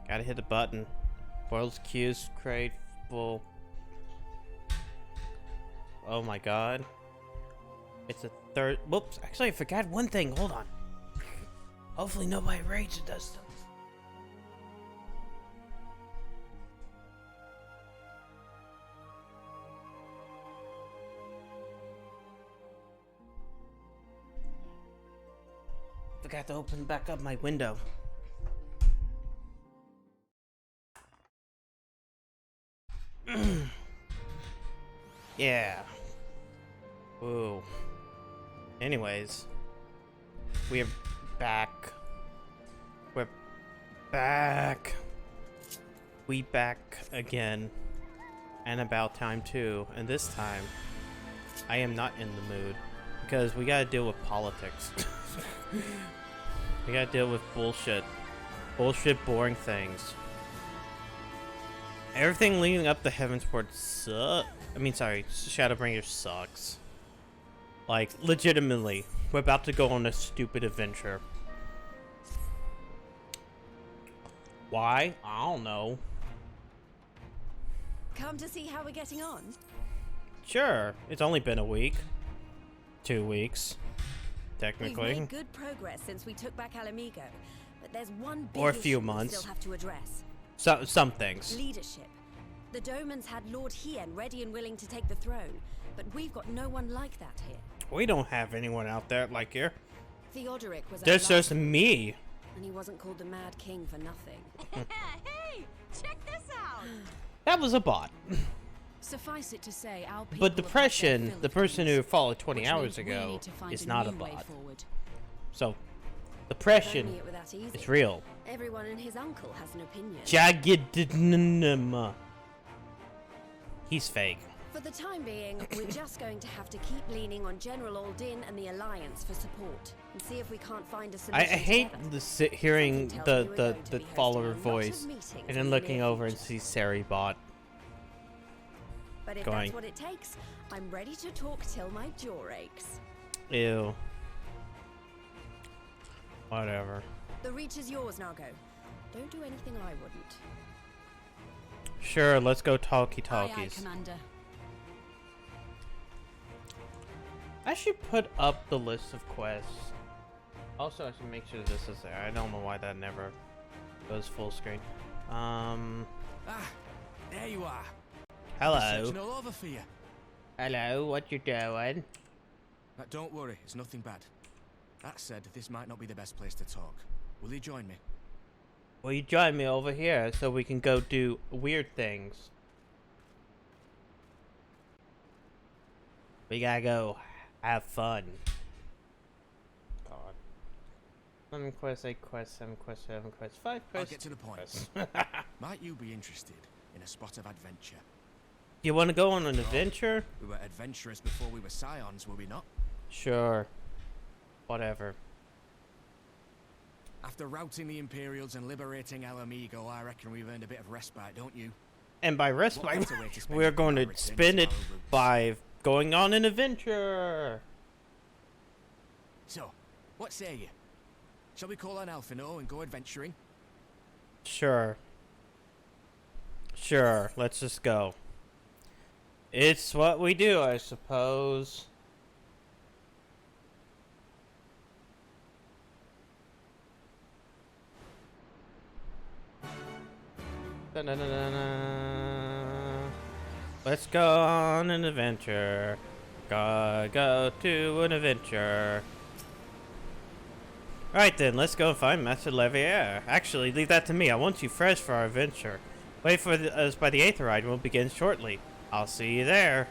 Gotta hit the button. World's Q's crate full. Oh my god. It's a third. Whoops. Actually, I forgot one thing. Hold on. Hopefully nobody rages does this. Forgot to open back up my window. Yeah. Whoa. Anyways, we're back. We're back. We back again. And about time too. And this time, I am not in the mood. Because we gotta deal with politics. We gotta deal with bullshit. Bullshit, boring things. Everything leading up to Heavensport Shadowbringer sucks. Like, legitimately, we're about to go on a stupid adventure. Why? I don't know. Come to see how we're getting on? Sure, it's only been a week. 2 weeks, technically. We've made good progress since we took back Alamigo, but there's one big or a few issue months. we still have to address. Some things. Leadership. The Domans had Lord Hien ready and willing to take the throne, but we've got no one like that here. We don't have anyone out there like here. Theodoric was There's just me. and he wasn't called the Mad King for nothing. Hey, check this out. That was a bot. Suffice it to say, our people But Depression, the person who followed 20 hours ago, is not a bot. So, Depression Only it were that easy. is real. Everyone and his uncle has an opinion. Jaggednum. He's fake. For the time being, we're just going to have to keep leaning on General Aldin and the Alliance for support, and see if we can't find a solution. I hate together. hearing Something tells the me we're going to the be hosting follower a lot of voice, meetings and in then the looking near over and future. see Sari bot. But if going. that's what it takes, I'm ready to talk till my jaw aches. Ew. Whatever. The reach is yours, Nago. Don't do anything I wouldn't. Sure, let's go talkie Aye, aye, talkies. Commander. I should put up the list of quests. Also, I should make sure this is there. I don't know why that never goes full screen. Ah, there you are. Hello. Searching all over for you. Hello, what you doing? Don't worry, it's nothing bad. That said, this might not be the best place to talk. Will you join me? Will you join me over here so we can go do weird things? We gotta go have fun. God. 7 quests, 8 quests, 7 quests, 7 quests, 5 quests. I'll get to the point. quests. Might you be interested in a spot of adventure? You want to go on an adventure? We were adventurous before we were scions, were we not? Sure. Whatever. After routing the Imperials and liberating Alamigo, I reckon we've earned a bit of respite, don't you? And by What respite, better way to spend we're it going than to by spend it returning to our roots? by going on an adventure. So, what say you? Shall we call on Alphino and go adventuring? Sure. Sure, let's just go. It's what we do, I suppose. Da-na-na-na-na. Let's go on an adventure. Gotta go to an adventure. Alright then, let's go and find Master Levier. Actually, leave that to me. I want you fresh for our adventure. Wait for us by the Aether Ride. We'll begin shortly. I'll see you there.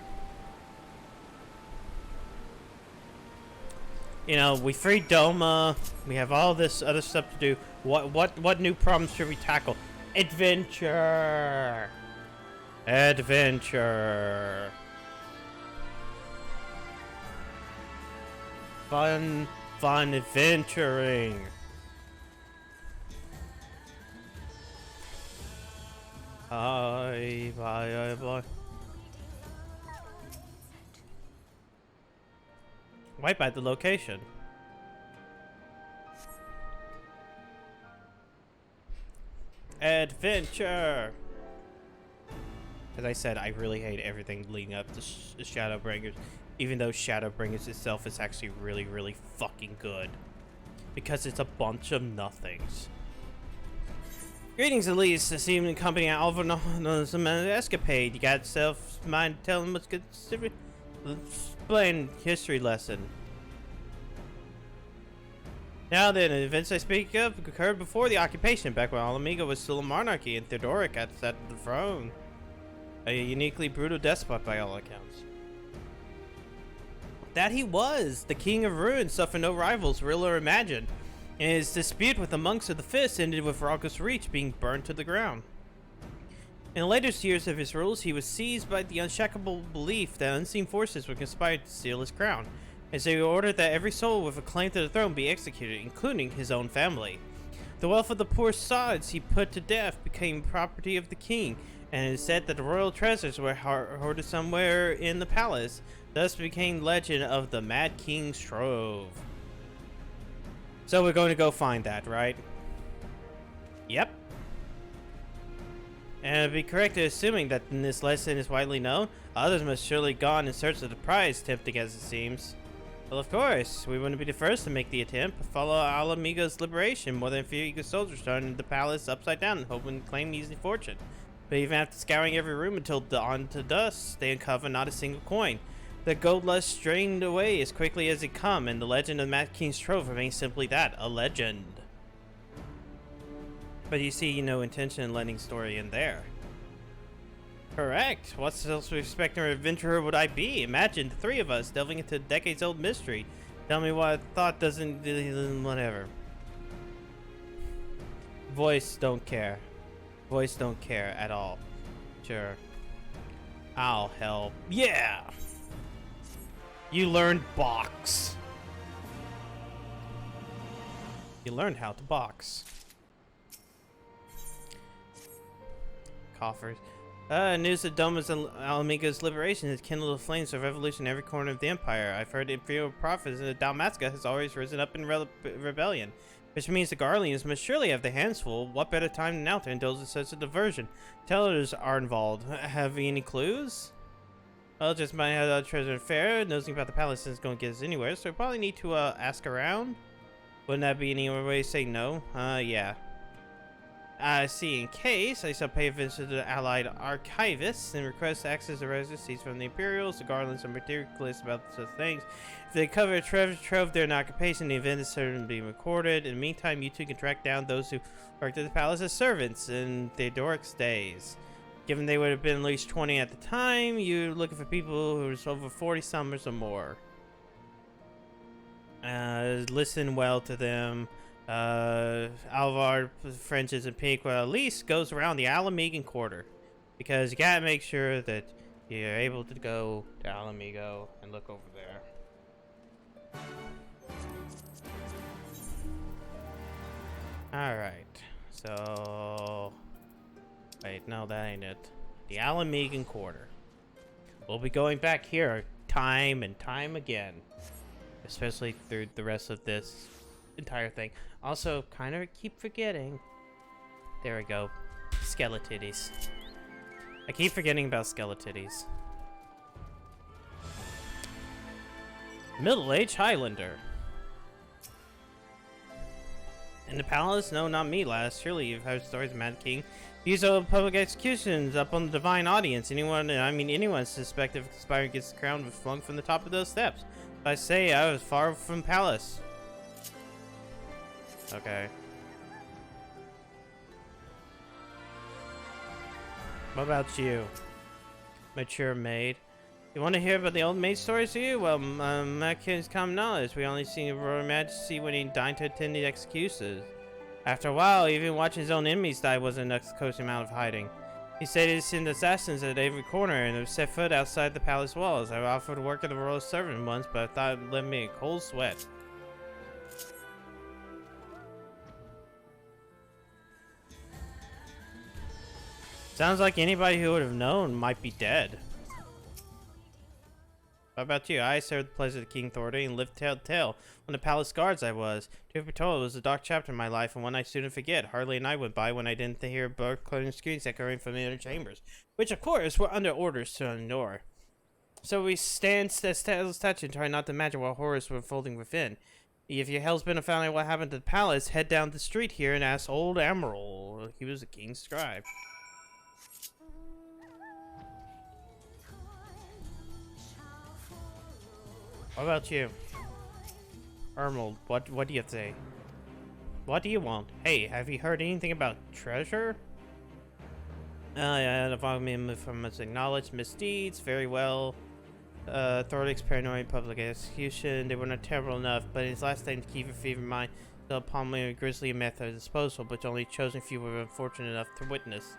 You know, we freed Doma. We have all this other stuff to do. What new problems should we tackle? Adventure. Adventure. Fun adventuring. Bye. Wipe out the location. adventure. As I said, I really hate everything leading up to Shadowbringers, even though Shadowbringers itself is actually really, really fucking good. Because it's a bunch of nothings. Greetings, Elise. This evening, company Alva's escapade. You got self-mind telling what's good. Explain history lesson. Now then, the events I speak of occurred before the occupation, back when Alamiga was still a monarchy and Theodoric at the throne. A uniquely brutal despot by all accounts. That he was! The King of Ruin suffered no rivals, real or imagined, and his dispute with the monks of the Fist ended with Raucous Reach being burned to the ground. In the latest years of his rules, he was seized by the unshakable belief that unseen forces would conspire to steal his crown, and so he ordered that every soul with a claim to the throne be executed, including his own family. The wealth of the poor sods he put to death became property of the king, and it is said that the royal treasures were hoarded somewhere in the palace, thus became legend of the Mad King's Trove. So we're going to go find that, right? Yep. And it'd be correct in assuming that this lesson is widely known. Others must surely gone in search of the prize, tempting as it seems. Well, of course, we wouldn't be the first to make the attempt, but follow Alamiga's liberation. More than a few eager soldiers turned the palace upside down, hoping to claim easy fortune. But even after scouring every room until dawn to dusk, they uncovered not a single coin. The gold lust drained away as quickly as it come, and the legend of the Mad King's Trove remains simply that, a legend. But you see no intention in letting story in there. Correct. What else respecting adventurer would I be? Imagine the three of us delving into a decades-old mystery. Tell me what I thought doesn't... whatever. Voice don't care. Voice don't care at all. Sure. I'll help. Yeah! You learned box. You learned how to box. Coffers. News that Doma's and Alamiga's liberation has kindled the flames of revolution in every corner of the empire. I've heard the imperial prophets that Dalmasca has always risen up in rebellion, which means the Garleans must surely have their hands full. What better time than now to indulge in such a diversion? Tellers are involved. Have we any clues? Well, just might have a treasure fair. Nosing about the palace isn't going to get us anywhere, so we probably need to ask around. Wouldn't that be any way to say no? Yeah. See, in case, I shall pay a visit to the allied archivists and request access to residencies from the Imperials. The Garlands are meticulous about such things. If they cover a treasure trove during an occupation, the event is certain to be recorded. In the meantime, you two can track down those who worked at the palace as servants in Theodoric's days. Given they would have been at least 20 at the time, you're looking for people who are over 40 summers or more. Listen well to them. Alvar, French's, and Pink, well, at least goes around the Alamigan quarter, because you gotta make sure that you're able to go to Alamigo and look over there. Alright, so wait, no, that ain't it. The Alamigan quarter. We'll be going back here time and time again, especially through the rest of this entire thing. Also, kind of keep forgetting. There we go. Skeletitties. I keep forgetting about Skeletitties. Middle-aged Highlander. In the palace? No, not me, lass. Surely you've heard stories of Mad King. These are public executions up on the divine audience. Anyone suspected of conspiring against the crown was flung from the top of those steps. I say I was far from palace. Okay. What about you, mature maid? You want to hear about the old maid stories to you? Well, Mad King's common knowledge. We only seen Royal Majesty when he dined to attend the executions. After a while, even watching his own enemies die wasn't an coaching amount of hiding. He said he'd seen assassins at every corner and have set foot outside the palace walls. I offered to work as a royal servant once, but I thought it left me a cold sweat. Sounds like anybody who would have known might be dead. about you? I served the pleasure of King Thordy and lived tale when the palace guards I was. Truth be told, it was a dark chapter in my life and one I soon forget. Hardly a night went by when I didn't hear burglar screams echoing from the inner chambers, which of course were under orders to ignore. So we stand still as statue and try not to imagine what horrors were unfolding within. If your hell's been found out what happened to the palace, head down the street here and ask old Emerald. He was the king's scribe. What about you? Emerald, what do you say? What do you want? Hey, have you heard anything about treasure? Yeah, the me from his acknowledged misdeeds, very well. Thordick's paranoid public execution, they were not terrible enough, but his last name to keep a fever mind, the upon a grisly method of disposal, but only chosen few were unfortunate enough to witness.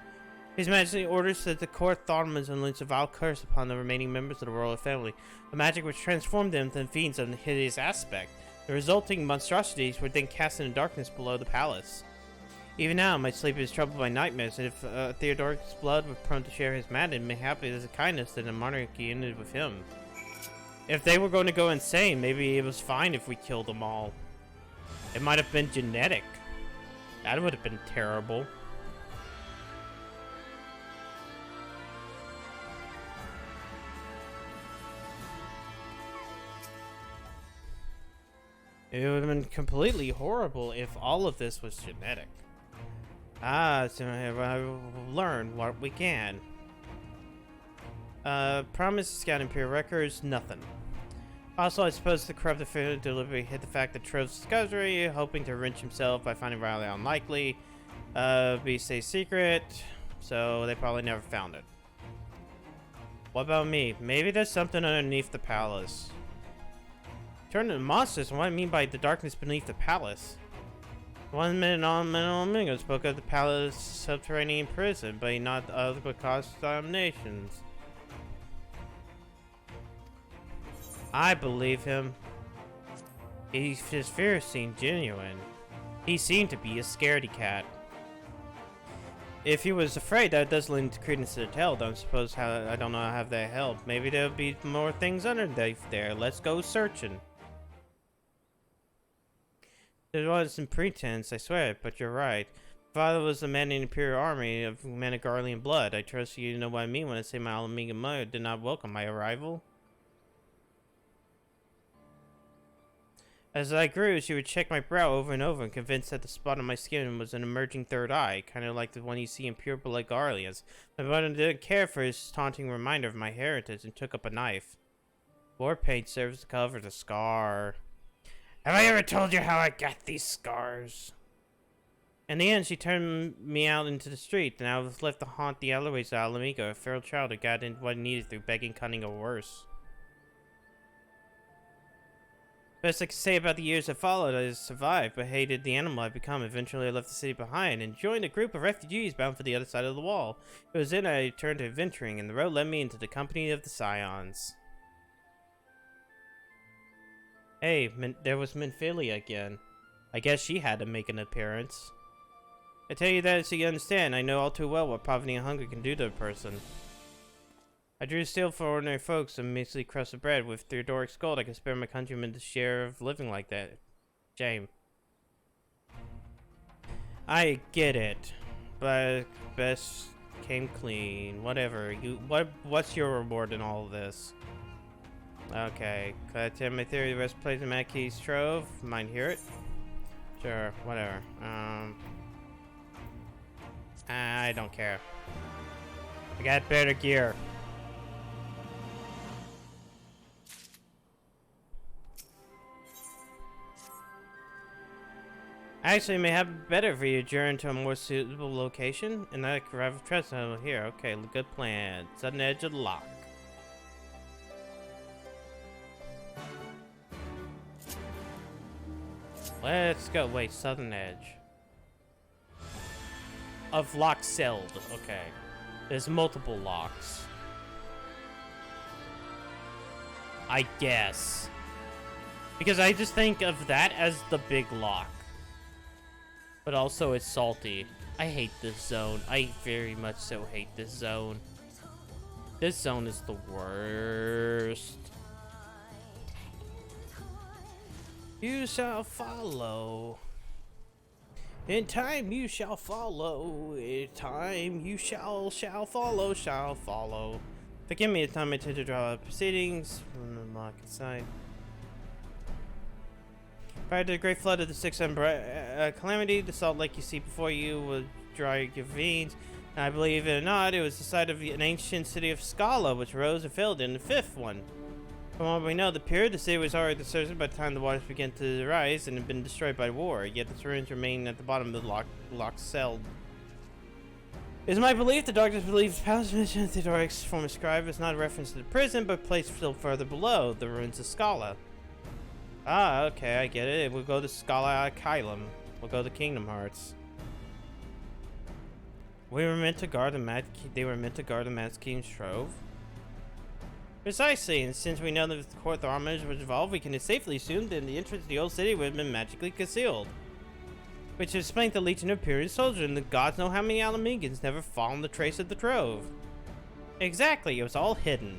His Majesty orders that the court Thormans unleash a vile curse upon the remaining members of the royal family, a magic which transformed them into fiends of a hideous aspect. The resulting monstrosities were then cast in the darkness below the palace. Even now, my sleep is troubled by nightmares, and if Theodoric's blood were prone to share his madness, mayhap it is a kindness that the monarchy ended with him. If they were going to go insane, maybe it was fine if we killed them all. It might have been genetic. That would have been terrible. It would have been completely horrible if all of this was genetic. So I will learn what we can. Promise to scout Imperial records, nothing. Also, I suppose the corrupt affair deliberately hid the fact that Trove's discovery, hoping to wrench himself by finding Riley unlikely. Be safe secret, so they probably never found it. What about me? Maybe there's something underneath the palace. Turn into monsters, what I mean by the darkness beneath the palace. One minute on Mingo spoke of the palace subterranean prison, but not the other but caused dominations. I believe him. His fear seemed genuine. He seemed to be a scaredy cat. If he was afraid, that does lend credence to the tale. Don't suppose how I don't know how that helped. Maybe there'll be more things underneath there. Let's go searching. There was some pretense, I swear, but you're right. Father was a man in the Imperial Army of men of Garlean blood. I trust you know what I mean when I say my Alamiga mother did not welcome my arrival. As I grew, she would check my brow over and over and convinced that the spot on my skin was an emerging third eye, kind of like the one you see in pure blood Garleans. My mother didn't care for his taunting reminder of my heritage and took up a knife. War paint serves to cover the scar. Have I ever told you how I got these scars? In the end, she turned me out into the street, and I was left to haunt the alleyways of Alamiga, a feral child who got in what he needed through begging, cunning, or worse. Best I can say about the years that followed, I survived, but hated the animal I'd become. Eventually, I left the city behind and joined a group of refugees bound for the other side of the wall. It was then I turned to adventuring, and the road led me into the company of the Scions. Hey, there was Minfilia again. I guess she had to make an appearance. I tell you that so you understand. I know all too well what poverty and hunger can do to a person. I drew steel for ordinary folks and measly crust of bread. With Theodoric's gold, I could spare my countrymen the share of living like that. Shame. I get it, but best came clean. Whatever. What's your reward in all of this? Okay, could I tell my theory the rest plays in Mad Key's Trove? Mind hear it? Sure, whatever. I don't care. I got better gear. Actually, it may have it better for you to adjourn to a more suitable location, and I could arrive a treasure here. Okay, good plan. Sudden edge of the lock. Let's go. Wait, southern edge. Of lock celled. Okay. There's multiple locks. I guess. Because I just think of that as the big lock. But also it's salty. I hate this zone. I very much so hate this zone. This zone is the worst. You shall follow. In time you shall follow. In time you shall follow. Forgive me, it's not my intent to draw up proceedings from the lock inside. Prior to the great flood of the Sixth Calamity, the salt lake you see before you would dry your veins. And I believe it or not, it was the site of an ancient city of Scala, which rose and filled in the fifth one. From what we know, the period the city was already deserted by the time the waters began to rise and had been destroyed by war, yet its ruins remain at the bottom of the locked cell. It is my belief the doctors believe Palace Mission Theodoric's former scribe is not a reference to the prison, but placed still further below, the ruins of Scala. Ah, okay, I get it. We'll go to Scala Kylum. We'll go to Kingdom Hearts. We were meant to guard the they were meant to guard the Mad King's Trove. Precisely, and since we know that the court armament was involved, we can safely assume that the entrance to the old city would have been magically concealed. Which explains the Legion of Imperial Soldiers, and the gods know how many Alamegans never fall on the trace of the Trove. Exactly, it was all hidden.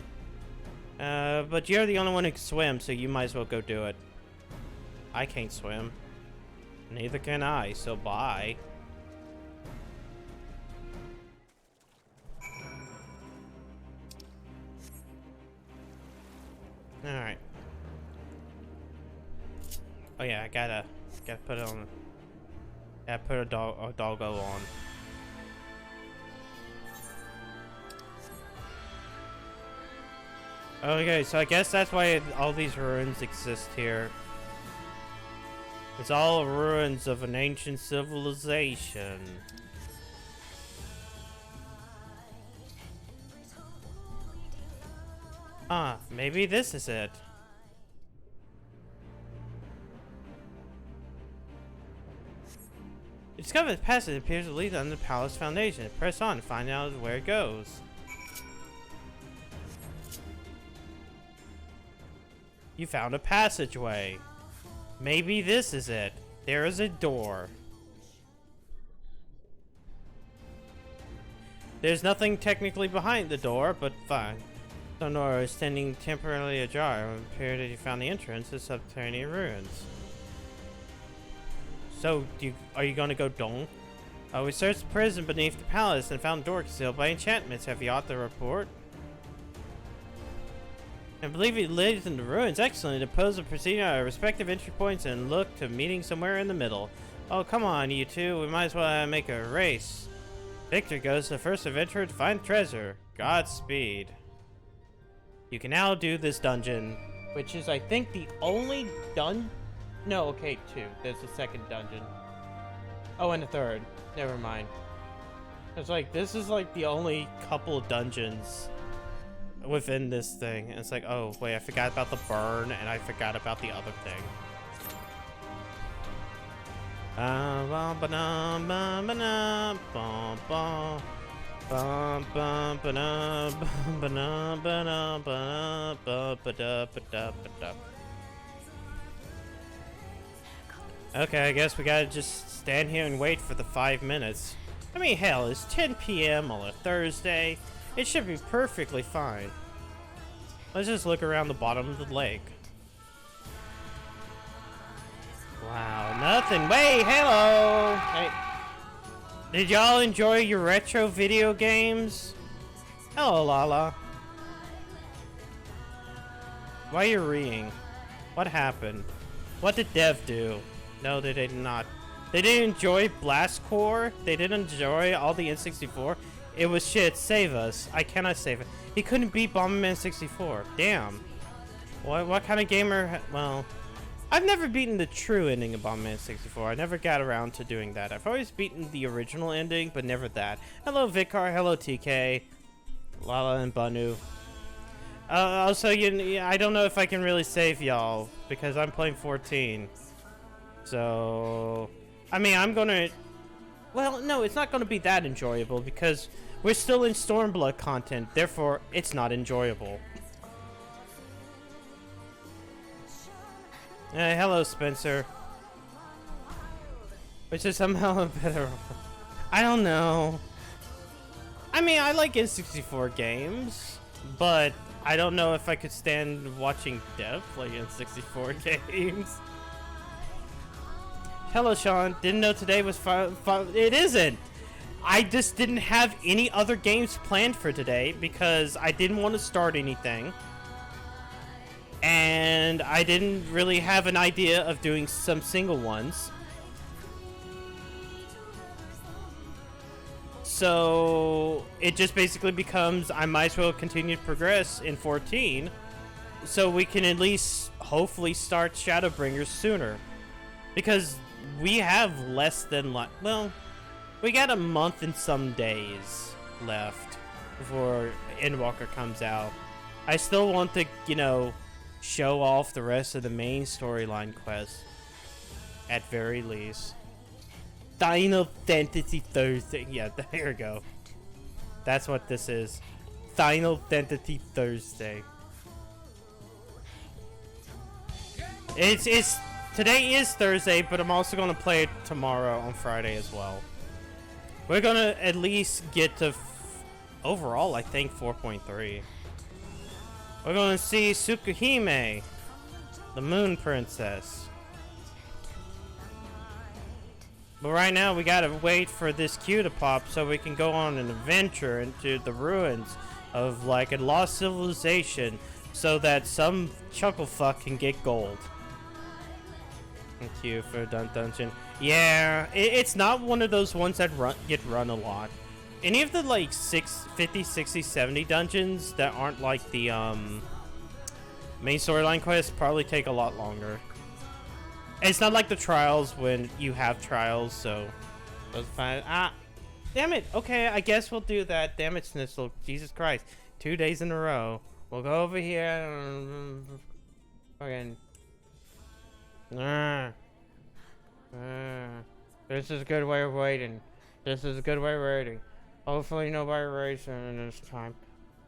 But you're the only one who can swim, so you might as well go do it. I can't swim. Neither can I, so bye. Alright. Oh yeah, I gotta put it on. Gotta put a doggo on. Okay, so I guess that's why all these ruins exist here. It's all ruins of an ancient civilization. Ah, maybe this is it. You discover the passage appears to lead on the palace foundation. Press on to find out where it goes. You found a passageway. Maybe this is it. There is a door. There's nothing technically behind the door, but fine. The door is standing temporarily ajar. It appeared that you found the entrance to subterranean ruins. So, are you gonna go dong? We searched the prison beneath the palace and found a door concealed by enchantments. Have you ought to report? I believe it lives in the ruins. Excellent. Oppose the proceeding at our respective entry points and look to meeting somewhere in the middle. Oh, come on, you two. We might as well make a race. Victor goes to the first adventurer to find treasure. Godspeed. You can now do this dungeon, which is, I think, the only No, okay, 2. There's the second dungeon. Oh, and the third. Never mind. It's like, this is like the only couple dungeons within this thing. And it's like, oh, wait, I forgot about the burn, and I forgot about the other thing. Okay, I guess we gotta just stand here and wait for the 5 minutes. I mean, hell, it's 10 p.m. on a Thursday. It should be perfectly fine. Let's just look around the bottom of the lake. Wow, nothing. Wait, hello! Hey. Did y'all enjoy your retro video games? Hello, Lala. Why are you reading? What happened? What did Dev do? No, they did not. They didn't enjoy Blast Core. They didn't enjoy all the N64. It was shit. Save us. I cannot save it. He couldn't beat Bomberman 64. Damn. What kind of gamer? Well, I've never beaten the true ending of Bomberman 64. I never got around to doing that. I've always beaten the original ending, but never that. Hello, Vicar. Hello, TK. Lala and Banu. Also, I don't know if I can really save y'all because I'm playing 14. So, I mean, I'm gonna... Well, no, it's not gonna be that enjoyable because we're still in Stormblood content. Therefore, it's not enjoyable. Hello, Spencer. Which is somehow a better... I don't know. I mean, I like N64 games, but I don't know if I could stand watching Dev play N64 games. Hello, Sean. Didn't know today was it isn't. I just didn't have any other games planned for today because I didn't want to start anything. And I didn't really have an idea of doing some single ones. So it just basically becomes I might as well continue to progress in 14 so we can at least hopefully start Shadowbringers sooner. Because we have less than well, we got a month and some days left before Endwalker comes out. I still want to, you know, show off the rest of the main storyline quests at very least. Final Fantasy Thursday. Yeah, there we go. That's what this is. Final Fantasy Thursday. It's today is Thursday, but I'm also gonna play it tomorrow on Friday as well. We're gonna at least get to overall, I think 4.3. We're gonna see Tsukuhime, the Moon Princess. But right now we gotta wait for this queue to pop so we can go on an adventure into the ruins of like a lost civilization so that some chucklefuck can get gold. Thank you for dungeon. Yeah, it's not one of those ones that get run a lot. Any of the like 50, 60, 70 dungeons that aren't like the main storyline quests probably take a lot longer. It's not like the trials when you have trials, so that's fine. Ah, damn it. Okay, I guess we'll do that. Damn it, Snitzel. Jesus Christ. 2 days in a row. We'll go over here. Fucking. This is a good way of waiting. This is a good way of waiting. Hopefully nobody raises in this time.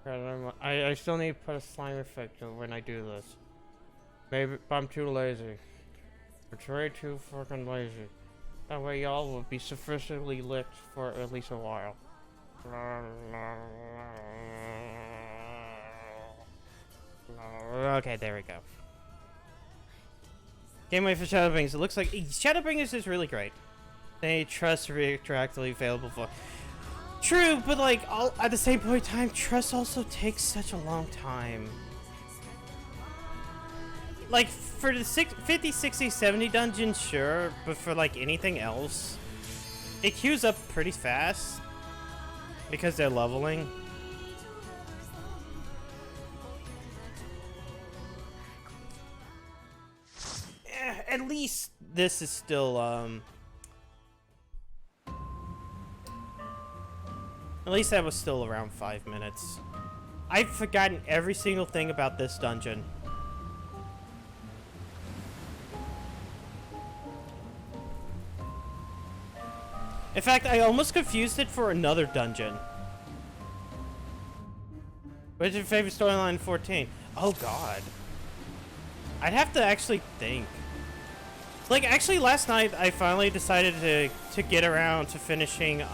I still need to put a slime effect when I do this. Maybe I'm too lazy. It's way too fucking lazy. That way y'all will be sufficiently licked for at least a while. Okay, there we go. Can't wait for Shadowbringers. It looks like Shadowbringers is really great. They trust retroactively available for. True, but like at the same point in time, trust also takes such a long time. Like for the 50, 60, 70 dungeons, sure, but for like anything else, it queues up pretty fast because they're leveling. At least this is still at least that was still around 5 minutes. I've forgotten every single thing about this dungeon. In fact, I almost confused it for another dungeon. What's your favorite storyline in 14? Oh god. I'd have to actually think. Like, actually last night I finally decided to get around to finishing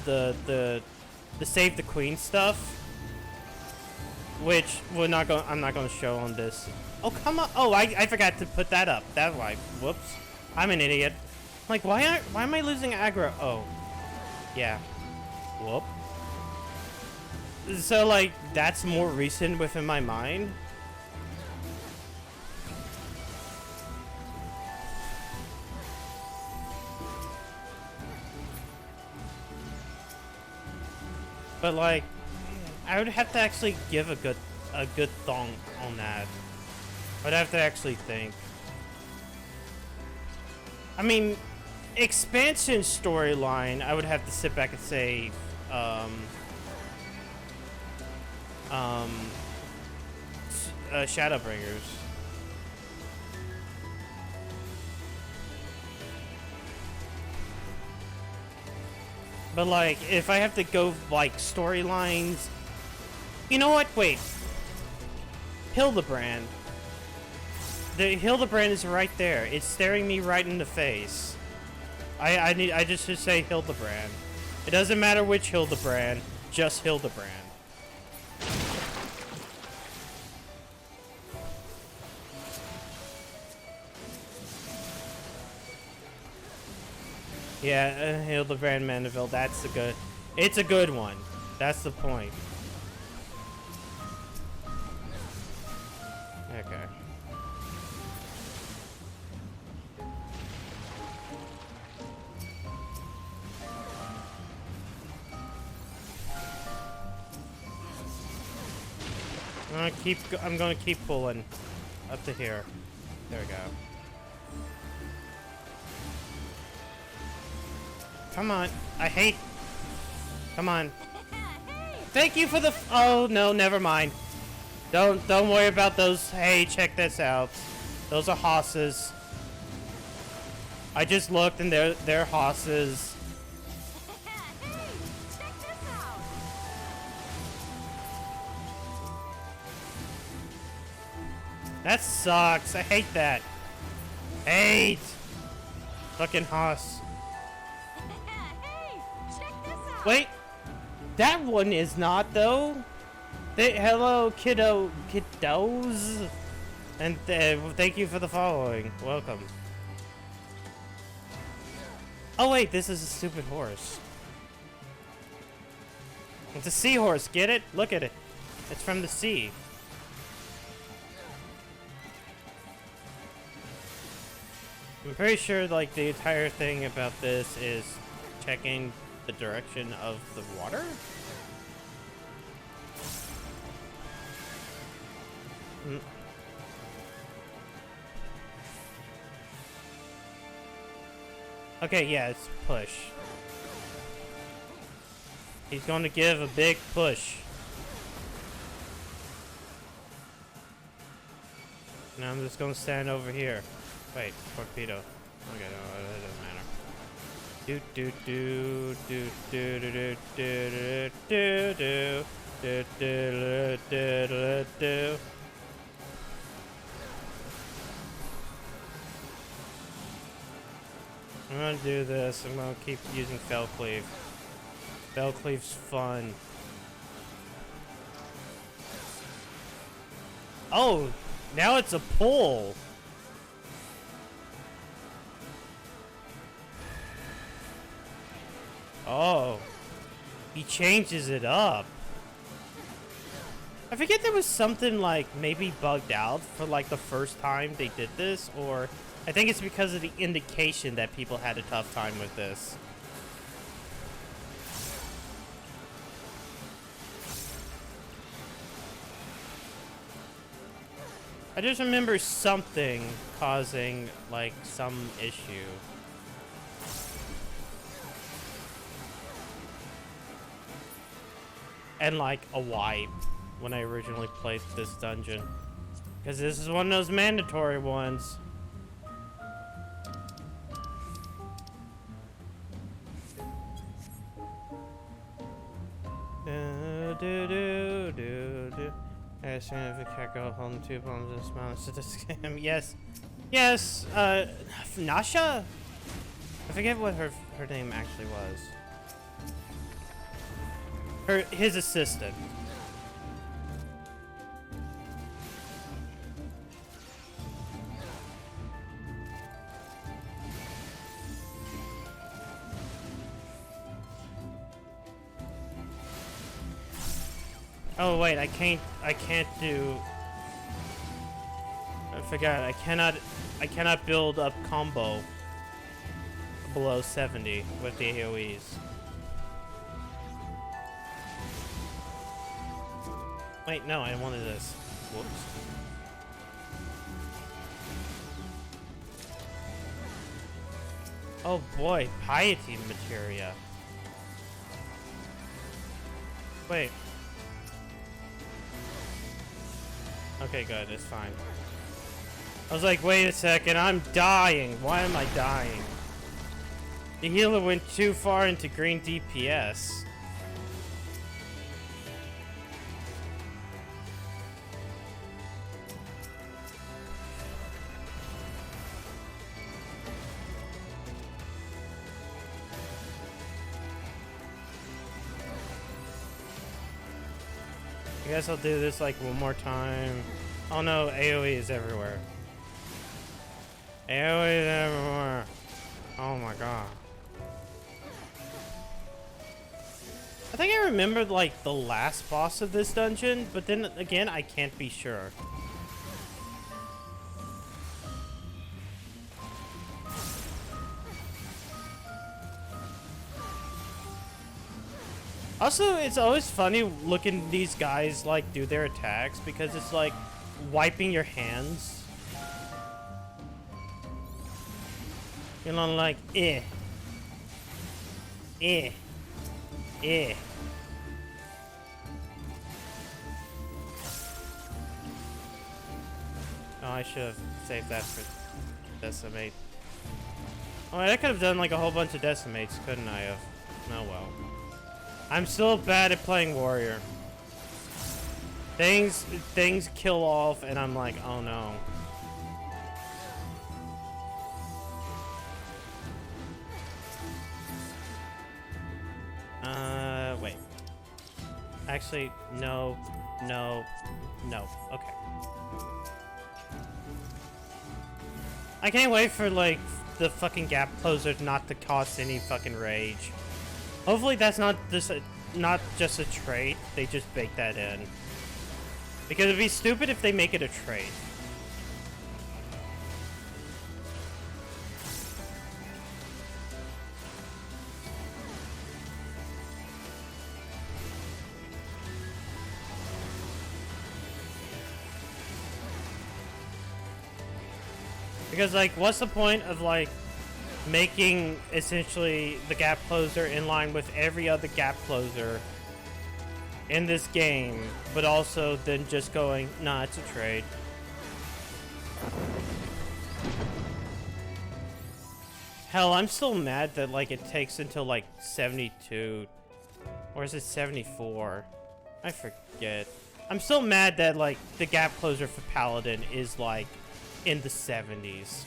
the Save the Queen stuff. Which I'm not gonna show on this. Oh come on! Oh, I forgot to put that up. That's why. Whoops. I'm an idiot. Like, why am I losing aggro? Oh, yeah. Whoop. So like that's more recent within my mind. But like, I would have to actually give a good thong on that. I'd have to actually think. I mean, expansion storyline, I would have to sit back and say, Shadowbringers. But like, if I have to go like storylines, you know what? Wait, Hildebrand. The Hildebrand is right there. It's staring me right in the face. I just should say Hildebrand. It doesn't matter which Hildebrand, just Hildebrand. Yeah, Hildebrand Mandeville. That's the good. It's a good one. That's the point. Okay. I'm gonna keep pulling up to here. There we go. Come on. I hate. Come on. Thank you for the. Oh no, never mind. Don't worry about those. Hey, check this out. Those are hosses. I just looked and they're hosses. That sucks. I hate that. Hate. Fucking hoss. Wait. That one is not though. Hello, kiddos. And thank you for the following. Welcome. Oh wait, this is a stupid horse. It's a seahorse. Get it? Look at it. It's from the sea. I'm pretty sure like the entire thing about this is checking the direction of the water. Okay, yeah, it's push. He's going to give a big push. Now I'm just going to stand over here. Wait, torpedo. Okay, no, it doesn't matter. Do do do do do do do do do do do do do do. I'm gonna do this. I'm gonna keep using Fell Cleave. Fell Cleave's fun. Oh, now it's a pull. Oh, he changes it up. I forget there was something like maybe bugged out for like the first time they did this, or I think it's because of the indication that people had a tough time with this. I just remember something causing like some issue. And like a wipe when I originally played this dungeon. Because this is one of those mandatory ones. If a cat go holding 2 bombs and smiling to this game. Yes. Yes, Nasha? I forget what her name actually was. His assistant. Oh wait, I can't do. I forgot. I cannot build up combo below 70 with the AoEs. Wait, no, I wanted this. Whoops. Oh boy, piety materia. Wait. Okay, good, it's fine. I was like, wait a second, I'm dying. Why am I dying? The healer went too far into green DPS. I guess I'll do this like one more time. Oh no, AoE is everywhere. AoE is everywhere. Oh my god. think I remember, like, the last boss of this dungeon, but then again, I can't be sure. Also, it's always funny looking these guys, like, do their attacks, because it's like wiping your hands. You know, like, eh. Eh. Eh. Oh, I should have saved that for decimate. Oh, I could have done like a whole bunch of decimates, couldn't I have? Oh well. I'm still bad at playing warrior. Things kill off, and I'm like, oh no. Wait. Actually, no, no, no. Okay. I can't wait for, like, the fucking gap closer not to cost any fucking rage. Hopefully that's not just a trait. They just bake that in. Because it'd be stupid if they make it a trait. Because, like, what's the point of, like, making, essentially, the gap closer in line with every other gap closer in this game, but also then just going, nah, it's a trade. Hell, I'm still mad that, like, it takes until, like, 72. Or is it 74? I forget. I'm still mad that, like, the gap closer for Paladin is, like, in the 70s.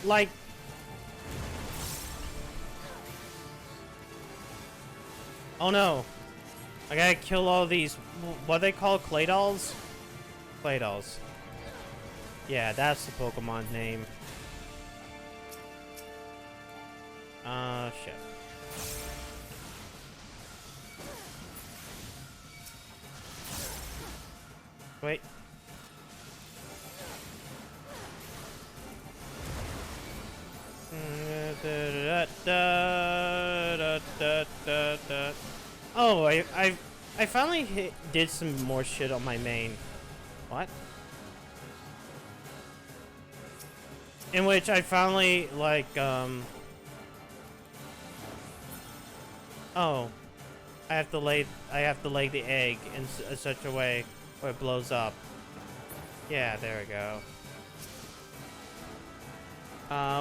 Like, oh no, I gotta kill all these, what they call clay dolls? Clay dolls. Yeah, that's the Pokemon name. Shit. Wait. Oh, I finally did some more shit on my main. What? In which I finally, like, oh, I have to lay the egg in such a way where it blows up. Yeah, there we go.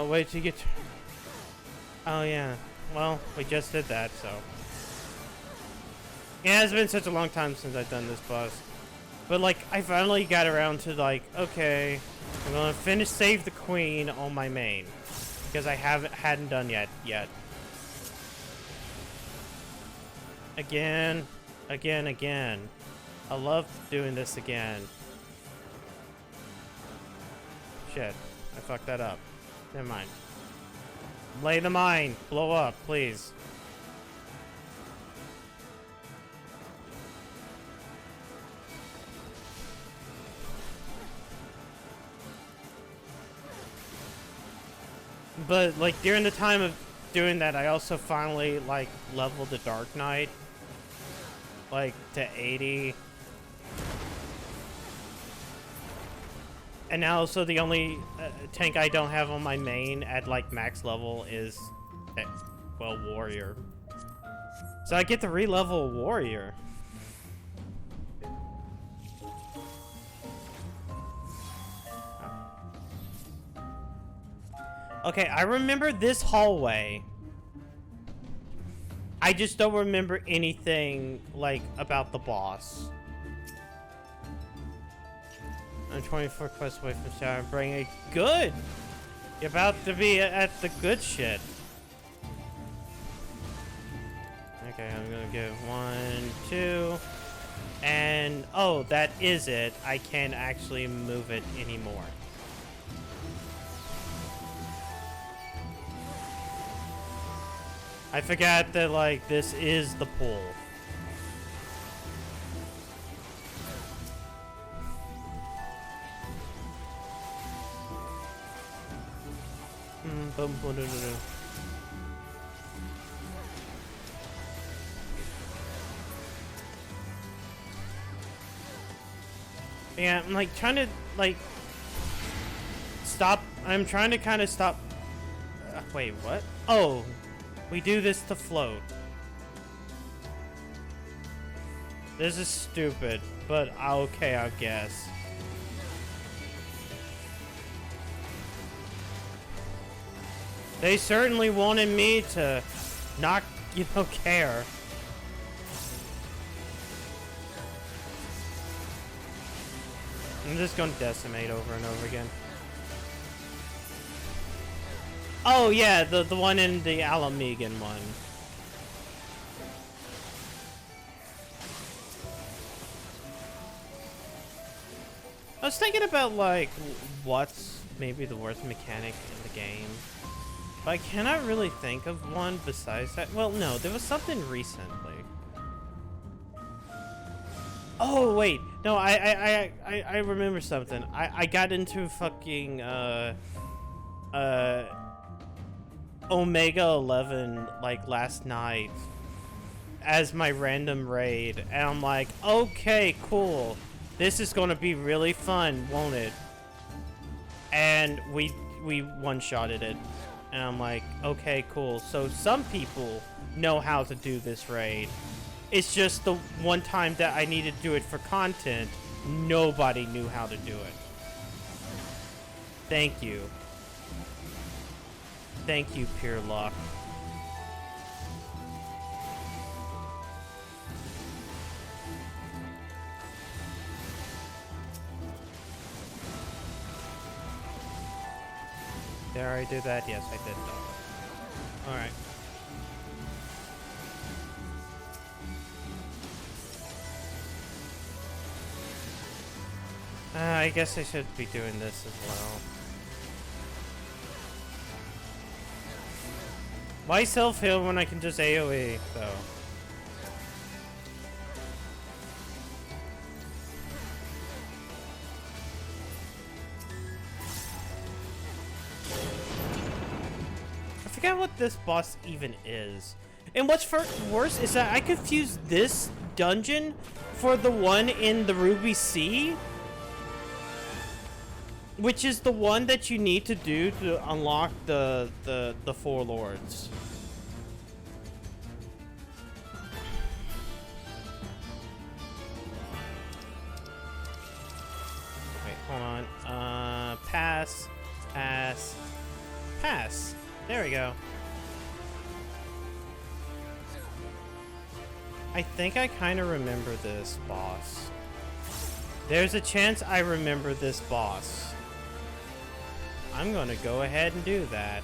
Wait till you get. Oh yeah. Well, we just did that, so. Yeah, it's been such a long time since I've done this boss. But like, I finally got around to like, okay, I'm gonna save the queen on my main because I hadn't done yet. Again. I love doing this again. Shit, I fucked that up. Never mind. Lay the mine. Blow up, please. But, like, during the time of doing that, I also finally, like, leveled the Dark Knight. Like, to 80. And now, so the only tank I don't have on my main at, like, max level is, well, Warrior. So I get to re-level Warrior. Okay, I remember this hallway. I just don't remember anything, like, about the boss. I'm 24 quests away from Shower. Bring a good. You're about to be at the good shit. Okay, I'm gonna give 1, 2, and oh, that is it. I can't actually move it anymore. I forgot that, like, this is the pool. Yeah, I'm like trying to like stop. I'm trying to kind of stop. Wait, what? Oh, we do this to float. This is stupid, but okay, I guess. They certainly wanted me to not, you know, care. I'm just gonna decimate over and over again. Oh yeah, the one in the Alamegan one. I was thinking about like what's maybe the worst mechanic in the game. But I cannot really think of one besides that. Well, no, there was something recently. Oh wait, no, I remember something. I got into fucking Omega 11 like last night as my random raid, and I'm like, okay, cool. This is gonna be really fun, won't it? And we one-shotted it. And I'm like, okay, cool. So some people know how to do this raid. It's just the one time that I needed to do it for content, nobody knew how to do it. Thank you. Thank you, pure luck. Did I already do that? Yes, I did. Alright. I guess I should be doing this as well. Why self-heal when I can just AoE, though? I forget what this boss even is. And what's worse is that I confused this dungeon for the one in the Ruby Sea, which is the one that you need to do to unlock the Four Lords. Wait, hold on. Pass. There we go. I think I kind of remember this boss. There's a chance I remember this boss. I'm gonna go ahead and do that,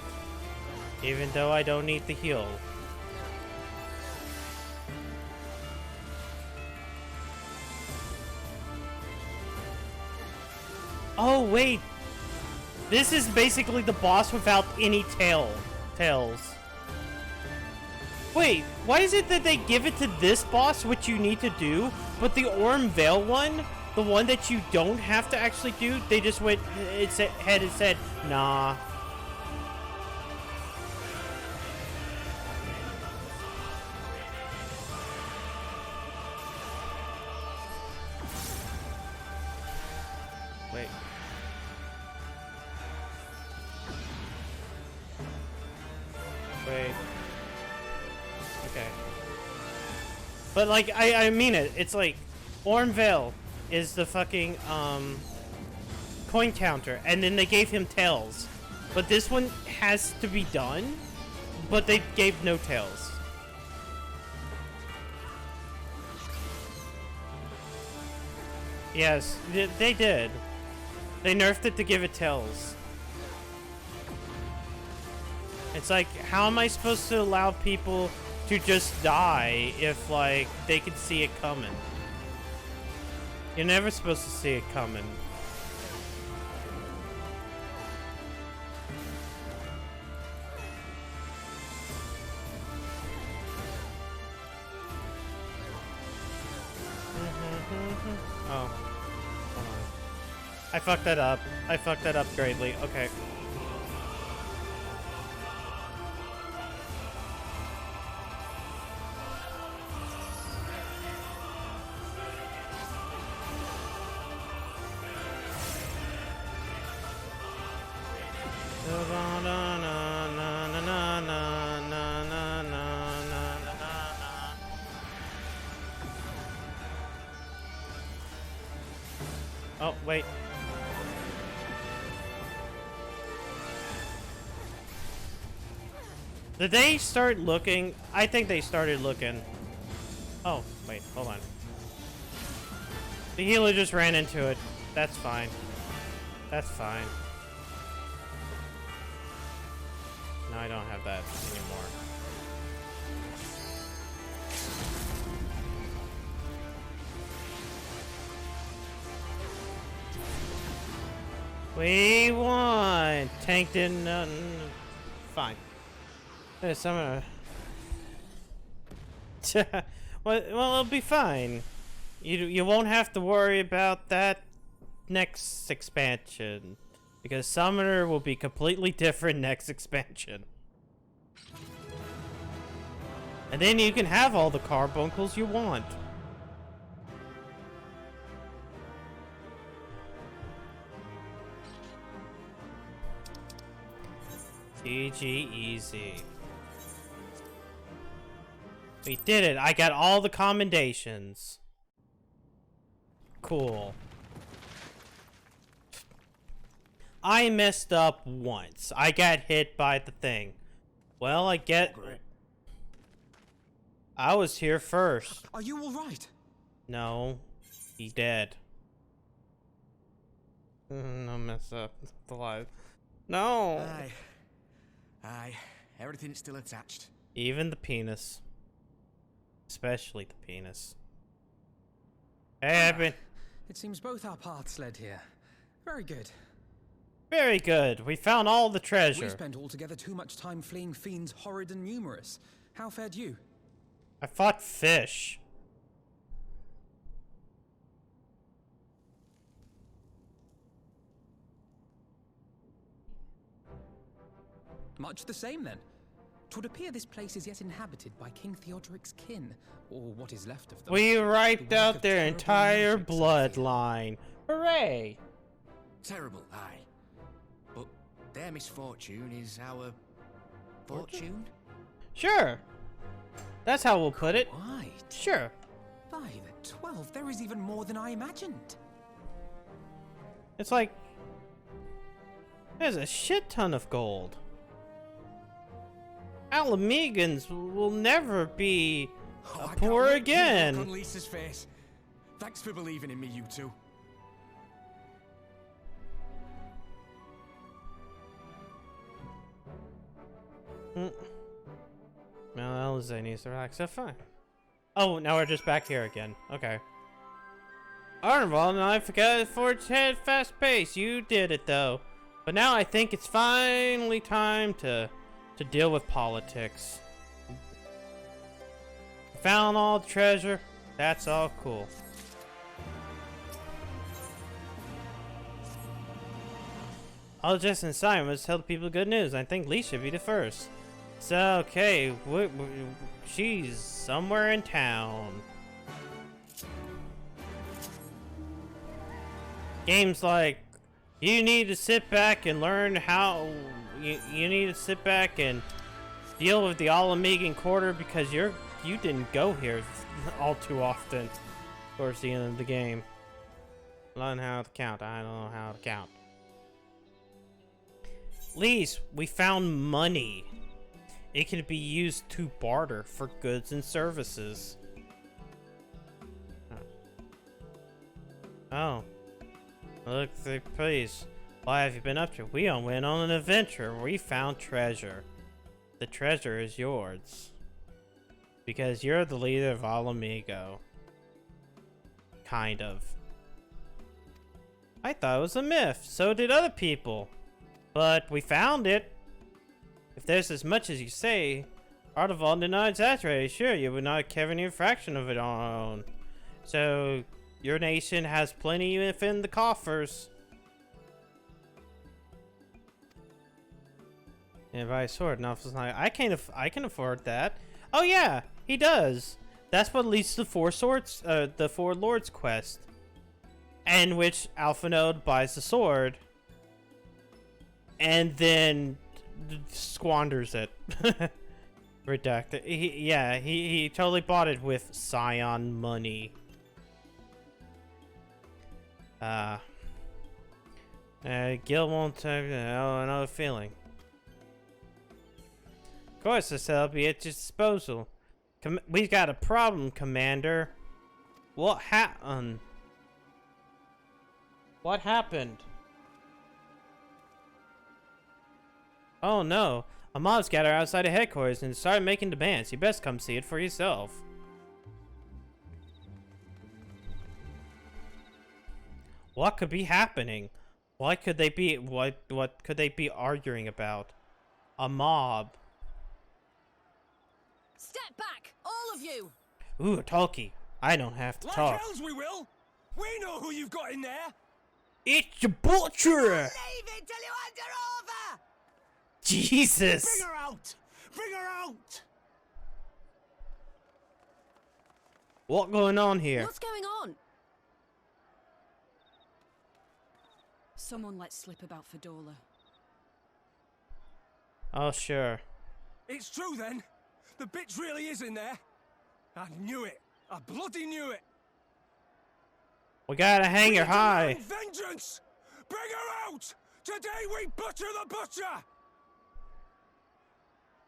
even though I don't need the heal. Oh wait, this is basically the boss without any tails. Wait, why is it that they give it to this boss, which you need to do, but the Orm Veil one, the one that you don't have to actually do, they just went ahead and said, nah. Wait. Wait. Okay. But like, I mean it. It's like, Orm Veil is the fucking coin counter, and then they gave him tails, but this one has to be done, but they gave no tails. Yes, they did. They nerfed it to give it tails. It's like, how am I supposed to allow people to just die if like they can see it coming? You're never supposed to see it coming. I fucked that up. I fucked that up greatly. Okay. Oh, wait. Did they start looking? I think they started looking. Oh, wait, hold on. The healer just ran into it. That's fine. That's fine. No, I don't have that anymore. We won! Tank didn't... fine. There's some... well, it'll be fine. You won't have to worry about that next expansion. Because Summoner will be completely different next expansion. And then you can have all the carbuncles you want. GG easy. We did it. I got all the commendations. Cool. I messed up once. I got hit by the thing. Well, I get... I was here first. Are you all right? No. He's dead. No mess up. It's alive. No. Aye. Everything's still attached. Even the penis. Especially the penis. Hey, I've been... It seems both our paths led here. Very good. Very good. We found all the treasure. We spent altogether too much time fleeing fiends horrid and numerous. How fared you? I fought fish. Much the same, then. 'Twould appear this place is yet inhabited by King Theodoric's kin, or what is left of them. We wiped The work out of their terrible entire magics, I fear. bloodline. Hooray! Terrible, aye. But their misfortune is our fortune? Sure. That's how we'll put it. Right. Sure. By the 12, there is even more than I imagined. It's like... There's a shit ton of gold. Alamegans will never be Oh, I can't poor wait to again. look on Lisa's face. Thanks for believing in me, you two. Well, Zay needs to relax. So fine. Oh, now we're just back here again. Okay. Arnold and I forgot Forge head fast pace. You did it though. But now I think it's finally time to deal with politics. Found all the treasure. That's all cool. I'll just inside. Let's tell the people good news. I think Lee should be the first. So, okay, she's somewhere in town. Games like, you need to sit back and learn how, you need to sit back and deal with the All-Amegan Quarter because you didn't go here all too often towards the end of the game. Learn how to count. I don't know how to count. Least, we found money. It can be used to barter for goods and services. Oh. Look, please. Why have you been up to? We went on an adventure where we found treasure. The treasure is yours. Because you're the leader of Alamigo. Kind of. I thought it was a myth. So did other people. But we found it. If there's as much as you say, Artaval did not exaggerate. Sure, you would not carry any fraction of it on our own. So, your nation has plenty within the coffers. And buy a sword. And Alpha's like, I can afford that. Oh yeah, he does. That's what leads to the Four Lords quest, in which Alpha Node buys the sword, and then squanders it. Redacted. He totally bought it with Scion money. Gil won't take another feeling. Of course, this will be at your disposal. We've got a problem, Commander. What happened? What happened? Oh no, a mob's gathered outside of headquarters and started making demands. You best come see it for yourself. What could be happening? What could they be? What could they be arguing about? A mob. Step back, all of you! Ooh, talkie. I don't have to Like talk. hells we will! We know who you've got in there! It's a butcher! Leave it till you hand her over! Jesus! Bring her out! Bring her out! What going on here? What's going on? Someone let slip about Fedorla. Oh, sure. It's true then! The bitch really is in there! I knew it! I bloody knew it! We gotta hang her high. Vengeance! Bring her out! Today we butcher the butcher!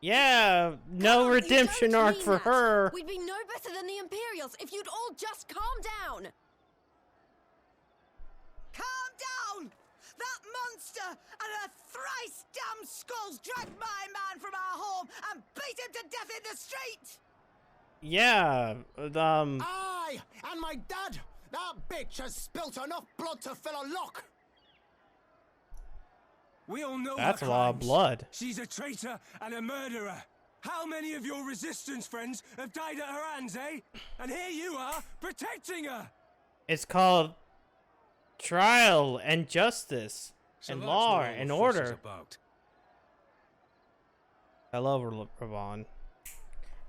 Yeah, no Come on, you redemption don't arc mean for that. her. We'd be no better than the Imperials if you'd all just calm down. Calm down! That monster and her thrice damned skulls dragged my man from our home and beat him to death in the street! Yeah, Aye, and my dad! That bitch has spilt enough blood to fill a lock! We all know that's her a lot of crimes. blood. She's a traitor and a murderer. How many of your resistance friends have died at her hands, eh? And here you are, protecting her! It's called trial and justice So and that's law what all the and fuss is order. about. Hello, Raban.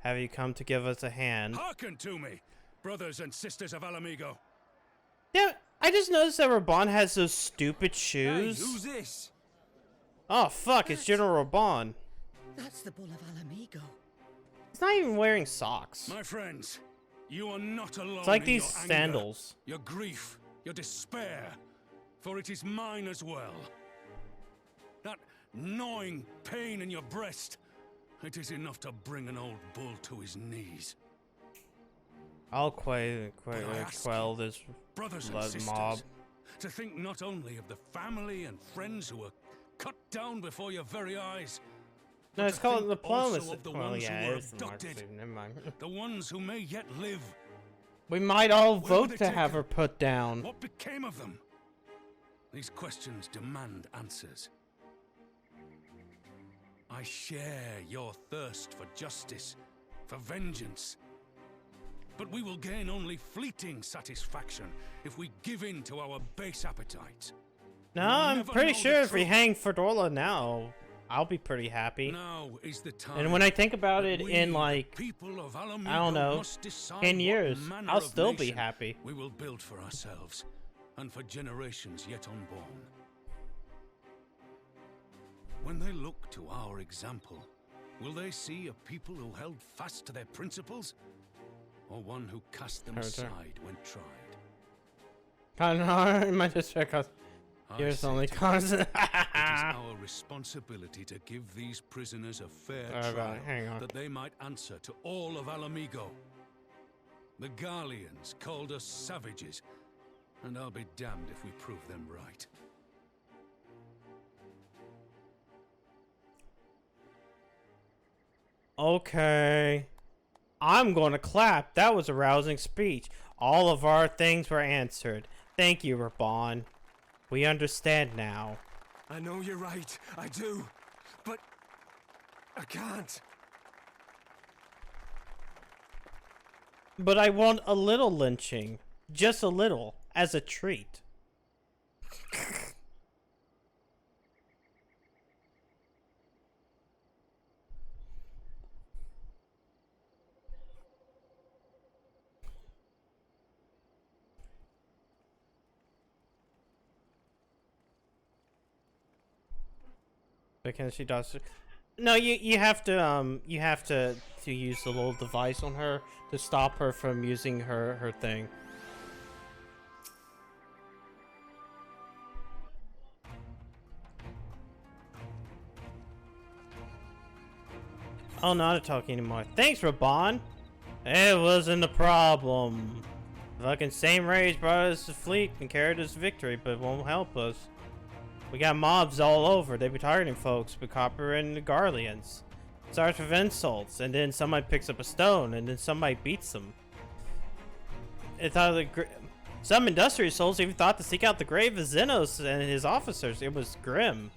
Have you come to give us a hand? Hearken to me, brothers and sisters of Alamigo. Yeah, I just noticed that Raban has those stupid Hey, shoes. who's this? Oh fuck, it's General Raban. That's the Bull of Alamigo. He's not even wearing socks. My friends, you are not alone. It's like in these your anger, sandals. your grief, your despair, for it is mine as well. That gnawing pain in your breast, it is enough to bring an old bull to his knees. I'll But I ask quell you, this brothers and blood sisters, mob. to think not only of the family and friends who were cut down before your very eyes, No, but it's to called think diplomacy. also of the Well, ones yeah, who were it's the abducted, marksman, never mind. the ones who may yet live. We might all Where were vote they to have taken? her put down. What became of them? These questions demand answers. I share your thirst for justice, for vengeance. But we will gain only fleeting satisfaction if we give in to our base appetites. No, We will I'm never pretty know the sure if we truth. hang Fedorla now, I'll be pretty happy. Now is the time. And when I think about that it we, in the like, people of I don't Alamigo, know, must decide 10 what years, manner I'll of still be nation happy. we will build for ourselves and for generations yet unborn. When they look to our example, will they see a people who held fast to their principles, or one who cast them Here's her. aside when tried? Kind my district. I Here's say only to you, constant. it is our responsibility to give these prisoners a fair Alright, trial, hang on. that they might answer to all of Alamigo. The Garleans called us savages, and I'll be damned if we prove them right. Okay. I'm going to clap. That was a rousing speech. All of our things were answered. Thank you, Raban. We understand now. I know you're right, I do. But I can't. But I want a little lynching. Just a little. As a treat. Because she does. No, you have to use the little device on her to stop her from using her thing. Oh, not talking anymore. Thanks, Raban. It wasn't a problem. Fucking same rage brought us to fleet and carried us to victory, but won't help us. We got mobs all over. They be targeting folks, but Copper and the Garleans. Starts with insults, and then somebody picks up a stone, and then somebody beats them. It thought some industrious souls even thought to seek out the grave of Xenos and his officers. It was grim.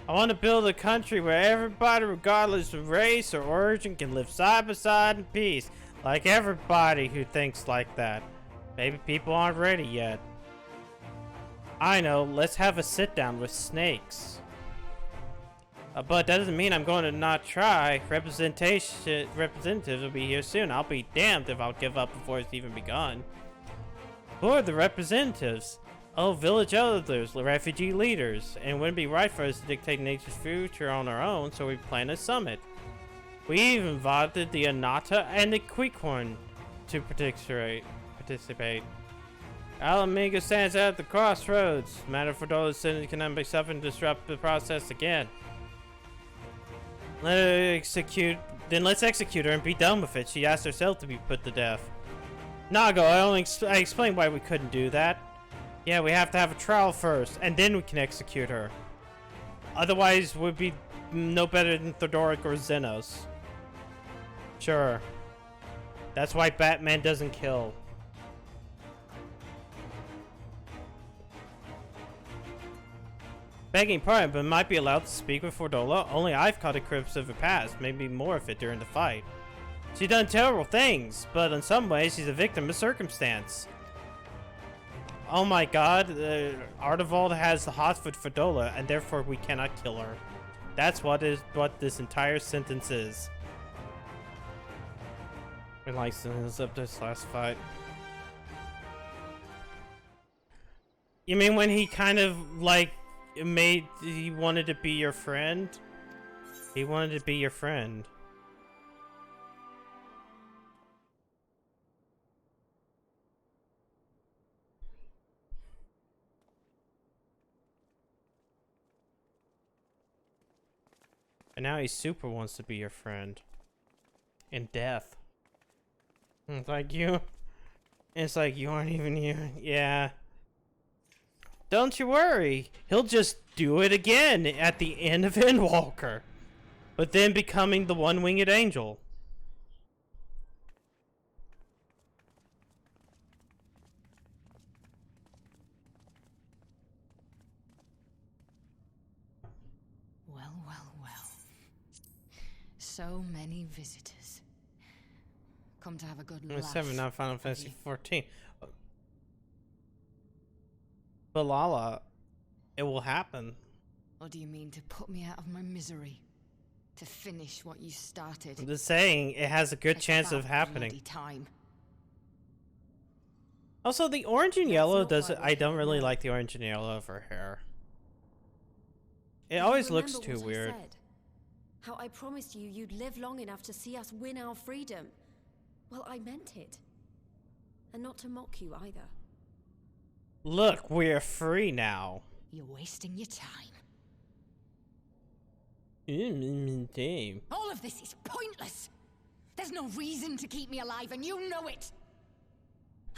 I want to build a country where everybody, regardless of race or origin, can live side by side in peace. Like everybody who thinks like that. Maybe people aren't ready yet. I know, let's have a sit down with snakes. But that doesn't mean I'm going to not try. Representatives will be here soon. I'll be damned if I'll give up before it's even begun. Who are the representatives? Oh, village elders, refugee leaders. And it wouldn't be right for us to dictate nature's future on our own, so we plan a summit. We even invited the Anata and the Queequorn to participate. Alamiga stands at the crossroads. Matter for those sinners cannot be suffered and disrupt the process again. Let's execute her and be done with it. She asked herself to be put to death. Nago, I explained why we couldn't do that. Yeah, we have to have a trial first, and then we can execute her. Otherwise, we'd be no better than Theodoric or Xenos. Sure. That's why Batman doesn't kill. Begging pardon, but might be allowed to speak with Fordola. Only I've caught a glimpse of her past, maybe more of it during the fight. She's done terrible things, but in some ways she's a victim of circumstance. Oh my god, Artevald has the hot for Fordola, and therefore we cannot kill her. That's what this entire sentence is. And like up this last fight. You mean when he kind of like he wanted to be your friend? He wanted to be your friend. And now he super wants to be your friend. In death. It's like you aren't even here. Yeah. Don't you worry. He'll just do it again at the end of Endwalker. But then becoming the one-winged angel. Well, well, well. So many visitors. Come to have a good laugh. 7, not Final Fantasy XIV. Balala, it will happen. Or do you mean to put me out of my misery? To finish what you started? I'm just saying, it has a good chance of happening. Time. Also, the orange and yellow doesn't. I don't really like the orange and yellow of her hair. It always looks too weird. How I promised you you'd live long enough to see us win our freedom. Well, I meant it. And not to mock you either. Look, we're free now. You're wasting your time. Damn. All of this is pointless. There's no reason to keep me alive, and you know it.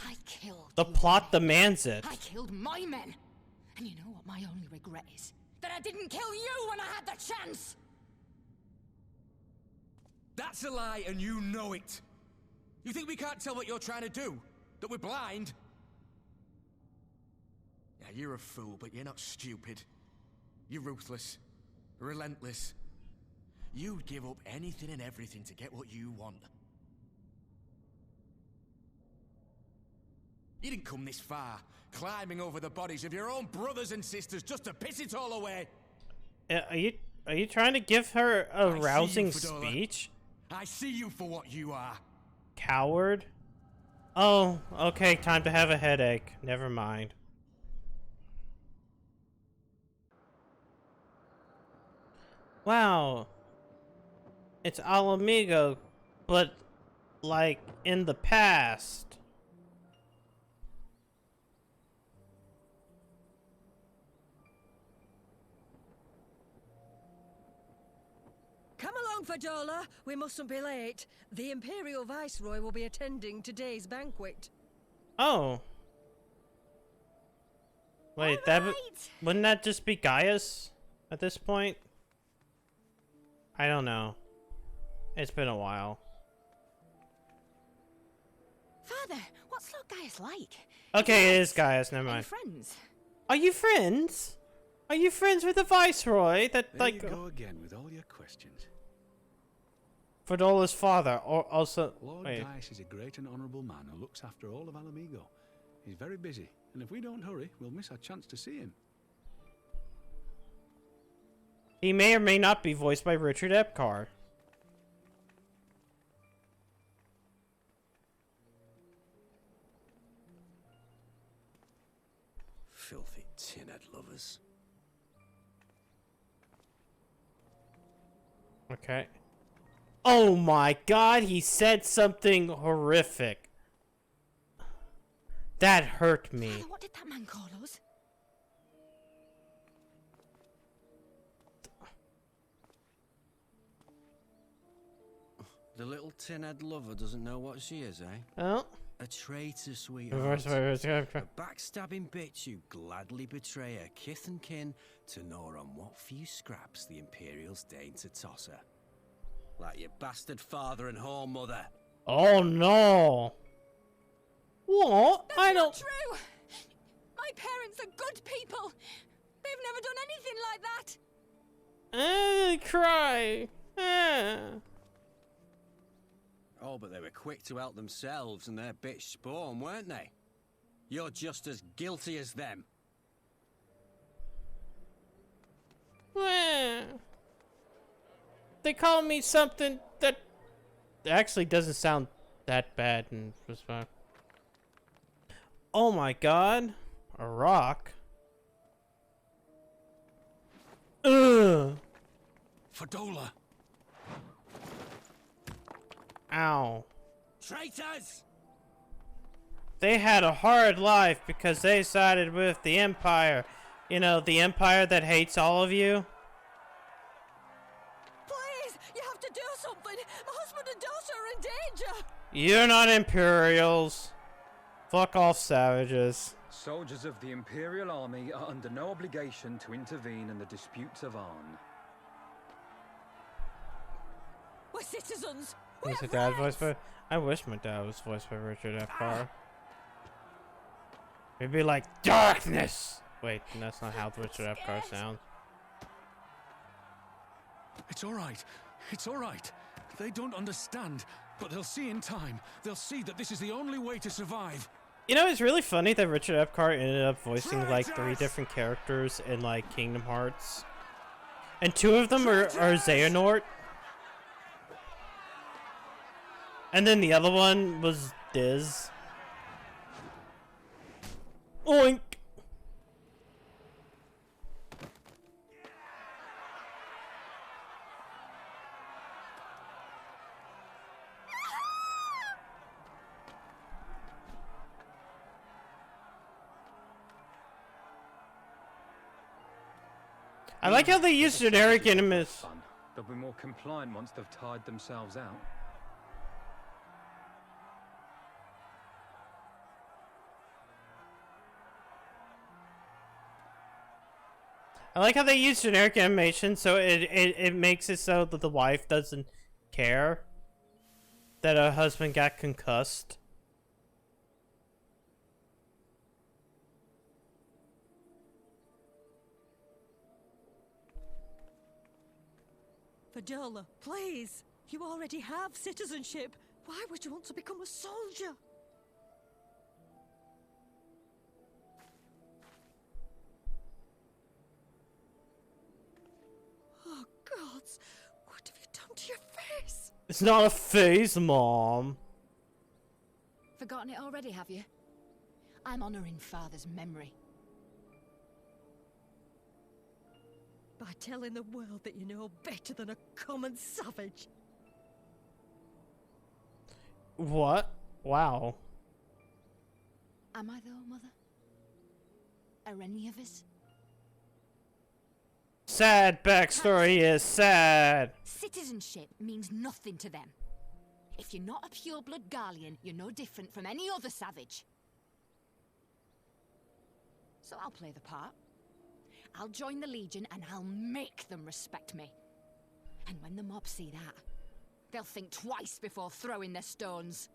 I killed The plot demands it. I killed my men. And you know what my only regret is? That I didn't kill you when I had the chance. That's a lie, and you know it. You think we can't tell what you're trying to do? That we're blind? Yeah, you're a fool, but you're not stupid. You're ruthless. Relentless. You'd give up anything and everything to get what you want. You didn't come this far, climbing over the bodies of your own brothers and sisters just to piss it all away. Are you trying to give her a rousing speech? I see you for what you are. Coward? Oh, okay, time to have a headache. Never mind. Wow. It's Alamigo, but like in the past. Come along, Fadola. We mustn't be late. The Imperial Viceroy will be attending today's banquet. Oh. Wait, wouldn't that just be Gaius at this point? I don't know. It's been a while. Father, what's Lord Gaius like? Okay, it is Gaius, never Are you mind. friends? Are you friends? Are you friends with the Viceroy? That, There like, you go again with all your questions. Ferdola's father, or also... Lord Wait. Gaius is a great and honourable man who looks after all of Alamigo. He's very busy, and if we don't hurry, we'll miss our chance to see him. He may or may not be voiced by Richard Epcar. Filthy tin-head lovers. Okay. Oh my god, he said something horrific. That hurt me. Father, what did that man call us? The little tin-head lover doesn't know what she is, eh? Oh. A traitor, sweetheart. A backstabbing bitch who gladly betray her kith and kin to gnaw on what few scraps the Imperials deign to toss her. Like your bastard father and whore mother. Oh no. What? That's not true! My parents are good people! They've never done anything like that! Cry. Oh, but they were quick to help themselves and their bitch spawn, weren't they? You're just as guilty as them. They call me something that actually doesn't sound that bad and was fine. Oh my god. A rock. Ugh. Fadola! Ow. Traitors! They had a hard life because they sided with the Empire. You know, the Empire that hates all of you. Please, you have to do something. My husband and daughter are in danger. You're not Imperials. Fuck off, savages. Soldiers of the Imperial Army are under no obligation to intervene in the disputes of Arn. We're citizens. Was your dad voiced by? I wish my dad was voiced by Richard Epcar. It'd be like darkness. Wait, that's not how Richard Epcar sounds. It's all right. It's all right. They don't understand, but they'll see in time. They'll see that this is the only way to survive. You know, it's really funny that Richard Epcar ended up voicing like 3 different characters in like Kingdom Hearts, and 2 of them are Xehanort. And then the other one was Diz. Oink! I like how they use generic enemies. They'll be more compliant once they've tired themselves out. I like how they use generic animation, so it makes it so that the wife doesn't care that her husband got concussed. Fadola, please. You already have citizenship. Why would you want to become a soldier? Oh, gods. What have you done to your face? It's not a phase, Mom. Forgotten it already, have you? I'm honoring Father's memory. by telling the world that you know better than a common savage. What? Wow. Am I though, Mother? Are any of us? Sad backstory is sad. Citizenship means nothing to them. If you're not a pure-blood Garlean, you're no different from any other savage. So I'll play the part. I'll join the Legion and I'll make them respect me. And when the mob see that, they'll think twice before throwing their stones.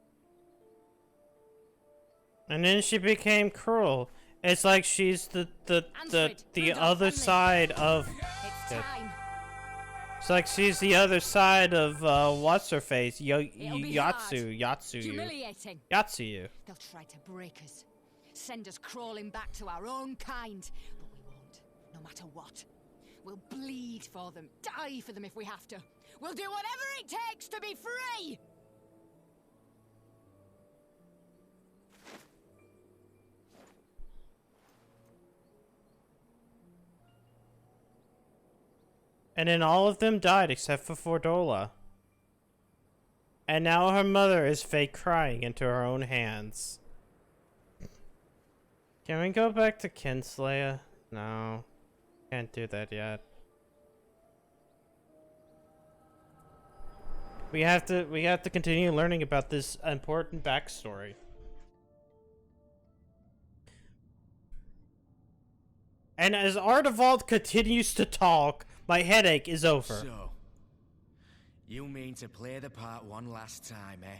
And then she became cruel. It's like she's the other side of. It's time. It's like she's the other side of what's her face? Humiliating. Yatsu. They'll try to break us, send us crawling back to our own kind, but we won't, no matter what. We'll bleed for them, die for them if we have to. We'll do whatever it takes to be free! And then all of them died except for Fordola. And now her mother is fake crying into her own hands. Can we go back to Kinslayer? No. Can't do that yet. We have to continue learning about this important backstory. And as Archibald continues to talk, my headache is over. So, you mean to play the part one last time, eh?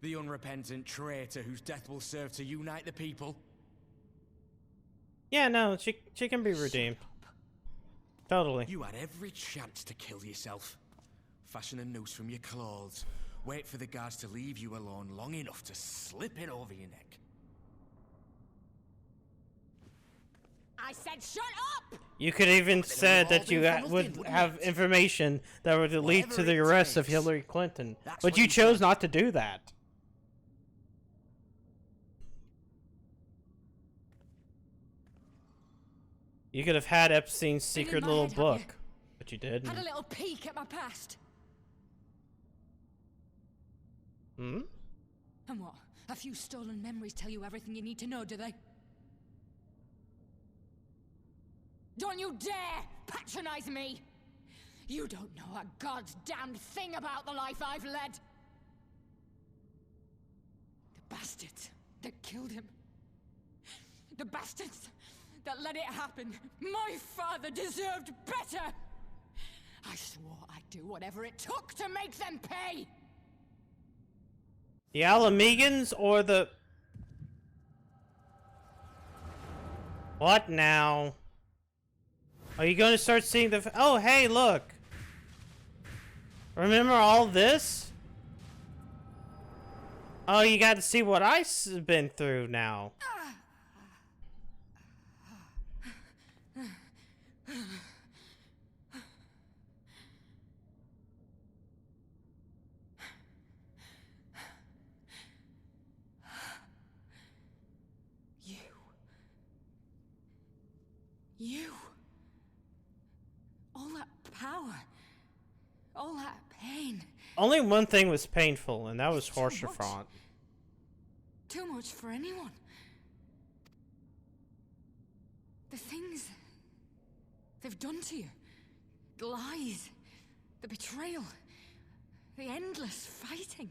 The unrepentant traitor whose death will serve to unite the people? Yeah, no, she can be redeemed. Totally. You had every chance to kill yourself. Fashion a noose from your clothes. Wait for the guards to leave you alone long enough to slip it over your neck. I said shut up! You could even said that you would have information that would lead to the arrest of Hillary Clinton. But you chose not to do that. You could have had Epstein's secret little book, but you didn't. Had a little peek at my past. Hmm? And what? A few stolen memories tell you everything you need to know, do they? Don't you dare patronize me! You don't know a god's damned thing about the life I've led! The bastards that killed him. The bastards that let it happen. My father deserved better! I swore I'd do whatever it took to make them pay! The Alamegans or the... What now? Are you going to start seeing the... Oh, hey, look! Remember all this? Oh, you got to see what I've been through now. You... all that power... all that pain... Only one thing was painful, and that was Horsefront. Too much for anyone. The things they've done to you. The lies. The betrayal. The endless fighting.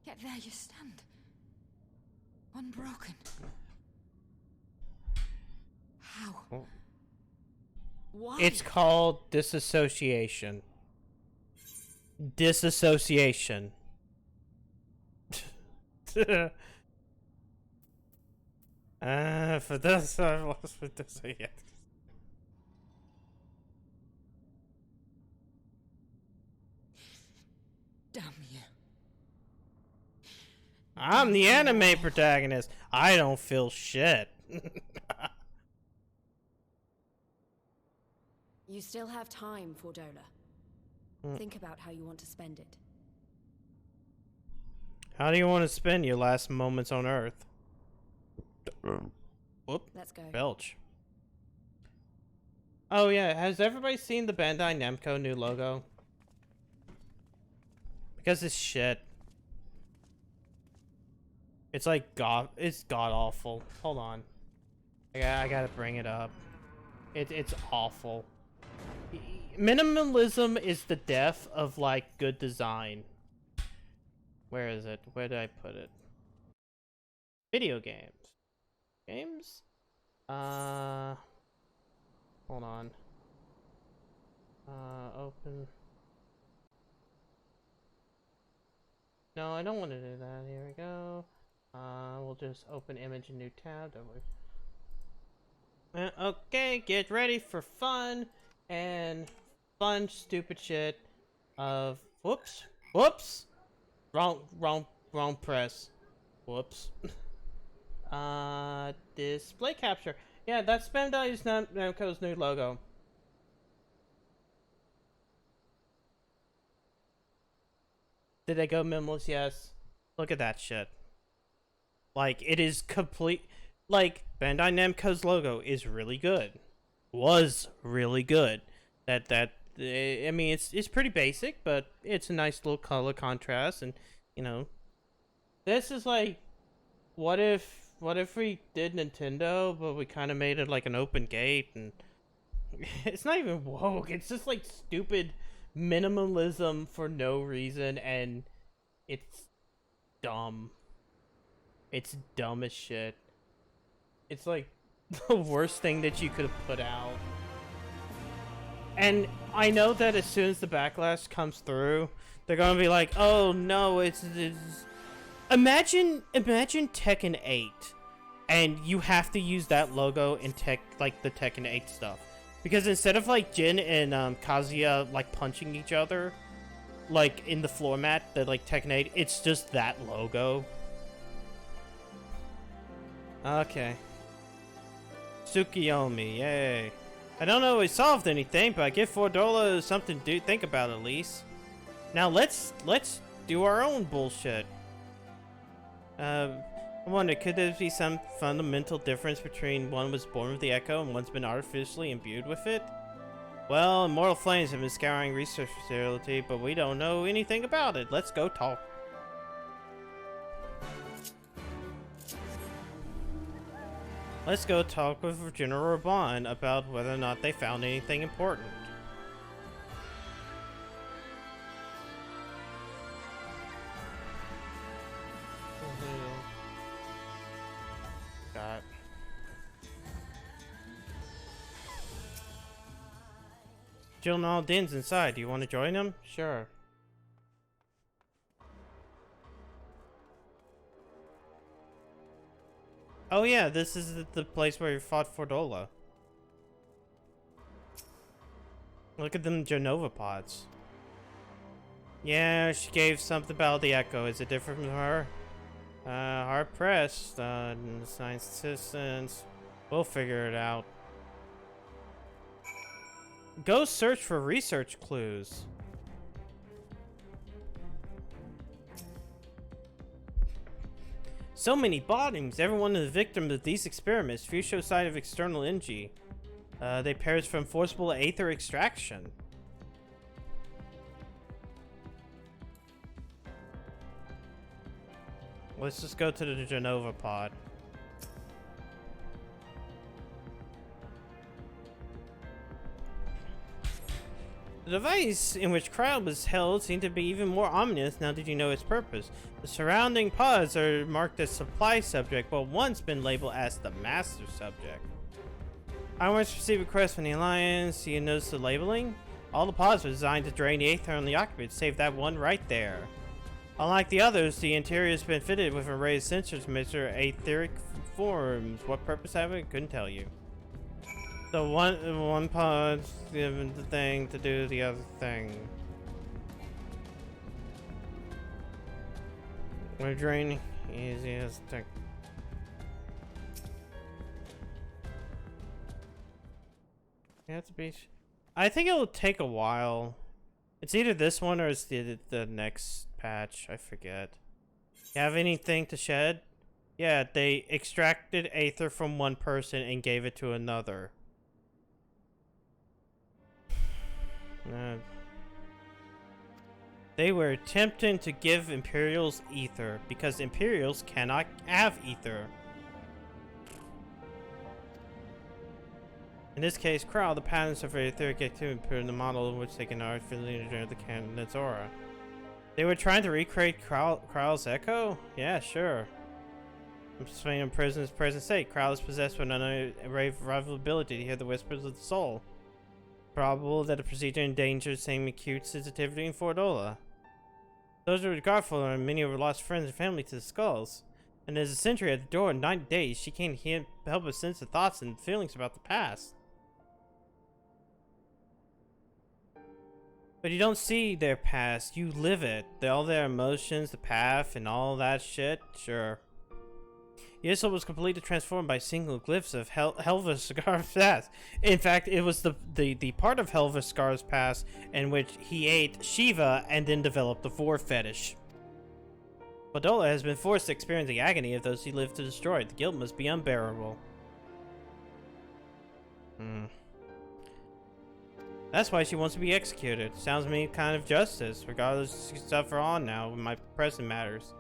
Yet there you stand. Unbroken. How? Why? It's called disassociation. Disassociation. For this, I've lost for this. Yeah. Damn you. I'm the anime protagonist. I don't feel shit. You still have time, Fordola. Think about how you want to spend it. How do you want to spend your last moments on Earth? Whoop. Let's go. Belch. Oh yeah, has everybody seen the Bandai Namco new logo? Because it's shit. It's like it's god awful. Hold on. I gotta bring it up. It's awful. Minimalism is the death of like good design. Where is it? Where did I put it? Video games. Games? Hold on. Open. No, I don't want to do that. Here we go. We'll just open image in new tab. Don't worry. Okay, get ready for fun and fun stupid shit of whoops, wrong press. Whoops. Display capture. Yeah, that's Bandai Namco's new logo. Did they go minimalist? Yes. Look at that shit. Like, it is complete. Like, Bandai Namco's logo is really good. Was really good. I mean, it's pretty basic, but it's a nice little color contrast, and you know, this is like, what if we did Nintendo, but we kind of made it like an open gate, and it's not even woke. It's just like stupid minimalism for no reason, and it's dumb. It's dumb as shit. It's like the worst thing that you could have put out. And I know that as soon as the backlash comes through, they're gonna be like, "Oh no, it's imagine Tekken 8, and you have to use that logo in the Tekken 8 stuff, because instead of like Jin and Kazuya like punching each other, like in the floor mat, that like Tekken 8, it's just that logo." Okay. Tsukiyomi, yay. I don't know if we solved anything, but I give $4 something to think about at least. Now let's do our own bullshit. I wonder, could there be some fundamental difference between one was born with the Echo and one's been artificially imbued with it? Well, Immortal Flames have been scouring research facility, but we don't know anything about it. Let's go talk. Let's go talk with General Raban about whether or not they found anything important. Got. Jill Din's inside. Do you want to join him? Sure. Oh yeah, this is the place where you fought Fordola. Look at them Genova pods. Yeah, she gave something about the Echo. Is it different from her? Hard pressed. Science assistants. We'll figure it out. Go search for research clues. So many bodies. Everyone is a victim of these experiments. Few show sign of external energy. They perish from forcible aether extraction. Let's just go to the Genova pod. The device in which Crowd was held seemed to be even more ominous now that you know its purpose. The surrounding pods are marked as supply subject, but one's been labeled as the master subject. I once received a request from the Alliance. You notice the labeling? All the pods were designed to drain the aether on the occupants, save that one right there. Unlike the others, the interior has been fitted with array of sensors to measure etheric forms. What purpose have it? Couldn't tell you. So one pod's given the thing to do the other thing. We're draining easiest thing. Yeah, it's a beach. I think it'll take a while. It's either this one or it's the next patch. I forget. You have anything to shed? Yeah, they extracted aether from one person and gave it to another. They were attempting to give Imperials ether because Imperials cannot have ether. In this case, Kral, the patterns of etheric activity put in the model in which they can artificially generate the candidate's aura. They were trying to recreate Kral's echo? Yeah, sure. I'm explaining in prison's present state. Kral is possessed with an unrivaled ability to hear the whispers of the soul. Probable that the procedure endangers same acute sensitivity in Fordola. Those who regard for her and many of her lost friends and family to the skulls. And there's a sentry at the door in 9 days. She can't help but sense the thoughts and feelings about the past. But you don't see their past, you live it. All their emotions, the path, and all that shit, sure. Yisel was completely transformed by single glyphs of Helvaskar's past. In fact, it was the part of Helvaskar's past in which he ate Shiva and then developed the vor fetish. Fordola has been forced to experience the agony of those he lived to destroy. The guilt must be unbearable. That's why she wants to be executed. Sounds to me kind of justice. Regardless, she can suffer on now when my present matters.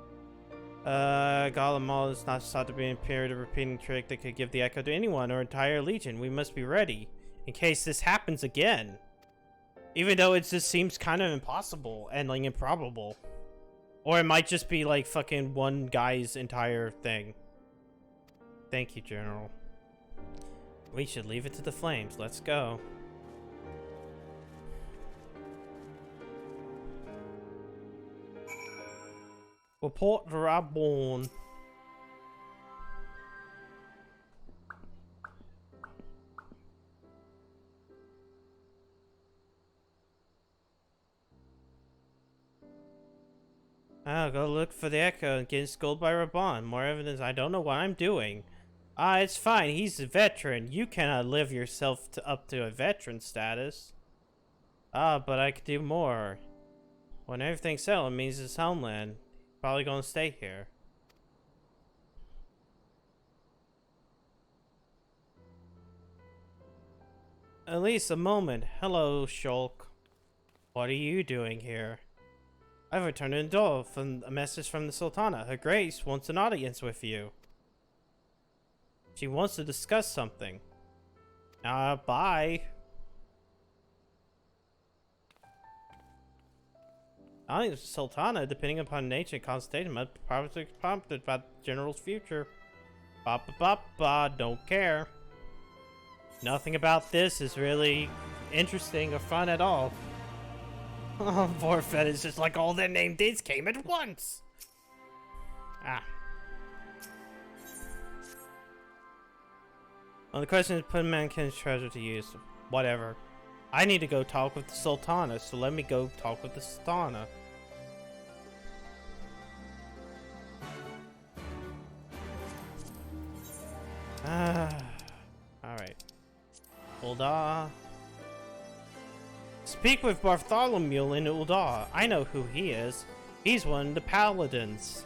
Golemall is not sought to be an imperative repeating trick that could give the echo to anyone or entire legion. We must be ready in case this happens again. Even though it just seems kind of impossible and like improbable. Or it might just be like fucking one guy's entire thing. Thank you, General. We should leave it to the flames. Let's go. Report to Rabborn. I'll go look for the echo and get scolded by Raban. More evidence. I don't know what I'm doing. It's fine. He's a veteran. You cannot live yourself up to a veteran status. But I could do more. When everything's settled, it means it's homeland. Probably gonna stay here. At least a moment. Hello, Shulk. What are you doing here? I've returned in Dole from a message from the Sultana. Her Grace wants an audience with you. She wants to discuss something. Bye. I think the Sultana, depending upon nature and consultation, might be probably prompted about the General's future. Don't care. Nothing about this is really interesting or fun at all. Oh, Vorfet is just like all their name dates came at once. Well, the question is put mankind's treasure to use. Whatever. I need to go talk with the Sultana, so let me go talk with the Sultana. Alright. Ul'dah. Speak with Bartholomew in Ul'dah. I know who he is. He's one of the paladins.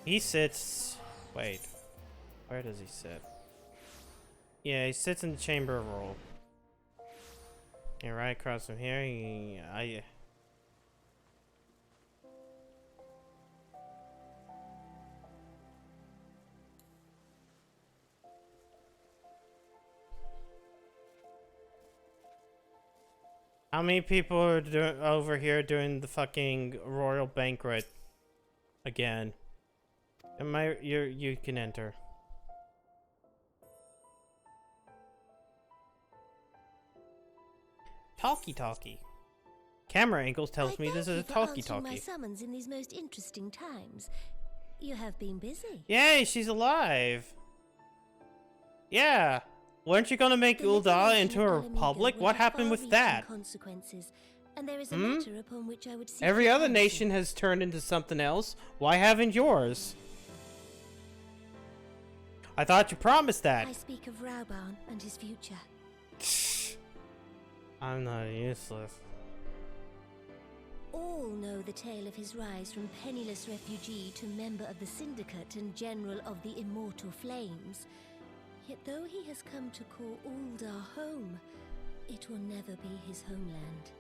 He sits... Wait. Where does he sit? Yeah, he sits in the Chamber of Role. Yeah, right across from here. How many people are over here doing the fucking royal banquet again? You can enter. Talkie. Camera angles tells me this is a talkie. My summons in these most interesting times. You have been busy. Yay, she's alive. Yeah. Weren't you gonna make Ul'dah into a republic? What happened with that? Consequences, and there is a matter upon which I would seek Every other nation has turned into something else. Why haven't yours? I thought you promised that. I speak of Rauban and his future. I'm not useless. All know the tale of his rise from penniless refugee to member of the Syndicate and General of the Immortal Flames. Yet though he has come to call Ul'dah home, it will never be his homeland.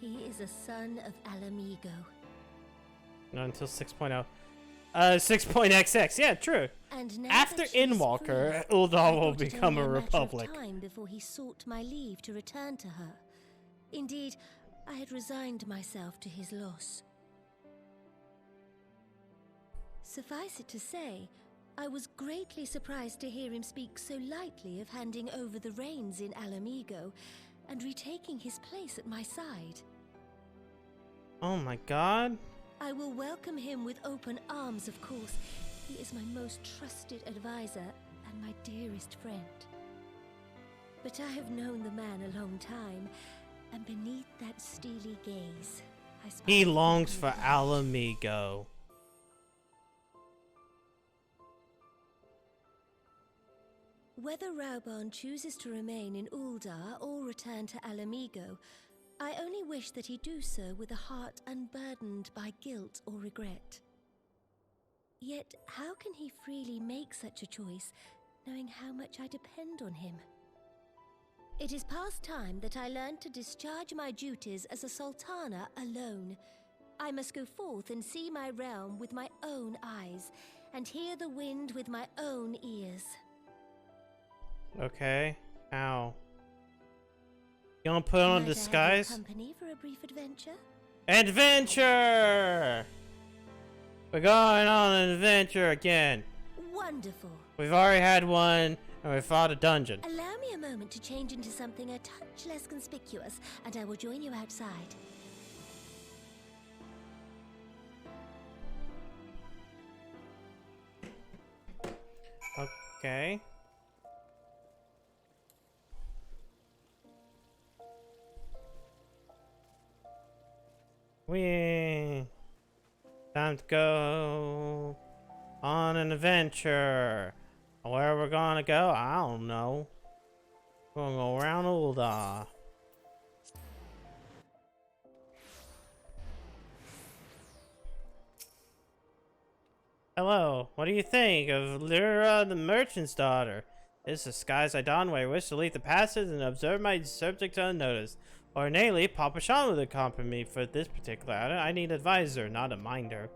He is a son of Alamigo. Not until 6.0. 6.xx, yeah, true. And now after that she's Endwalker, free, Ul'dah I will thought it become only a matter of republic. time before he sought my leave to return to her. Indeed, I had resigned myself to his loss. Suffice it to say, I was greatly surprised to hear him speak so lightly of handing over the reins in Alamigo and retaking his place at my side. Oh my god. I will welcome him with open arms, of course. He is my most trusted advisor and my dearest friend. But I have known the man a long time, and beneath that steely gaze, I spy He a longs deeper for light. Alamigo. Whether Rauban chooses to remain in Ul'dah or return to Alamigo, I only wish that he do so with a heart unburdened by guilt or regret. Yet, how can he freely make such a choice, knowing how much I depend on him? It is past time that I learned to discharge my duties as a sultana alone. I must go forth and see my realm with my own eyes, and hear the wind with my own ears. Okay. Ow. You wanna put on a Might I have your disguise? company for a brief adventure? Adventure! We're going on an adventure again. Wonderful. We've already had one, and we fought a dungeon. Allow me a moment to change into something a touch less conspicuous, and I will join you outside. Okay. We time to go on an adventure. Where we're gonna go, I don't know. We're gonna go around Ul'dah. Hello, what do you think of Lyra the Merchant's Daughter? This disguise I don where I wish to leave the passage and observe my subjects unnoticed. Ordinarily, Papa Sean would accompany me for this particular item. I need an advisor, not a minder.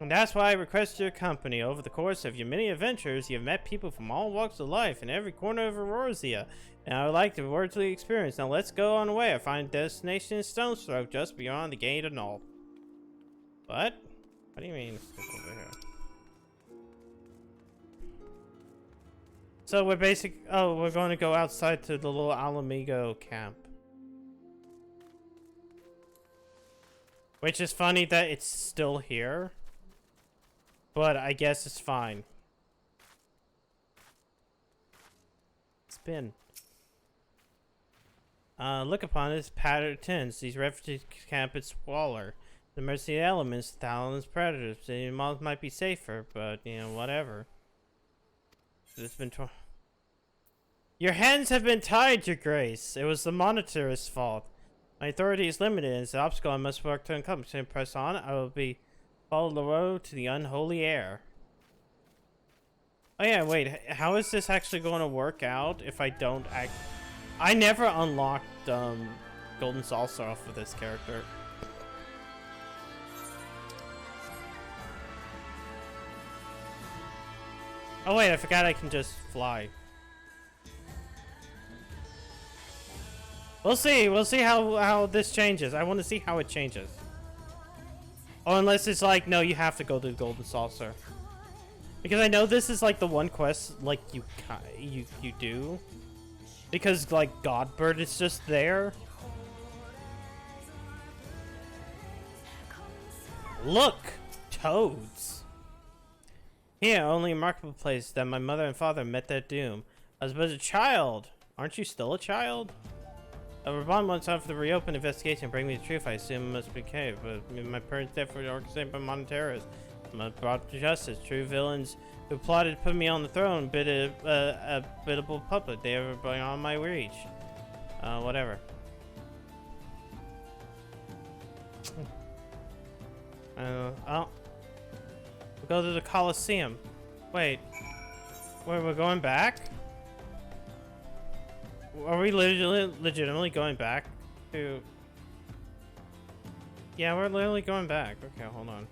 And that's why I request your company. Over the course of your many adventures, you have met people from all walks of life in every corner of Aurorsia, and I would like to virtually experience. Now let's go on away. I find a destination in Stone's Throw, just beyond the gate of Null. What? What do you mean? Over here? So we're we're going to go outside to the little Alamigo camp. Which is funny that it's still here. But I guess it's fine. Spin. Look upon this patterned tents. These refugees camp at Squalor. The mercy of elements, Talon's predators. The malls might be safer, but, you know, whatever. It's been Your hands have been tied, Your Grace. It was the Monitorist's fault. My authority is limited, and it's an obstacle I must work to encompass. To press on, I will follow the road to the unholy air. Oh yeah, wait, how is this actually going to work out if I don't I never unlocked Golden Salsa off of this character. Oh wait, I forgot I can just fly. We'll see how this changes. I want to see how it changes. Oh, unless it's like, no, you have to go to the Golden Saucer. Because I know this is like the one quest like you do. Because like Godbird is just there. Look! Toads! Here, only a remarkable place that my mother and father met their doom. I was but a child. Aren't you still a child? Raban wants time for the reopened investigation and bring me the truth. I assume it must be okay, but my parents' death were orchestrated by Monteros. I'm brought to justice. True villains who plotted to put me on the throne bid a biddable puppet. They are beyond my reach. Whatever. Oh. We'll go to the Colosseum. Wait. Wait, we're going back? Are we legitimately going back to... Yeah, we're literally going back. Okay, hold on.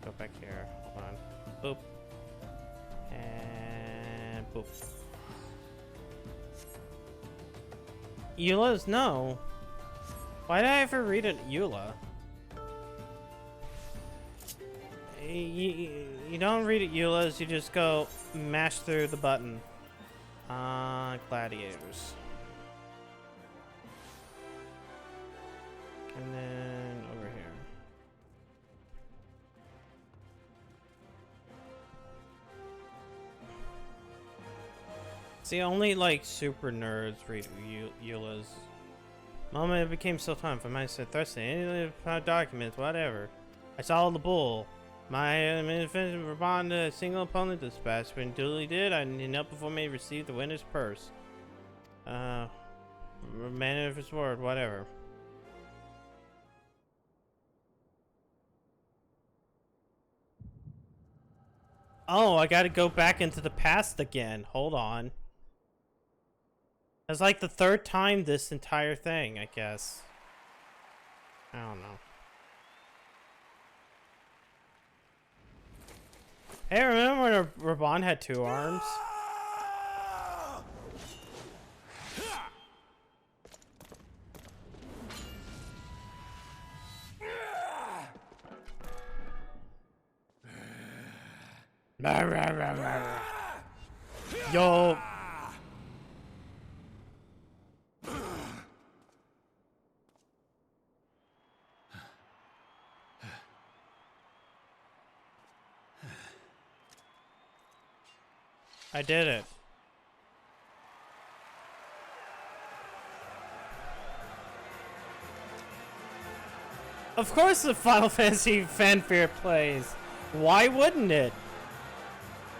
Go back here. Hold on. Boop. And boop. Eula's? No. Why did I ever read it Eula? You don't read it Eula's, you just go mash through the button. Gladiators. And then over here. See, only like super nerds read Eula's. Moment it became so time for my said thirsty. Any documents, whatever. I saw the bull. My infinite respond to a single opponent dispatch. When duly did, I knelt before me received the winner's purse. Man of his word, whatever. Oh, I gotta go back into the past again. Hold on. That's like the third time this entire thing, I guess. I don't know. Hey, remember when Raban had 2 arms? Yo. I did it. Of course the Final Fantasy fanfare plays. Why wouldn't it?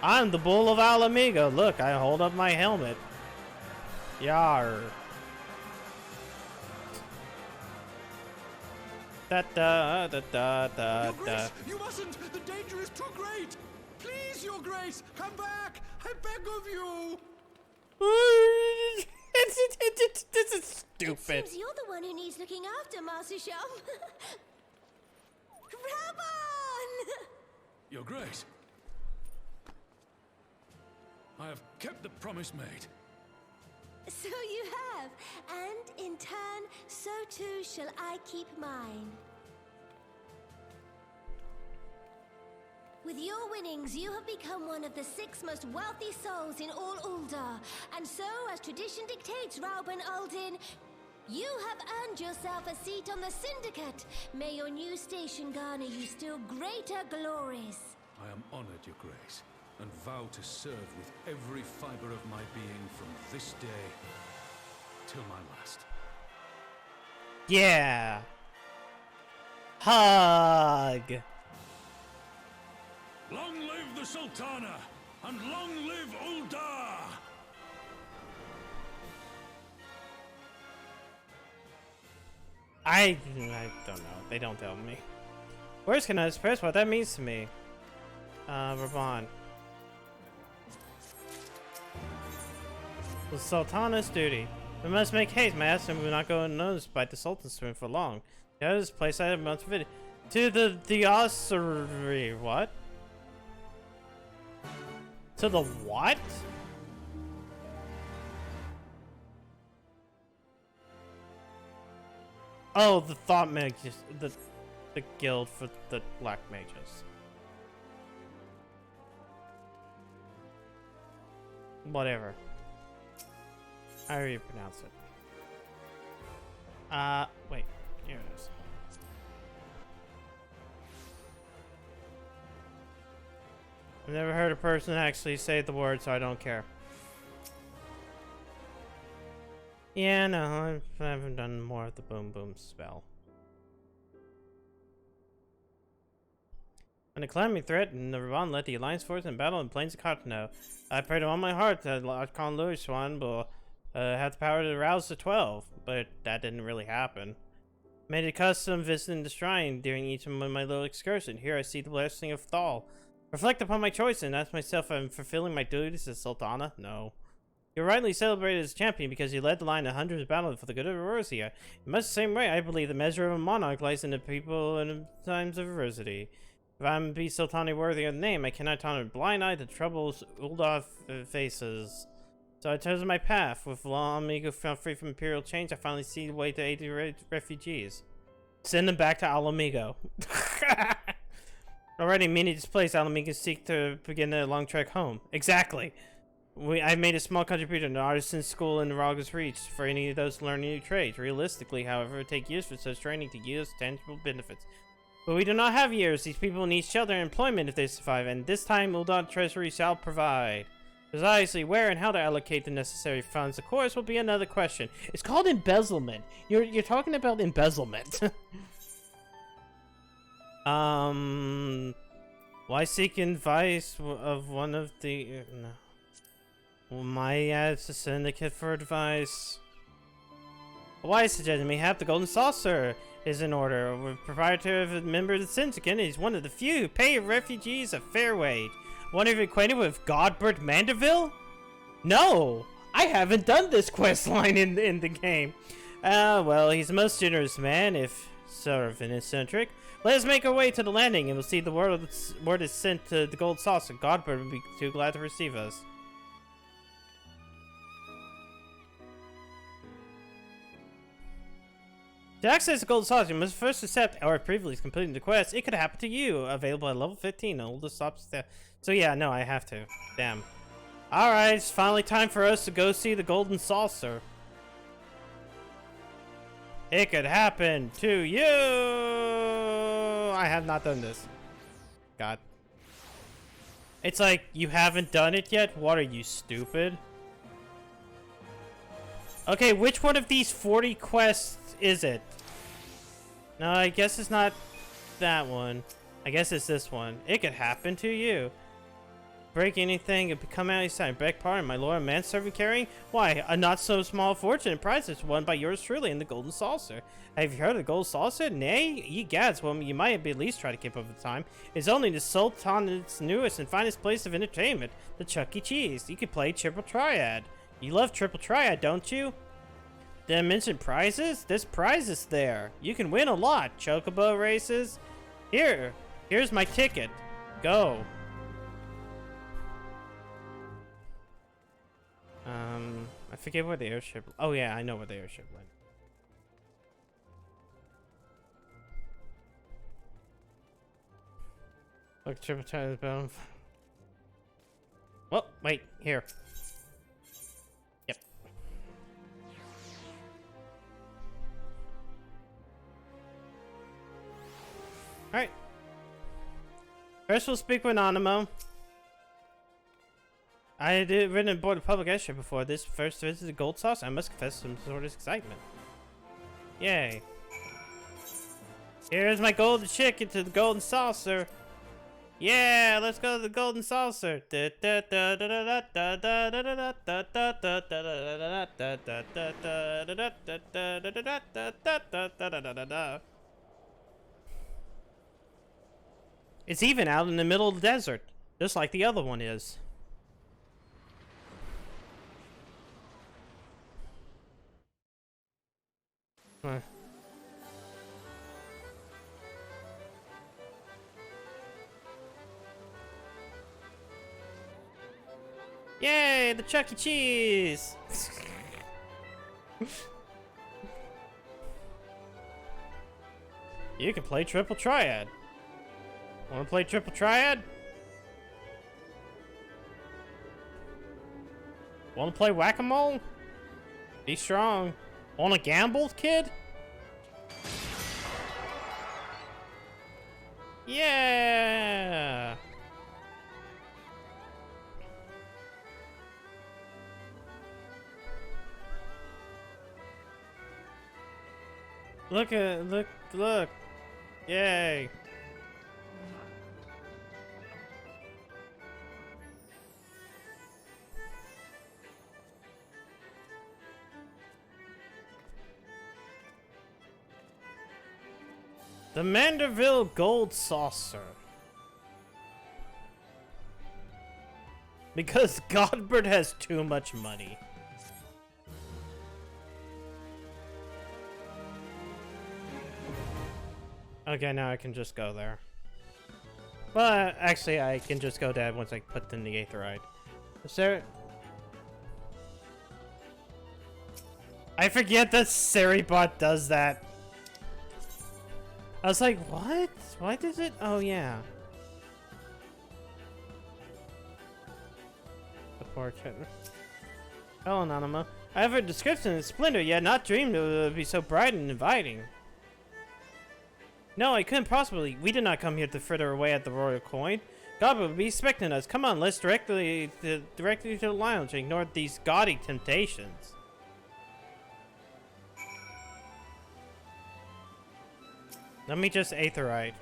I'm the Bull of Alamigo. Look, I hold up my helmet. Yar. Da da da da da Your da. Grace, you mustn't! The danger is too great! Please, Your Grace, come back! I beg of you! This is stupid. It seems you're the one who needs looking after, Master Shum. Raban! Your Grace, I have kept the promise made. So you have, and in turn, so too shall I keep mine. With your winnings, you have become one of the 6 most wealthy souls in all Uldar, and so, as tradition dictates, Rauben Aldin, you have earned yourself a seat on the Syndicate. May your new station garner you still greater glories. I am honored, Your Grace, and vow to serve with every fiber of my being from this day till my last. Yeah. Hug. Long live the Sultana, and long live Uldar! I don't know. They don't tell me. Words cannot express what that means to me. Raban. The Sultana's duty. We must make haste. My absence will not go unnoticed by the Sultan's swim for long. Out of this place, I have months of it. To the ossuary. What? To the what? Oh, the thought mages, the guild for the black mages. Whatever. How do you pronounce it? Wait, here it is. I've never heard a person actually say the word, so I don't care. Yeah, no, I haven't done more of the boom boom spell. When the calamity threatened, the Raban led the Alliance force in battle in plains of Cottonau. I prayed with all my heart that Archon Louis Swan will have the power to rouse the 12, but that didn't really happen. Made it a custom visiting the shrine during each of my little excursion. Here I see the blessing of Thal. Reflect upon my choice and ask myself if I'm fulfilling my duties as Sultana? No. You're rightly celebrated as champion because you led the line in hundreds of battles for the good of Erosia. In much the same way, I believe the measure of a monarch lies in the people in times of adversity. If I'm to be Sultani worthy of the name, I cannot turn a blind eye to the troubles Ul'dah faces. So I chose my path. With Amigo found free from imperial chains, I finally see the way to aid the refugees. Send them back to Alamigo. Already, many displaced Alamigos seek to begin their long trek home. Exactly. I've made a small contribution to artisan school in Raga's Reach for any of those learning new trades. Realistically, however, it would take years for such training to yield tangible benefits. But we do not have years. These people need shelter and employment if they survive, and this time Ul'dah Treasury shall provide. Precisely where and how to allocate the necessary funds, of course, will be another question. It's called embezzlement. You're talking about embezzlement. Why seek advice of one of the... no. My ads to syndicate for advice. Why suggested me have the golden saucer is in order. We're proprietor member of the syndicate. He's one of the few who pay refugees a fair wage. One of you acquainted with Godbert Mandeville? No, I haven't done this quest line in the game. Well, he's a most generous man, if sort of eccentric. Let us make our way to the landing, and we'll see the word is sent to the gold saucer. Godbert would be too glad to receive us. To access the gold saucer, you must first accept or previously completing the quest. It could happen to you. Available at level 15. Oldest stops there. So yeah, no, I have to. Damn. Alright, it's finally time for us to go see the golden saucer. It could happen to you. I have not done this. God. It's like, you haven't done it yet? What are you, stupid? Okay, which one of these 40 quests is it? No, I guess it's not that one. I guess it's this one. It could happen to you. Break anything and come out inside. Beg pardon, my lord, manservant carrying? Why, a not so small fortune and prize is won by yours truly in the golden saucer. Have you heard of the golden saucer? Nay, ye gads, well, you might at least try to keep up with the time. It's only the Sultan's newest and finest place of entertainment, the Chuck E. Cheese. You could play Triple Triad. You love Triple Triad, don't you? Did I mention prizes? There's prizes there. You can win a lot. Chocobo races. Here's my ticket. Go. I forget where the airship... Oh yeah, I know where the airship went. Look, Triple Triad bone. Well, wait, here. Yep. Alright. First we'll speak with Animo. I did written aboard a public airship before this first visit to Gold Sauce. I must confess some sort of excitement. Yay. Here's my golden ticket to the golden saucer. Yeah, let's go to the golden saucer. It's even out in the middle of the desert, just like the other one is. Yay, the Chuck E. Cheese! You can play Triple Triad. Wanna play Triple Triad? Wanna play Whack-A-Mole? Be strong. Wanna gamble, kid? Yeah! Look. Yay. The Mandeville Gold Saucer. Because Godbert has too much money. Okay, now I can just go there. But actually, I can just go there once I put in the Aetherite. Is there... I forget that Seribot does that. I was like, what? Why does it? Oh, yeah. The poor kid. Oh, Anonymous. I have heard description of splendor, yet not dreamed it would be so bright and inviting. No, I couldn't possibly. We did not come here to fritter away at the royal coin. God would be expecting us. Come on, let's directly to the lounge and ignore these gaudy temptations. Let me just Aetherite.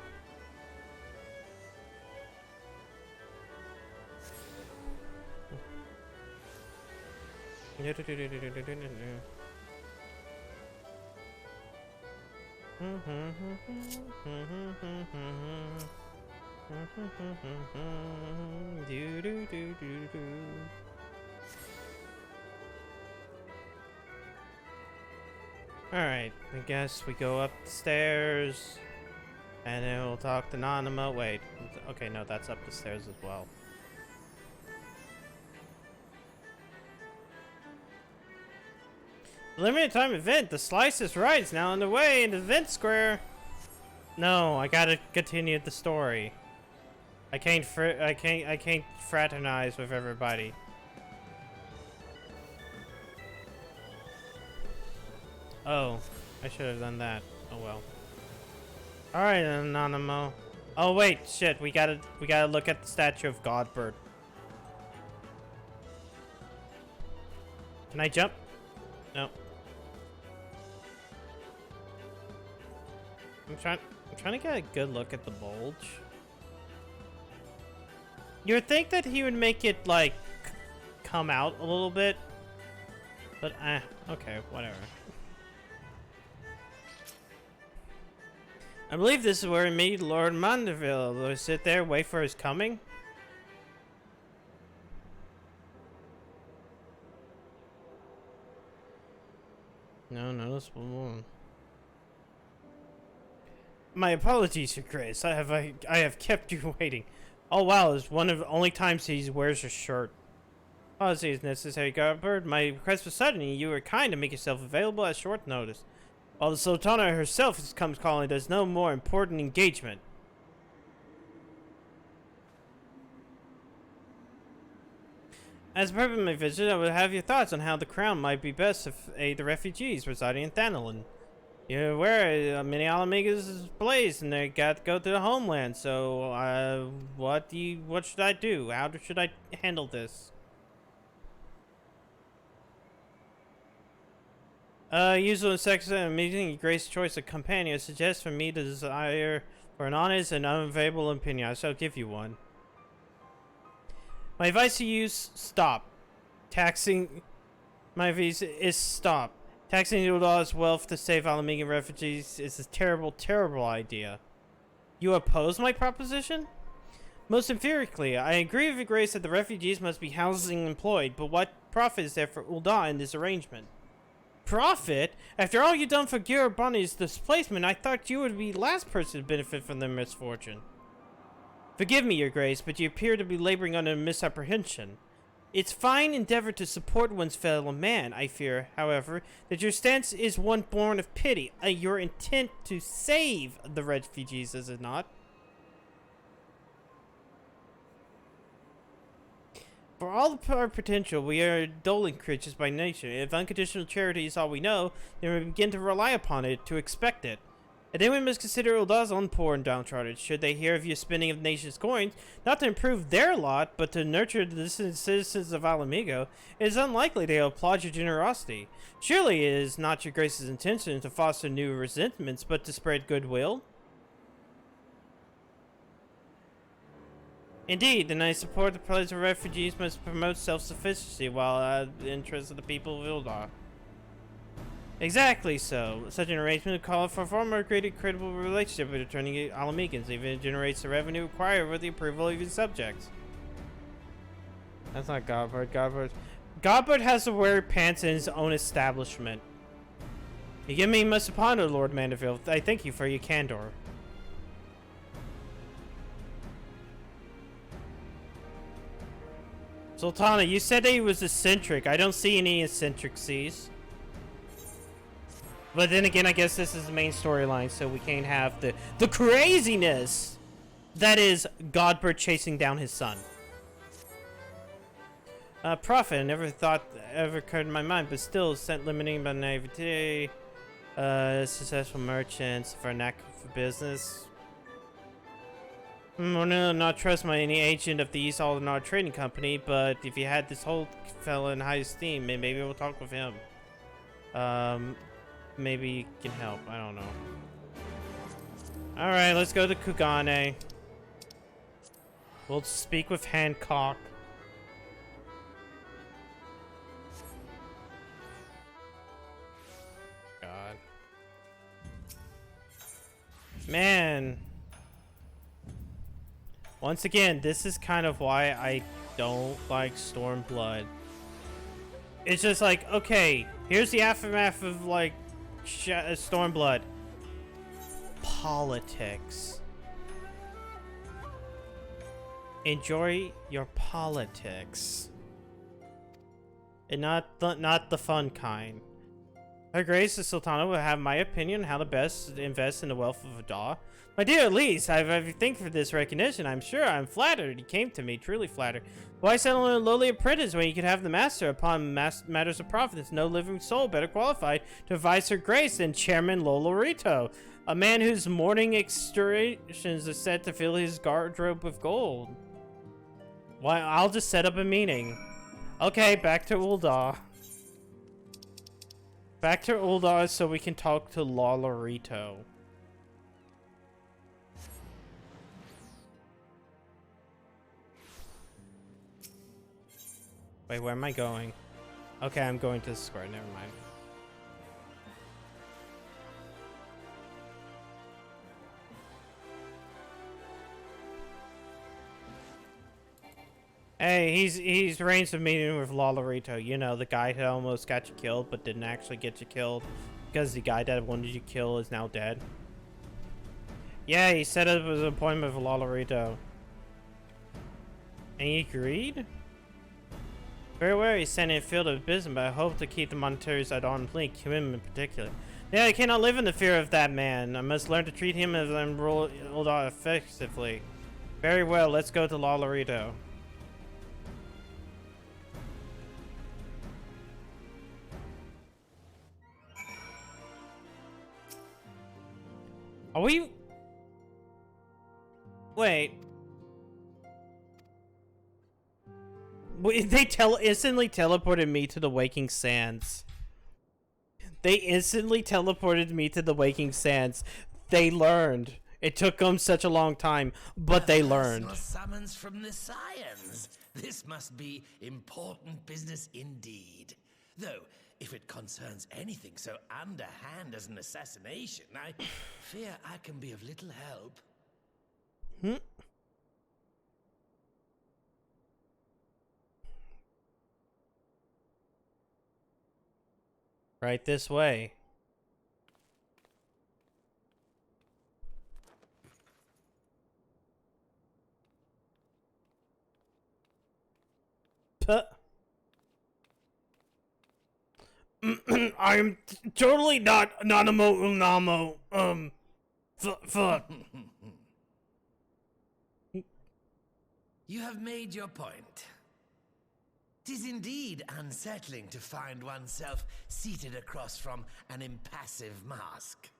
Alright, I guess we go up the stairs and then we'll talk to Nanima. Wait, okay, no, that's up the stairs as well. Limited time event. The slice is right. It's now underway in the event square. No, I gotta continue the story. I can't fraternize with everybody. Oh, I should have done that. Oh well. All right, Anonymous. Oh wait, shit. We gotta look at the statue of Godbert. Can I jump? No. I'm trying to get a good look at the bulge. You would think that he would make it like come out a little bit, but okay, whatever. I believe this is where we meet Lord Mandeville. Will we sit there, wait for his coming? No, noticeable one. My apologies, Your Grace. I have kept you waiting. Oh wow, it's one of the only times he wears a shirt. Apologies is necessary, Godbert. My request was sudden, and you were kind to make yourself available at short notice. While the Sultana herself comes calling, there's no more important engagement. As part of my visit, I would have your thoughts on how the crown might be best to aid the refugees residing in Thanalin. You're aware many Alamigas is blazed and they got to go to the homeland, so what should I do? How should I handle this? Usual in sex meeting, Your Grace's choice of companion suggests for me the desire for an honest and unavailable opinion. I shall give you one. My advice to you is stop. My advice is stop. Taxing Ulda's wealth to save Alamigan refugees is a terrible, terrible idea. You oppose my proposition? Most emphatically, I agree with Your Grace that the refugees must be housed and employed, but what profit is there for Ulda in this arrangement? Profit? After all you've done for Gurabani's displacement, I thought you would be the last person to benefit from their misfortune. Forgive me, Your Grace, but you appear to be laboring under misapprehension. It's fine endeavor to support one's fellow man. I fear, however, that your stance is one born of pity. Your intent to save the refugees, is it not? For all our potential, we are indolent creatures by nature. If unconditional charity is all we know, then we begin to rely upon it, to expect it. And then we must consider Ulda's own poor and downtrodden. Should they hear of your spending of nation's coins, not to improve their lot, but to nurture the citizens of Alamigo, it is unlikely they will applaud your generosity. Surely it is not Your Grace's intention to foster new resentments, but to spread goodwill? Indeed, and I support the pledge of refugees must promote self-sufficiency while the interests of the people of Ildar. Exactly so. Such an arrangement would call for a far more greater credible relationship with returning Alamegans, even if it generates the revenue required with the approval of your subjects. That's not Godbird. Godbird has to wear pants in his own establishment. You give me much upon it, Lord Mandeville. I thank you for your candor. Sultana, you said that he was eccentric. I don't see any eccentricities. But then again, I guess this is the main storyline, so we can't have the craziness that is Godbird chasing down his son. Profit, I never thought ever occurred in my mind, but still sent limiting by naivety. Successful merchants for a knack for business. No, not trust my any agent of the East Aldenard Trading Company, but if you had this whole fella in high esteem, maybe we'll talk with him. Maybe you can help. I don't know. Alright, let's go to Kugane. We'll speak with Hancock. God. Man. Once again, this is kind of why I don't like Stormblood. It's just like, okay, here's the aftermath of, like, Stormblood. Politics. Enjoy your politics. And not the fun kind. Her Grace the Sultana will have my opinion on how to best invest in the wealth of Adar. My dear Elise, I thank for this recognition. I'm sure I'm flattered. He came to me, truly flattered. Why settle in a lowly apprentice when you could have the master upon matters of profit? There's no living soul better qualified to advise Her Grace than Chairman Lolorito, a man whose morning extortions are set to fill his wardrobe with gold. Why? I'll just set up a meeting. Okay, back to Ul'dah. Back to Ul'dah so we can talk to Lolorito. Wait, where am I going? Okay, I'm going to the square. Never mind. Hey, he's arranged a meeting with Lolorito. You know, the guy who almost got you killed, but didn't actually get you killed because the guy that wanted you to kill is now dead. Yeah, he set up an appointment with Lolorito. And he agreed? Very well, he's sent in a field of business, but I hope to keep the monetaries at arm's length, him in particular. Yeah, I cannot live in the fear of that man. I must learn to treat him as I rule Ul'dah effectively. Very well, let's go to Lolorito. Are we... Wait. They instantly teleported me to the Waking Sands. They instantly teleported me to the Waking Sands. They learned. It took them such a long time, but they learned. Summons from the Scions. This must be important business indeed. Though, if it concerns anything so underhand as an assassination, I fear I can be of little help. Right this way. I'm totally not Nanamo Unamo. Fuck. You have made your point. 'Tis indeed unsettling to find oneself seated across from an impassive mask.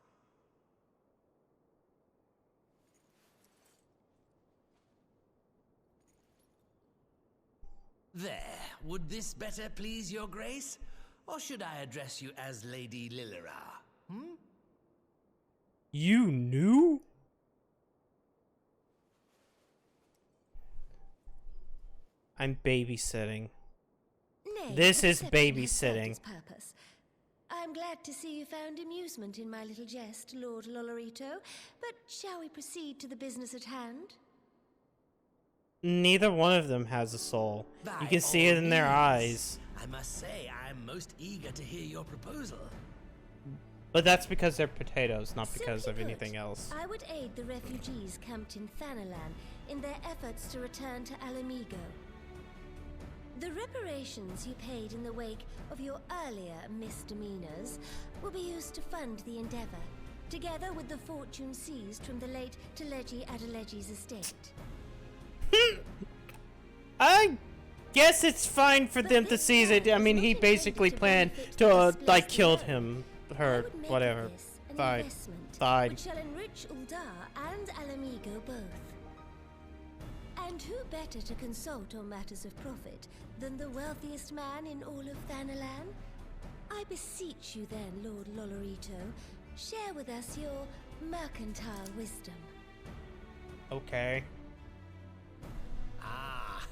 There, would this better please your grace? Or should I address you as Lady Lilira? You knew? I'm babysitting. Nay, this is deception has served babysitting. its purpose. I'm glad to see you found amusement in my little jest, Lord Lolorito. But shall we proceed to the business at hand? Neither one of them has a soul. By You can see it all in their means, eyes. I must say, I am most eager to hear your proposal. But that's because they're potatoes, not because Simply of put, anything else. I would aid the refugees camped in Thanalan in their efforts to return to Alamigo. The reparations you paid in the wake of your earlier misdemeanors will be used to fund the endeavor, together with the fortune seized from the late Teleji Adeleji's estate. I guess it's fine for them to seize it. I mean, he basically planned to, like, killed him. Her, whatever. Died. Which shall enrich Uldar and Alamigo both. And who better to consult on matters of profit than the wealthiest man in all of Thanalan? I beseech you then, Lord Lolorito, share with us your mercantile wisdom. Okay. Ah,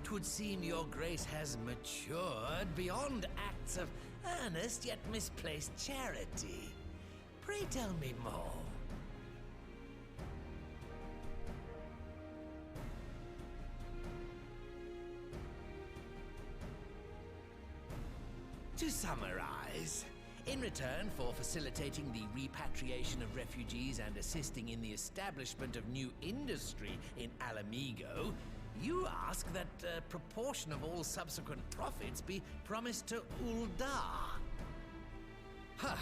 'twould seem your grace has matured beyond acts of earnest yet misplaced charity. Pray tell me more. To summarize, in return for facilitating the repatriation of refugees and assisting in the establishment of new industry in Alamigo, you ask that a proportion of all subsequent profits be promised to Uldar. Huh,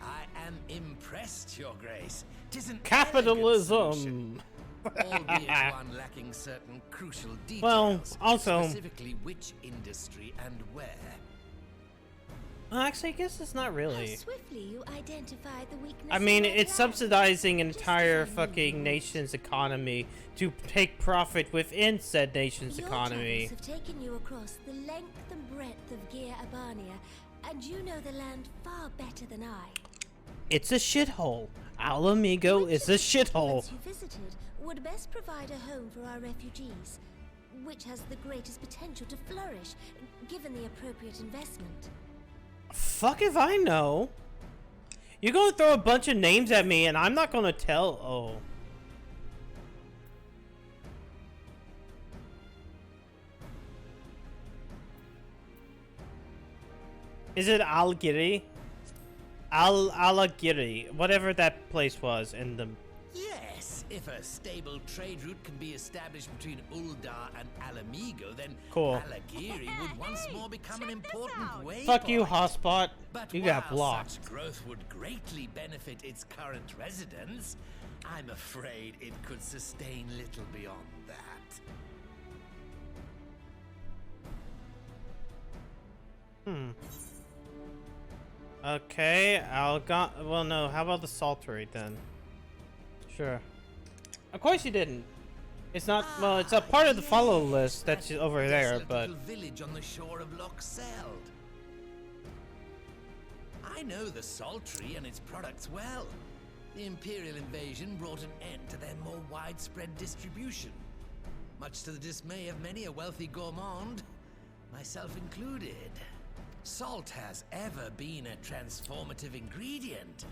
I am impressed, Your Grace. 'Tis an Capitalism! albeit one lacking certain crucial details. Well, also... Specifically which industry and where. Well, actually, I guess it's not really. How swiftly you identify the weakness. I mean, in my it's plan. subsidizing an entire fucking nation's economy to take profit within said nation's Your economy. travels have taken you across the length and breadth of Gear Abania, and you know the land far better than I. It's a shithole. Alamigo is a shithole. You visited would best provide a home for our refugees, which has the greatest potential to flourish, given the appropriate investment. Fuck if I know. You're gonna throw a bunch of names at me and I'm not gonna tell. Oh. Is it Algiri? Alagiri, whatever that place was in the... Yes, if a stable trade route can be established between Uldar and Alamigo, then Cool. Alagiri would once more become an important waypoint. Fuck you, Hotspot. But You got while blocked. such growth would greatly benefit its current residents, I'm afraid it could sustain little beyond that. Okay, well, no, how about the Saltery then? Sure. Of course you didn't. It's not, well, it's a part of the follow list that's over there, Desolate but... little village on the shore of Loch Seld. I know the Saltery and its products well. The Imperial invasion brought an end to their more widespread distribution, much to the dismay of many a wealthy gourmand, myself included. Salt has ever been a transformative ingredient,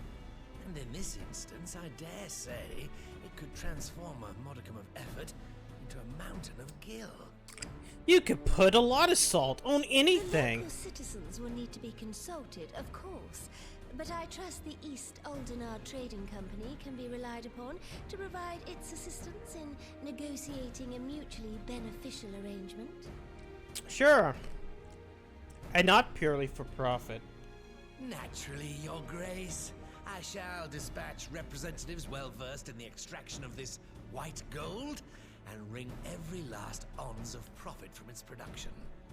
and in this instance, I dare say, it could transform a modicum of effort into a mountain of gill. You could put a lot of salt on anything. The local citizens will need to be consulted, of course, but I trust the East Aldenar Trading Company can be relied upon to provide its assistance in negotiating a mutually beneficial arrangement. Sure. And not purely for profit. Naturally, Your Grace. I shall dispatch representatives well versed in the extraction of this white gold and wring every last ounce of profit from its production.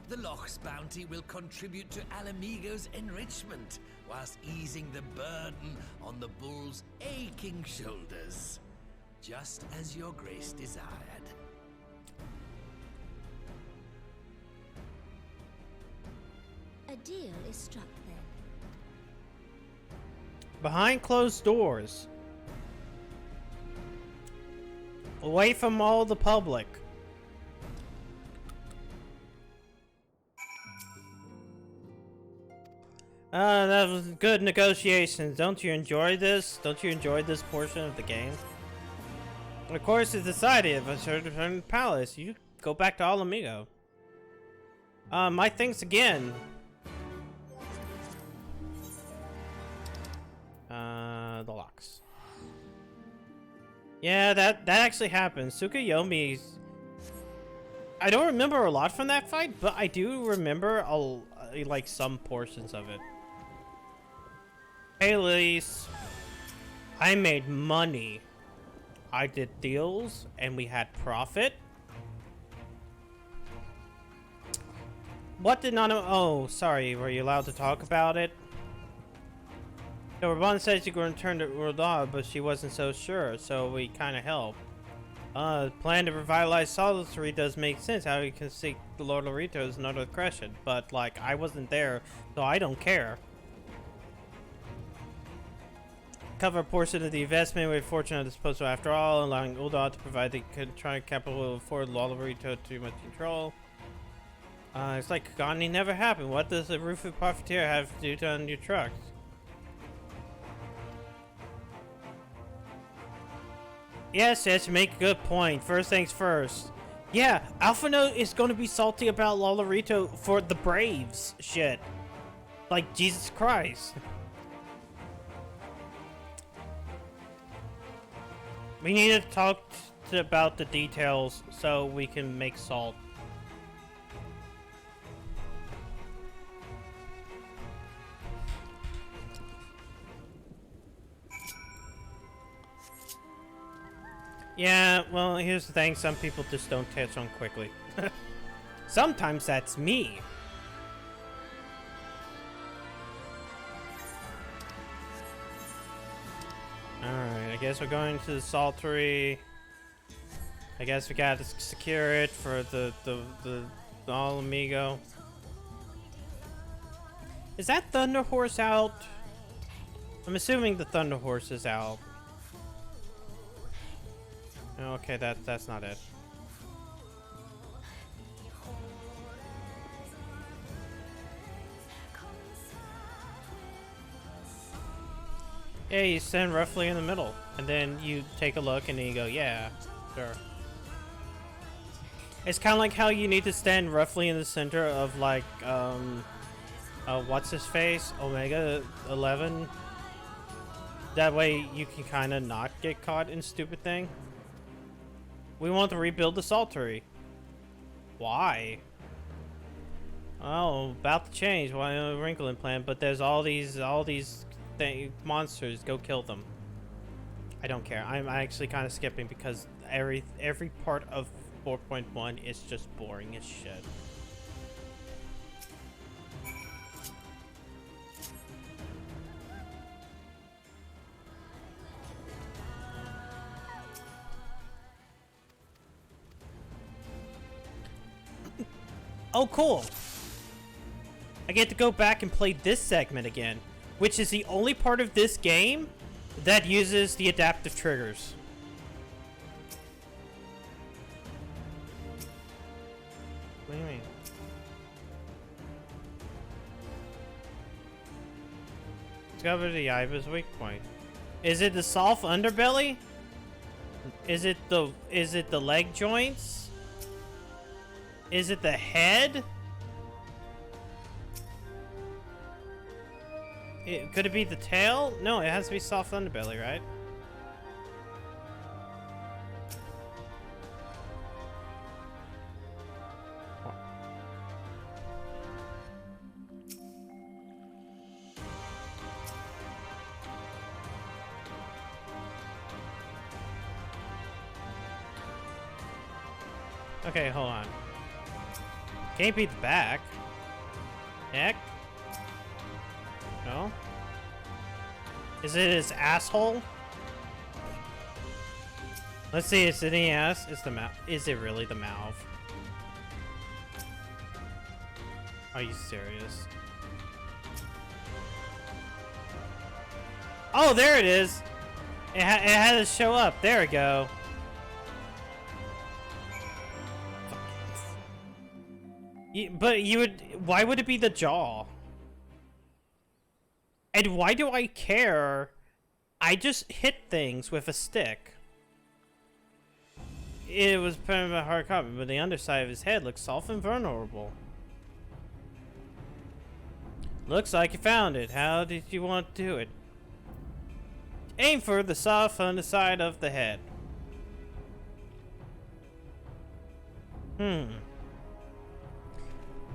The Loch's bounty will contribute to Alamigo's enrichment, whilst easing the burden on the bull's aching shoulders, just as Your Grace desired. A deal is struck then. Behind closed doors. Away from all the public. That was good negotiations. Don't you enjoy this? Don't you enjoy this portion of the game? Of course, it's decided if I should return to the palace. You go back to Alamigo. My thanks again. The locks. Yeah, that actually happened. Tsukuyomi's... I don't remember a lot from that fight, but I do remember like some portions of it. Hey, Lise. I made money. I did deals, and we had profit. What did Nana... Oh, sorry. Were you allowed to talk about it? The Raban said you were going to return to Urda, but she wasn't so sure, so we kind of helped. Plan to revitalize Solitary does make sense. How you can seek the Lord Lorito is another question, but, like, I wasn't there, so I don't care. Cover a portion of the investment with fortune at disposal after all, allowing Ulda to provide the controlling capital for Lorito too much control. It's like Gandhi never happened. What does a roofed profiteer have to do to your trucks? Yes, you make a good point. First things first. Yeah, Alphino is going to be salty about Lolorito for the Braves shit. Like, Jesus Christ. We need to talk about the details so we can make salt. Yeah, well, here's the thing. Some people just don't catch on quickly. Sometimes that's me. Alright, I guess we're going to the Saltery. I guess we gotta secure it for the All Amigo. Is that Thunder Horse out? I'm assuming the Thunder Horse is out. Okay, that's not it. Yeah, you stand roughly in the middle, and then you take a look, and then you go, yeah, sure. It's kind of like how you need to stand roughly in the center of, like, what's his face? Omega 11. That way you can kind of not get caught in stupid thing. We want to rebuild the Saltery. Why? Oh, about to change. Why a wrinkle in plan? But there's all these monsters. Go kill them. I don't care. I'm actually kind of skipping because every part of 4.1 is just boring as shit. Oh, cool. I get to go back and play this segment again, which is the only part of this game that uses the adaptive triggers. What do you mean? Discover the Iva's weak point. Is it the soft underbelly? Is it the leg joints? Is it the head? Could it be the tail? No, it has to be soft underbelly, right? Okay, hold on. Can't be the back. Neck? No? Is it his asshole? Let's see, is it the ass? It's the mouth. Is it really the mouth? Are you serious? Oh, there it is! It had to show up. There we go. But you would... Why would it be the jaw? And why do I care? I just hit things with a stick. it was printed by hard copy, but the underside of his head looks soft and vulnerable. Looks like you found it. How did you want to do it? Aim for the soft underside of the head.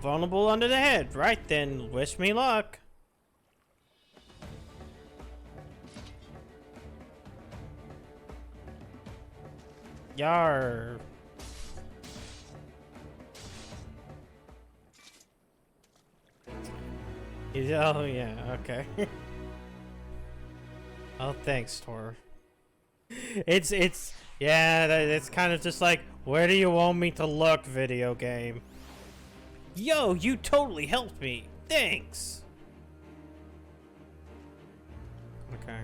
Vulnerable under the head. Right then, wish me luck. Yar. Oh yeah, okay. Oh, thanks, Tor. It's yeah, it's kind of just like, where do you want me to look, video game? Yo, you totally helped me. Thanks. Okay.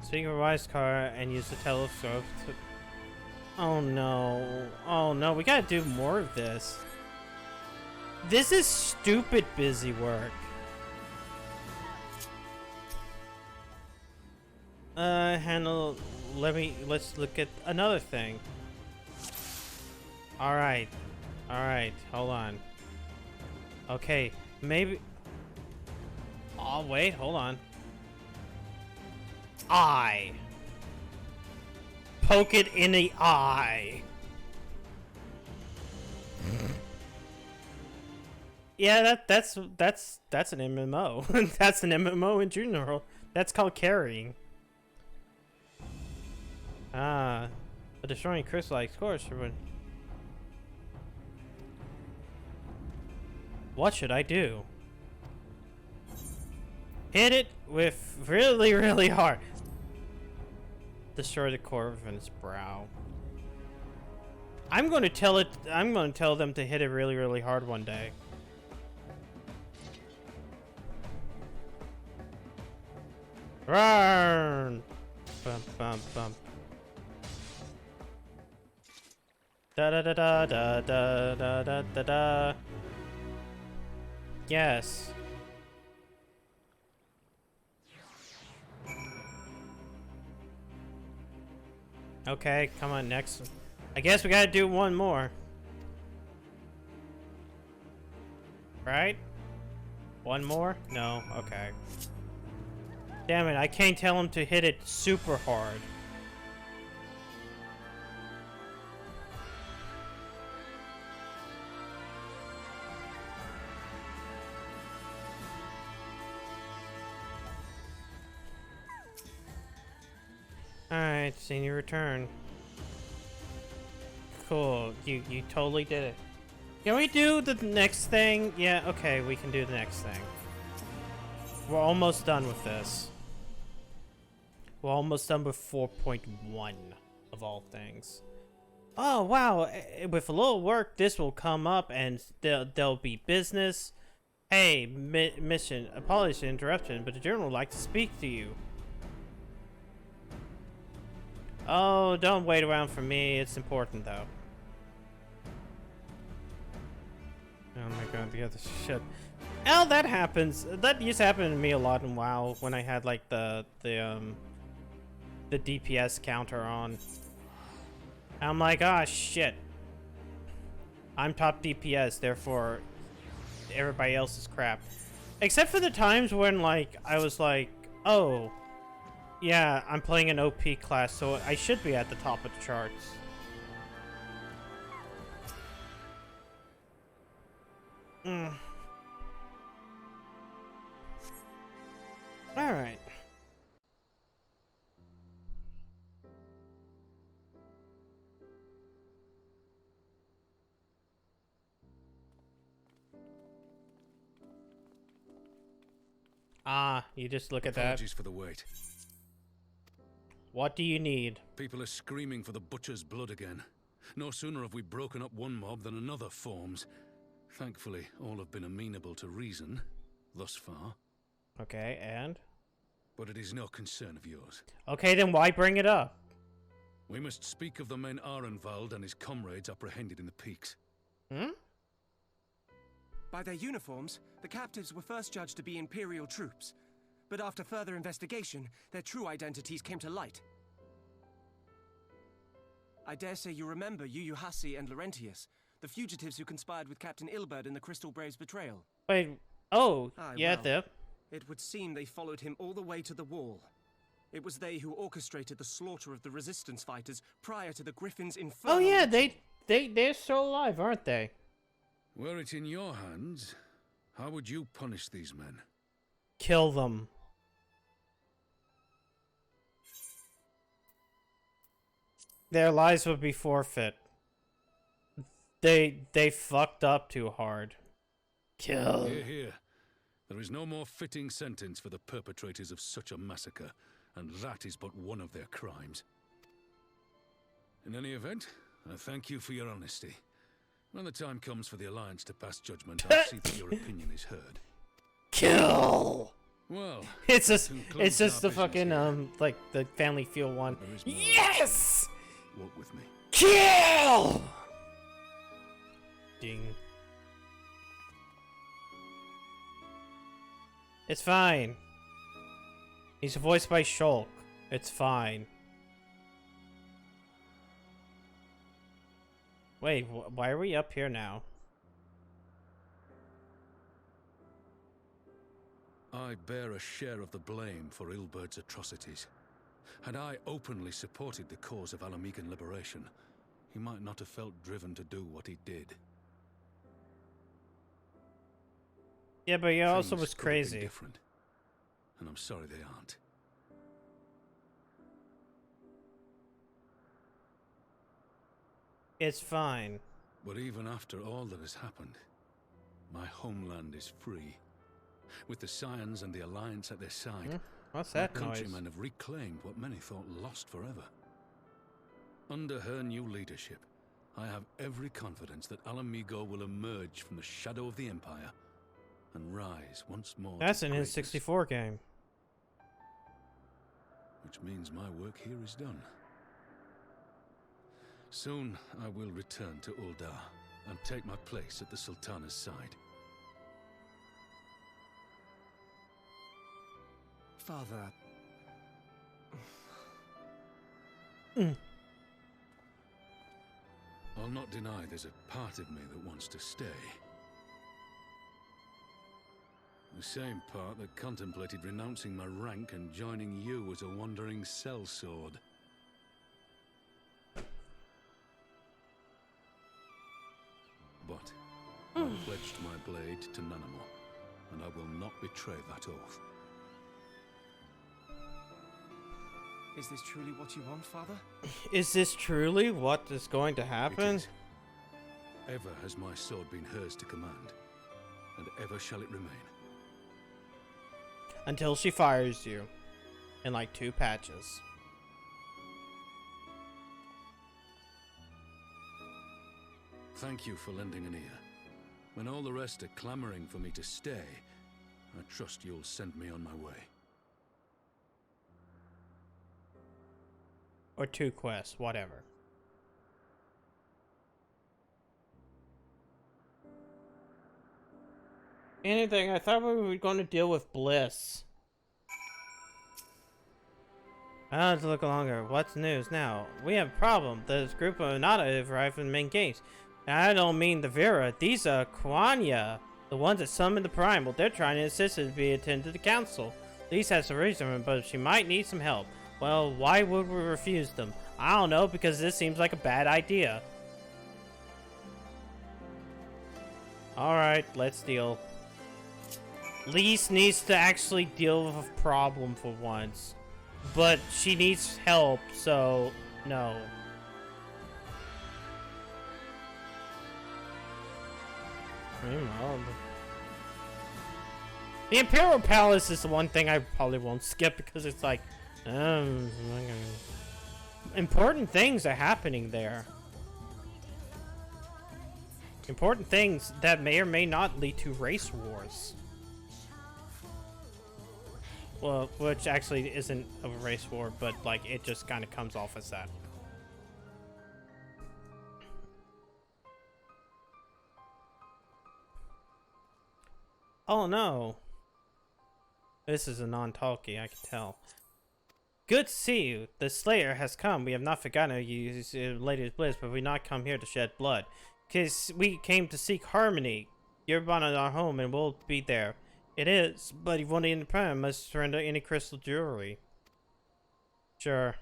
Speaking of Wise car and use the telescope to... Oh no. Oh no, we gotta do more of this. This is stupid busy work. Let's look at another thing. Alright, hold on. Okay, maybe... Oh, wait, hold on. Eye. Poke it in the eye. Yeah, that's an MMO. That's an MMO in general. That's called carrying. Ah, but destroying crystallized cores. What should I do? Hit it with really, really hard. Destroy the core of its brow. I'm going to tell them to hit it really, really hard one day. Run! Bum bum bum. Da da da da da da da da da da. Yes. Okay, come on, next. I guess we gotta do one more. Right? One more? No, okay. Damn it, I can't tell him to hit it super hard. Alright, seen your return. Cool, you totally did it. Can we do the next thing? Yeah, okay, we can do the next thing. We're almost done with this. We're almost done with 4.1 of all things. Oh wow, with a little work this will come up and there'll be business. Hey, mission, apologies for interruption, but the journal would like to speak to you. Oh, don't wait around for me. It's important, though. Oh my god, the other shit. Oh, that happens. That used to happen to me a lot in WoW when I had like the DPS counter on. I'm like, ah, shit. I'm top DPS, therefore everybody else is crap. Except for the times when like I was like, oh. Yeah, I'm playing an OP class, so I should be at the top of the charts. Alright. Ah, you just look at that. Apologies for the wait. What do you need? People are screaming for the butcher's blood again. No sooner have we broken up one mob than another forms. Thankfully, all have been amenable to reason, thus far. Okay, and? But it is no concern of yours. Okay, then why bring it up? We must speak of the men Arenvald and his comrades apprehended in the peaks. By their uniforms, the captives were first judged to be Imperial troops. But after further investigation, their true identities came to light. I dare say you remember Yu Hasi and Laurentius, the fugitives who conspired with Captain Ilberd in the Crystal Brave's betrayal. Wait, oh, Aye, yeah, well, them. It would seem they followed him all the way to the wall. It was they who orchestrated the slaughter of the resistance fighters prior to the Griffin's infernal... Oh yeah, they're still alive, aren't they? Were it in your hands, how would you punish these men? Kill them. Their lives would be forfeit. They fucked up too hard. Kill. Hear, hear. There is no more fitting sentence for the perpetrators of such a massacre, and that is but one of their crimes. In any event, I thank you for your honesty. When the time comes for the Alliance to pass judgment, I'll see that your opinion is heard. Kill. Well, it's just the fucking like the Family Feel one. Yes. Walk with me. Kill. Ding. It's fine. He's voiced by Shulk. It's fine. Wait, why are we up here now? I bear a share of the blame for Ilberd's atrocities. Had I openly supported the cause of Alamegan liberation, he might not have felt driven to do what he did. Yeah, but he also Things was could have been crazy. different, and I'm sorry they aren't. It's fine. But even after all that has happened, my homeland is free. With the Scions and the Alliance at their side, What's that my noise? countrymen have reclaimed what many thought lost forever. Under her new leadership, I have every confidence that Alamigo will emerge from the shadow of the Empire and rise once more. That's to an greatness. N64 game. Which means my work here is done. Soon I will return to Uldar and take my place at the Sultana's side. Father... I'll not deny there's a part of me that wants to stay. The same part that contemplated renouncing my rank and joining you as a wandering sellsword. But I've pledged my blade to Nanamo, and I will not betray that oath. Is this truly what you want, Father? Is this truly what is going to happen? It is. Ever has my sword been hers to command, and ever shall it remain. Until she fires you. In like 2 patches. Thank you for lending an ear. When all the rest are clamoring for me to stay, I trust you'll send me on my way. Or 2 quests, whatever. Anything, I thought we were going to deal with Bliss. I don't have to look longer. What's news now? We have a problem. This group of Nada have arrived in the main gates. And I don't mean the Vera. These are Kwanya. The ones that summoned the Prime. Well, they're trying to insist it be attended to the council. Lisa has a reason, but she might need some help. Well, why would we refuse them? I don't know, because this seems like a bad idea. Alright, let's deal. Lise needs to actually deal with a problem for once. But she needs help, so no. The Imperial Palace is the one thing I probably won't skip because it's like, important things are happening there. Important things that may or may not lead to race wars. Well, which actually isn't a race war, but like it just kind of comes off as that. Oh no. This is a non-talkie, I can tell. Good to see you. The Slayer has come. We have not forgotten you, Lady's Bliss, but we not come here to shed blood. Because we came to seek harmony. You're bound in our home, and we'll be there. It is, but if one independent must surrender any crystal jewelry. Sure.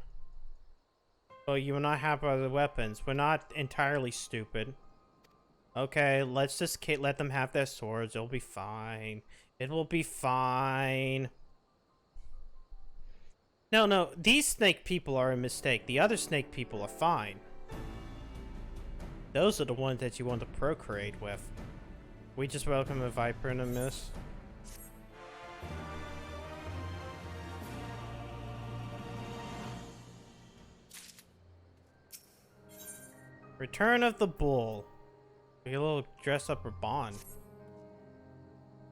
Well, you will not have other weapons. We're not entirely stupid. Okay, let's just let them have their swords. It'll be fine. It will be fine. No, these snake people are a mistake. The other snake people are fine. Those are the ones that you want to procreate with. We just welcome a viper and a mist. Return of the Bull. Be a little dress up or bond.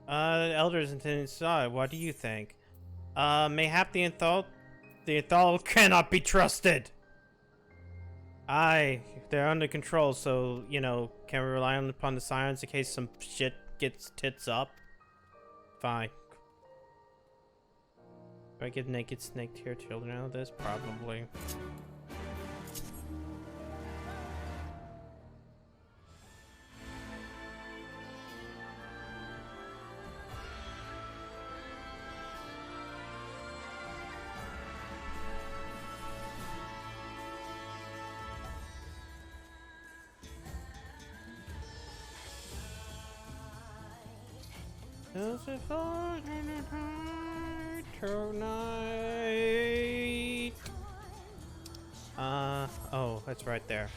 Elders inside. What do you think? Mayhap the Enthal cannot be trusted. Aye, they're under control, so, you know, can we rely upon the sirens in case some shit gets tits up? Fine. Do I get naked snake tier children out of this? Probably. Tonight. Oh, that's right there.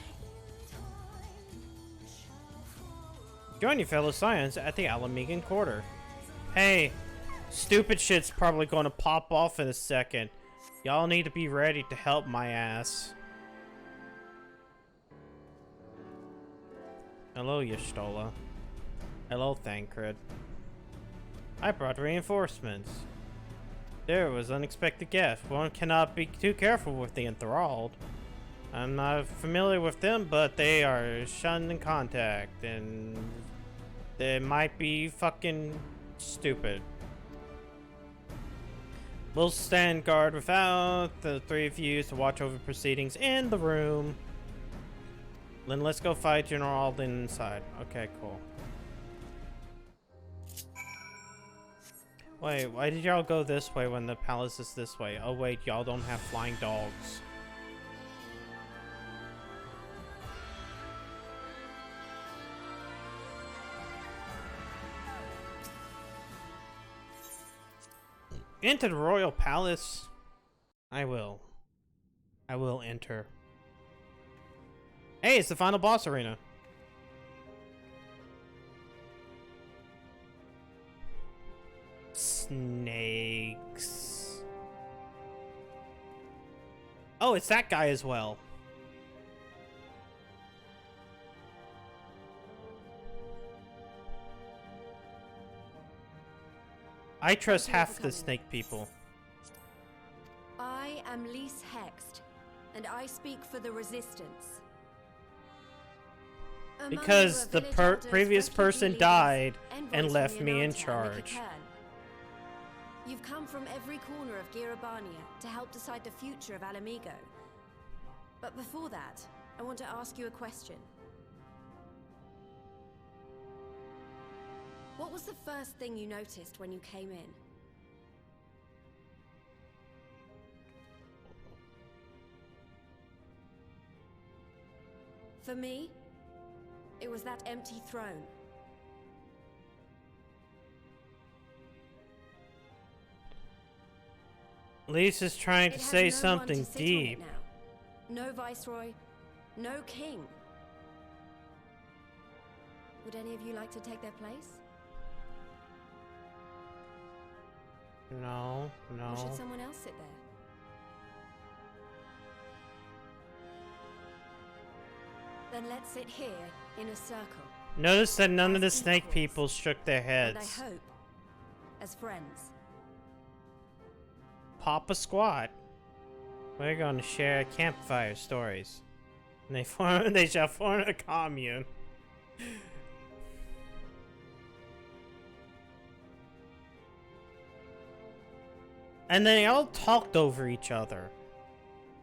Join your fellow Scions at the Alamegan Quarter. Hey, stupid shit's probably going to pop off in a second. Y'all need to be ready to help my ass. Hello, Y'shtola. Hello, Thancred. I brought reinforcements. There was unexpected guests. One cannot be too careful with the enthralled. I'm not familiar with them, but they are shunned in contact, and they might be fucking stupid. We'll stand guard without the three of you to watch over proceedings in the room. Then let's go fight General Alden inside. Okay, cool. Wait, why did y'all go this way when the palace is this way? Oh wait, y'all don't have flying dogs. Into the royal palace? I will enter. Hey, it's the final boss arena. Snakes. Oh, it's that guy as well. I trust half the snake people. I am Lise Hext, and I speak for the Resistance. Because the previous person died and left me in charge. You've come from every corner of Girabania to help decide the future of Alamigo. But before that, I want to ask you a question. What was the first thing you noticed when you came in? For me, it was that empty throne. Lisa's trying to say something deep. No viceroy, no king. Would any of you like to take their place? No. Or should someone else sit there? Then let's sit here in a circle. Notice that none of the snake people shook their heads. And I hope, as friends. Papa Squat. We're going to share campfire stories. And they shall form a commune. And they all talked over each other.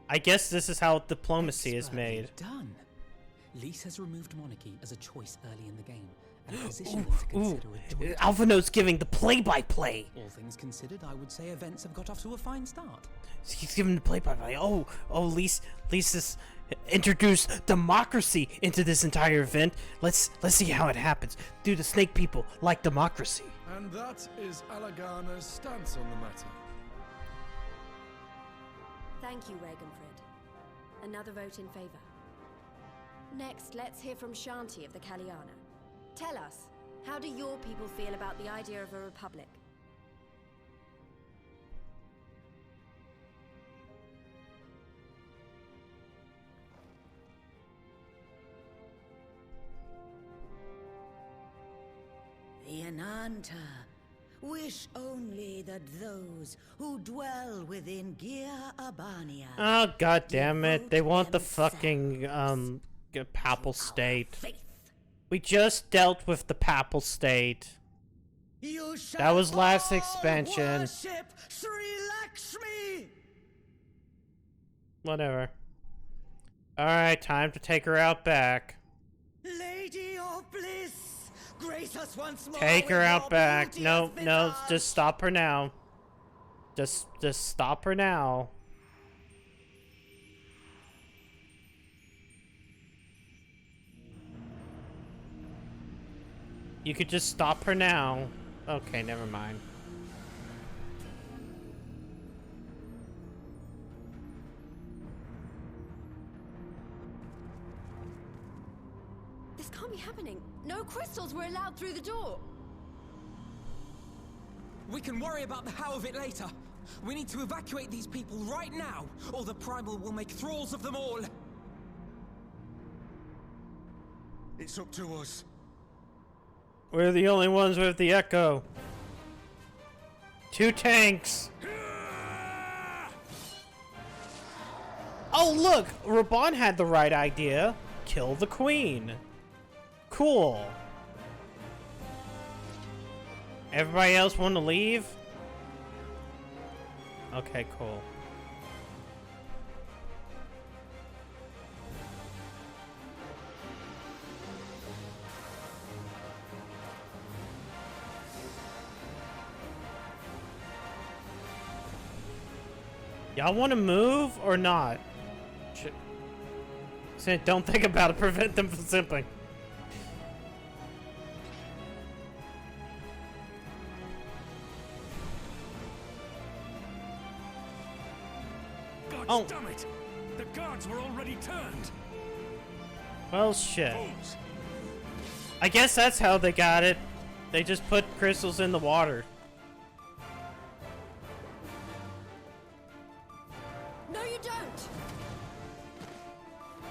I guess this is how diplomacy is made. Done. Lys has removed monarchy as a choice early in the game, and positioned them to consider a joint. Alphino's giving the play-by-play. All things considered, I would say events have got off to a fine start. He's giving the play-by-play. Lys has introduced democracy into this entire event. Let's see how it happens. Do the snake people like democracy? And that is Alagana's stance on the matter. Thank you, Ragenfrid. Another vote in favor. Next, let's hear from Shanti of the Kaliana. Tell us, how do your people feel about the idea of a republic? The Ananta wish only that those who dwell within Gir Abania. Oh, god damn it. They want the fucking, papal state. We just dealt with the papal state. That was last expansion. Whatever. Alright, time to take her out back. Lady of Bliss, grace us once more. Take her out back. No, just stop her now. Just stop her now. You could just stop her now. Okay, never mind. This can't be happening. No crystals were allowed through the door. We can worry about the how of it later. We need to evacuate these people right now, or the Primal will make thralls of them all. It's up to us. We're the only ones with the Echo. 2 tanks. Oh, look! Raban had the right idea. Kill the queen. Cool. Everybody else want to leave? Okay, cool. Y'all want to move or not? Don't think about it. Prevent them from simping. God damn it! The guards were already turned. Well, shit. I guess that's how they got it. They just put crystals in the water. No, you don't!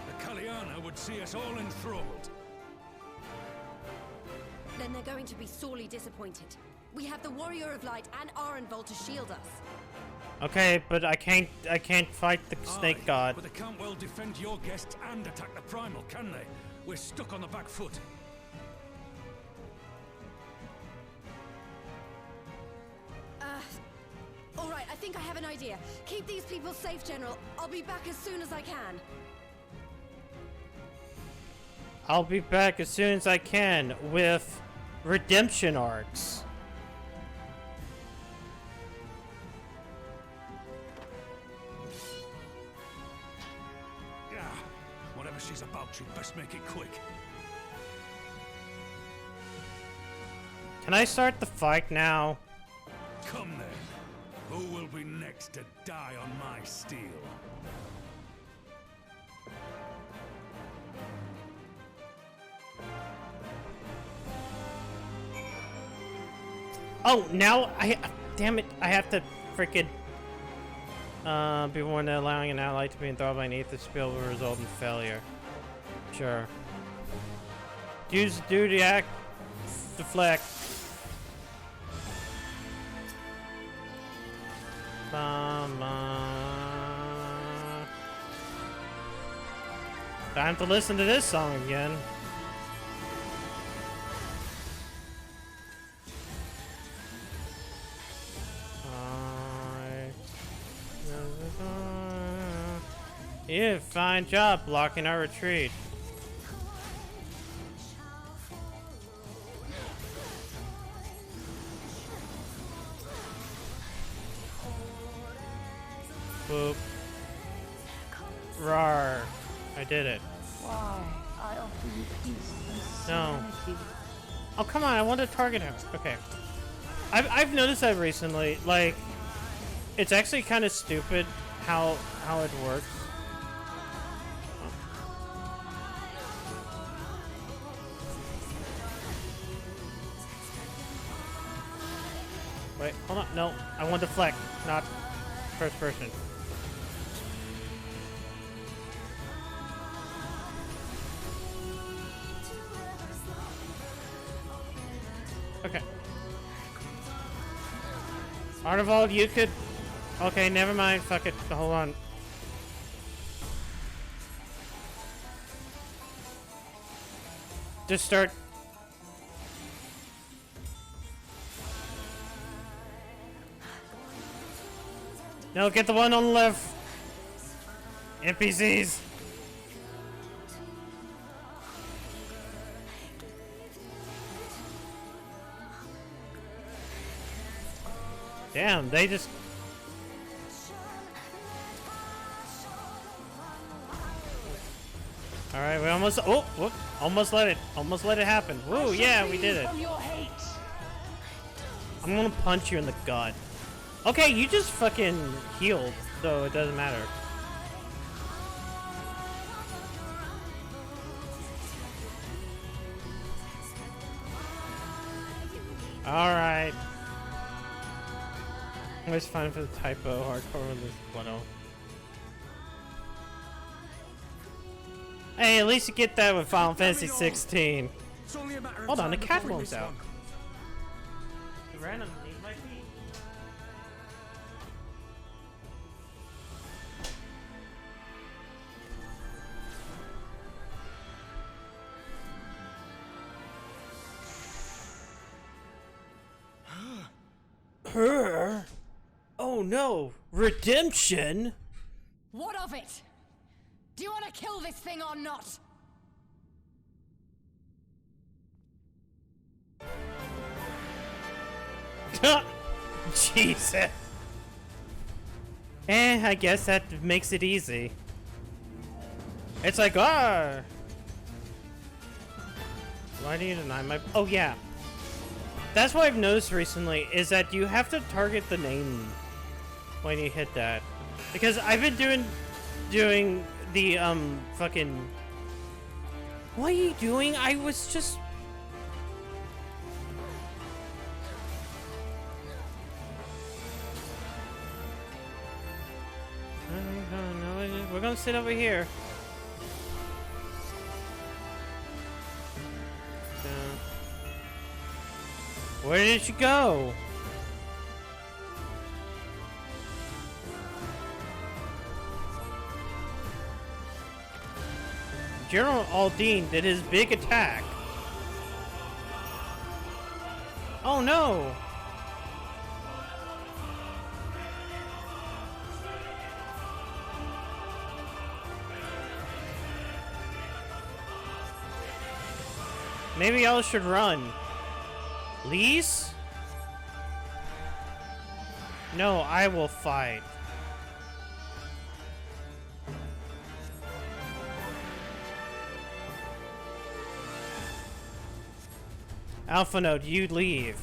The Kaliana would see us all enthralled. Then they're going to be sorely disappointed. We have the Warrior of Light and Arenvold to shield us. Okay, but I can't fight the snake god. But they can't well defend your guests and attack the Primal, can they? We're stuck on the back foot. Alright, I think I have an idea. Keep these people safe, General. I'll be back as soon as I can. I'll be back as soon as I can with redemption arcs. Yeah, whatever she's about, she'd best make it quick. Can I start the fight now? Come then. Who will be next to die on my steel? Oh, now damn it, I have to freaking be warned that allowing an ally to be enthralled by an aether spell will result in failure. Sure. Use duty act. Deflect. Time to listen to this song again. You did a fine job blocking our retreat. Boop. Rawr. I did it. Why? I offer you peace and No. serenity. Oh, come on. I want to target him. Okay. I've noticed that recently. Like, it's actually kind of stupid how it works. Wait, hold on. No, I want deflect, not first person. Okay. Arnival, you could... Okay, never mind. Fuck it. Hold on. Just start... No, get the one on the left. NPCs. Damn, they just... Alright, we almost... Oh, whoop. Almost let it happen. Woo, yeah, we did it. I'm gonna punch you in the gut. Okay, you just fucking healed, so it doesn't matter. Alright. Always fine for the typo, hardcore release, whatever. Hey, at least you get that with Final Fantasy XVI. Hold on, the catwalk's out. Randomly, my feet. Her? Oh no! Redemption? What of it? Do you want to kill this thing or not? Jesus. I guess that makes it easy. It's like, ah! Why do you deny my... Oh, yeah. That's what I've noticed recently, is that you have to target the name when you hit that. Because I've been doing the, fucking... What are you doing? I was just... No, we're gonna sit over here. Where did you go? General Aldine did his big attack. Oh no! Maybe y'all should run. Lise? No, I will fight. Alpha Node, you leave.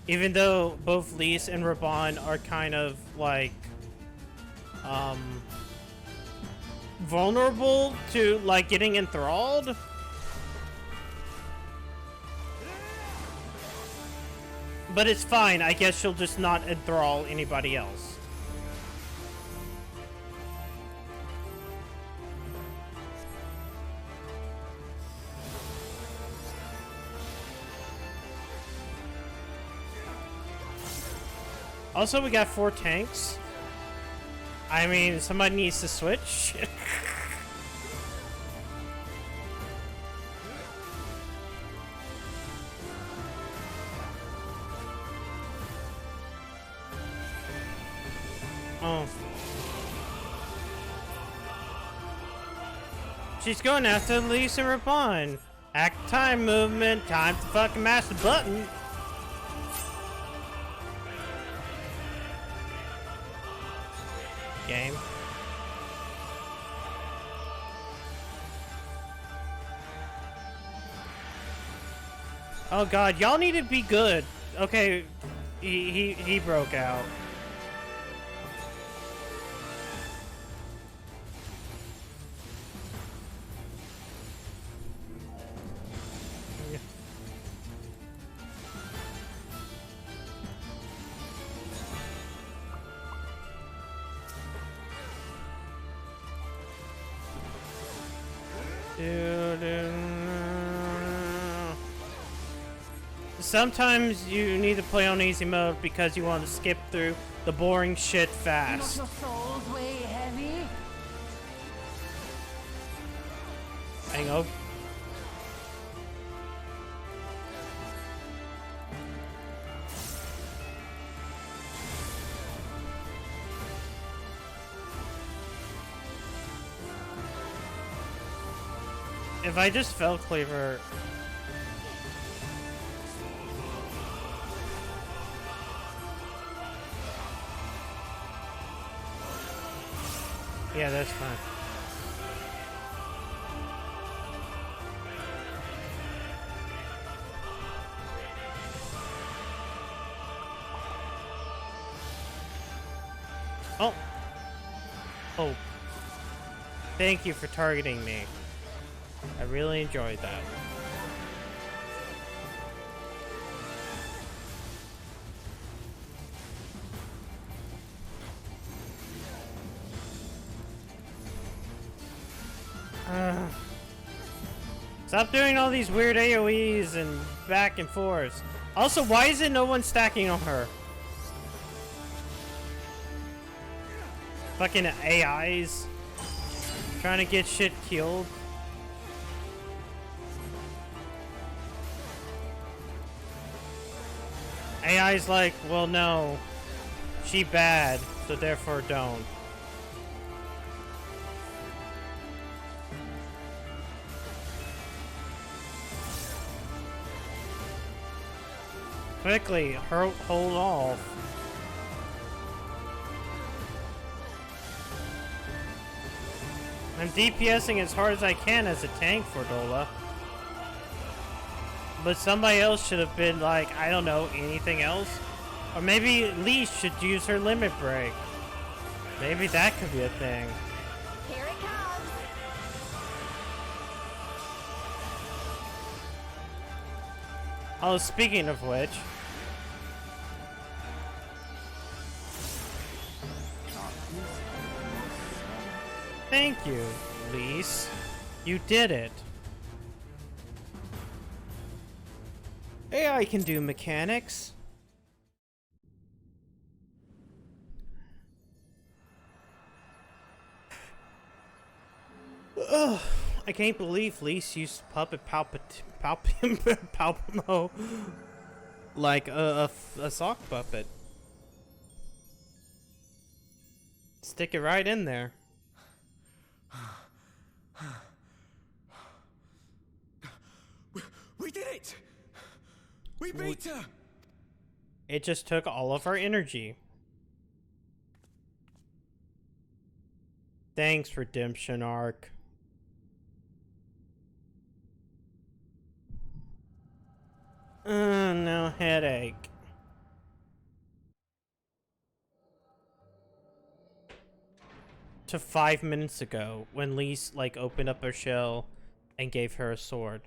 Even though both Lise and Raban are kind of like vulnerable to like getting enthralled. But it's fine. I guess she'll just not enthrall anybody else. Also, we got 4 tanks. I mean, somebody needs to switch. Oh. She's going after Lisa Rapon. Act time movement. Time to fucking mash the button. Game. Oh god, y'all need to be good. Okay, he broke out. Sometimes you need to play on easy mode because you want to skip through the boring shit fast. Not your soul's way heavy? Hang on. If I just fell cleaver. Yeah, that's fine. Oh. Oh. Thank you for targeting me. I really enjoyed that. Stop doing all these weird AoEs and back and forth. Also, why is it no one stacking on her? Fucking AIs trying to get shit killed. AI's like, well, no, she bad, so therefore don't. Quickly, hold off. I'm DPSing as hard as I can as a tank for Dola. But somebody else should have been like, I don't know, anything else? Or maybe Lee should use her limit break. Maybe that could be a thing. Here it comes. Oh, speaking of which. Thank you, Lise. You did it. AI can do mechanics. Ugh, I can't believe Lise used puppet Palpamo like a sock puppet. Stick it right in there. We did it! We beat her! It just took all of our energy. Thanks, Redemption Arc. No headache. To 5 minutes ago, when Lise, like, opened up her shell and gave her a sword.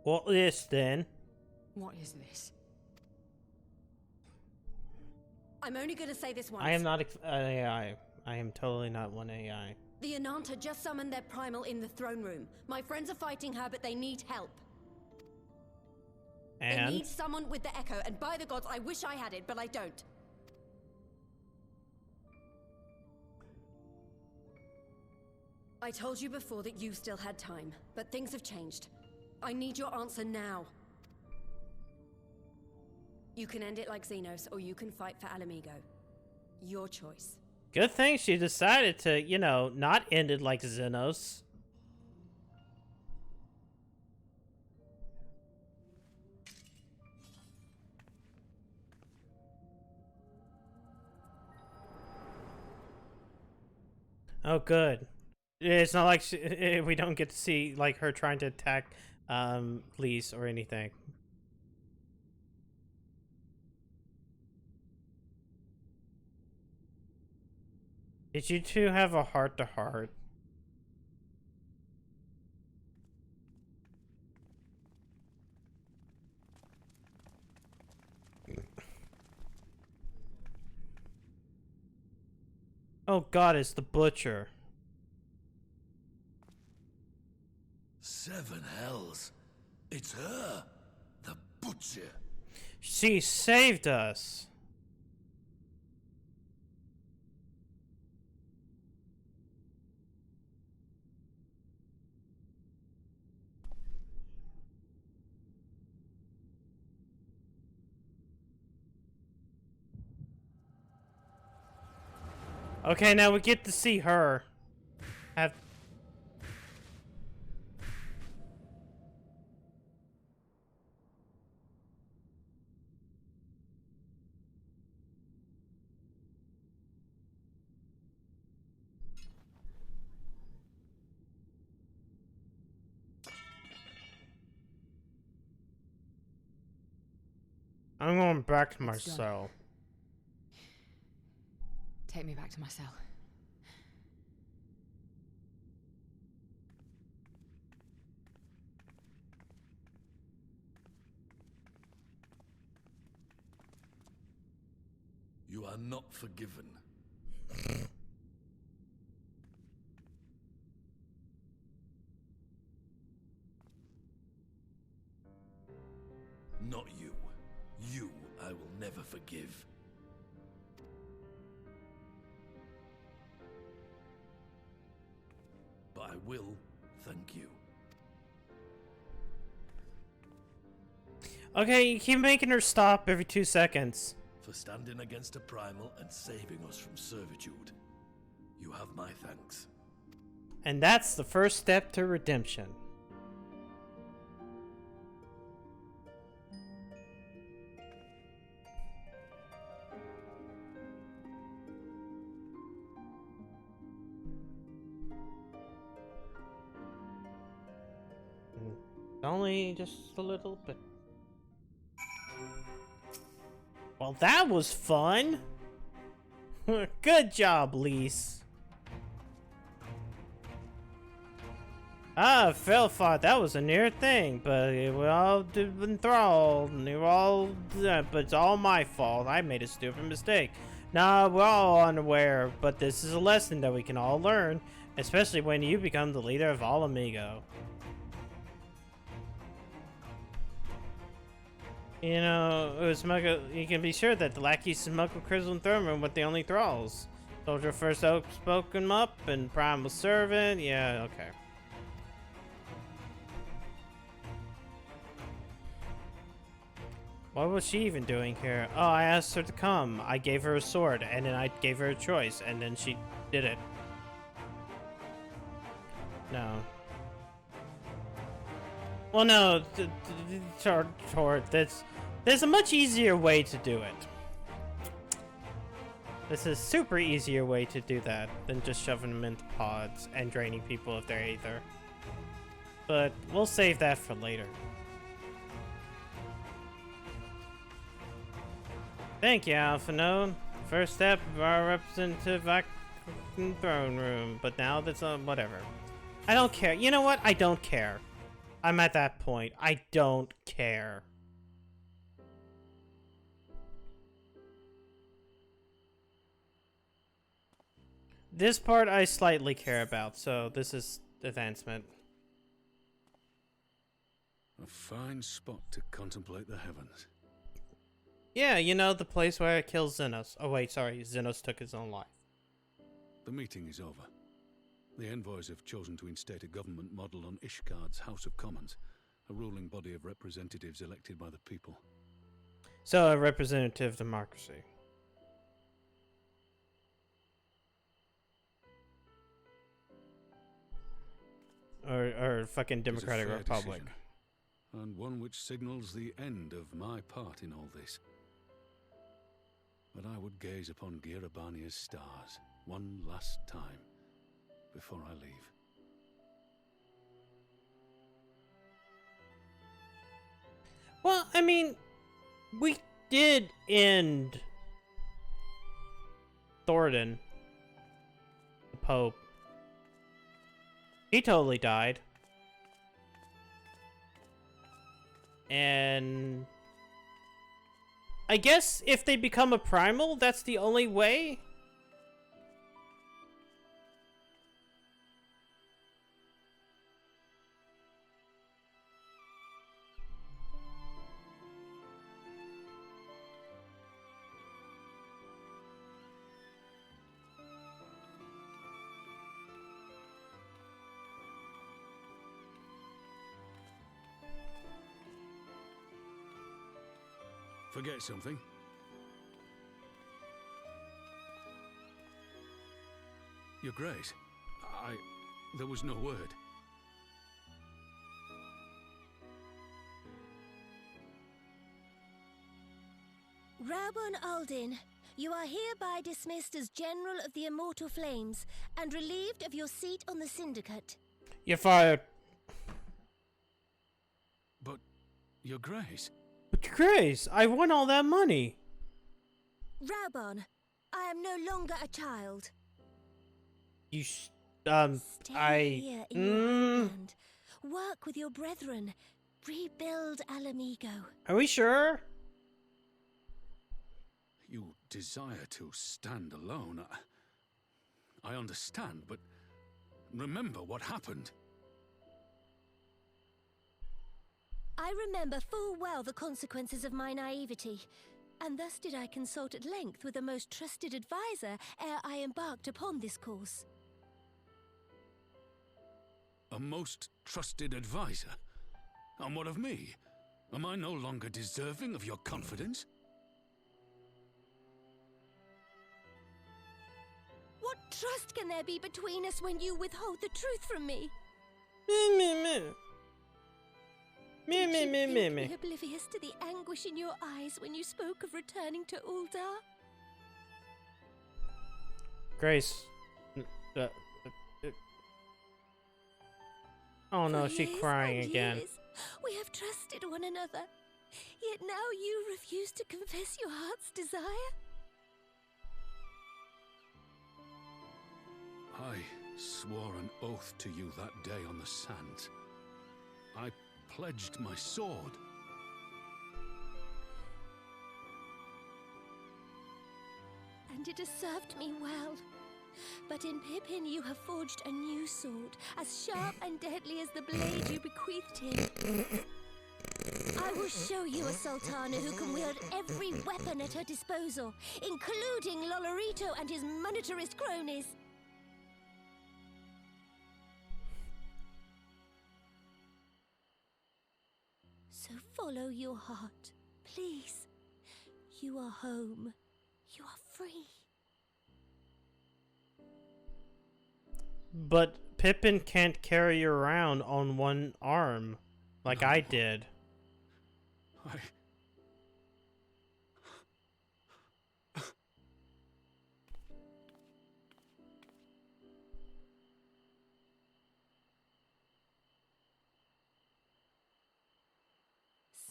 What is then? What is this? I'm only going to say this once. I am not an AI. I am totally not one AI. The Ananta just summoned their primal in the throne room. My friends are fighting her, but they need help. And? They need someone with the echo, and by the gods, I wish I had it, but I don't. I told you before that you still had time, but things have changed. I need your answer now. You can end it like Xenos, or you can fight for Alamigo. Your choice. Good thing she decided to, you know, not end it like Xenos. Oh, good. It's not like we don't get to see like her trying to attack Lise or anything. Did you two have a heart-to-heart? Oh God, it's the butcher. 7 hells. It's her, the butcher. She saved us. Okay, now we get to see her. Have I'm going back to my It's done. cell. Take me back to my cell. You are not forgiven. Not you. You I will never forgive. But I will thank you. Okay, you keep making her stop every 2 seconds. For standing against a primal and saving us from servitude. You have my thanks. And that's the first step to redemption. Only just a little bit. Well, that was fun. Good job, Lise. Ah, Phil thought that was a near thing, but we all enthralled, and they were all, but it's all my fault. I made a stupid mistake. Nah, we're all unaware, but this is a lesson that we can all learn, especially when you become the leader of All Amigo. You know, it was smuggle. You can be sure that the lackeys smuggled Crystal Throne Room with the only thralls. Soldier first spoke him up, and Primal servant. Yeah, okay. What was she even doing here? Oh, I asked her to come. I gave her a sword, and then I gave her a choice, and then she did it. No. Well, no, there's a much easier way to do it. This is a super easier way to do that than just shoving them into pods and draining people of their aether. But we'll save that for later. Thank you, Alpha Node. First step of our representative throne room, but now that's whatever. I don't care. You know what? I don't care. I'm at that point. I don't care. This part I slightly care about, so this is advancement. A fine spot to contemplate the heavens. Yeah, you know, the place where I killed Xenos. Oh wait, sorry, Xenos took his own life. The meeting is over. The envoys have chosen to instate a government model on Ishgard's House of Commons, a ruling body of representatives elected by the people. So, a representative democracy. Or fucking Democratic Republic. Decision, and one which signals the end of my part in all this. But I would gaze upon Girabania's stars one last time before I leave. Well, I mean, we did end Thoradin, the Pope. He totally died. And I guess if they become a primal, that's the only way. Forget something? Your Grace, there was no word. Raubon Aldin, you are hereby dismissed as General of the Immortal Flames and relieved of your seat on the Syndicate. You're fired. But, Your Grace... But Your Grace, I won all that money. Raubon, I am no longer a child. You Stay here in your homeland. Work with your brethren. Rebuild Alamigo. Are we sure? You desire to stand alone. I understand, but remember what happened. I remember full well the consequences of my naivety, and thus did I consult at length with a most trusted advisor ere I embarked upon this course. A most trusted advisor? And what of me? Am I no longer deserving of your confidence? What trust can there be between us when you withhold the truth from me? Did you think me oblivious to the anguish in your eyes when you spoke of returning to Uldar? Grace. Oh no, she's crying again. We have trusted one another, yet now you refuse to confess your heart's desire? I swore an oath to you that day on the sands. I pledged my sword. And it has served me well. But in Pippin you have forged a new sword, as sharp and deadly as the blade you bequeathed him. I will show you a Sultana who can wield every weapon at her disposal, including Lolorito and his monetarist cronies. So follow your heart, please. You are home. You are free. But Pippin can't carry you around on one arm, like I did.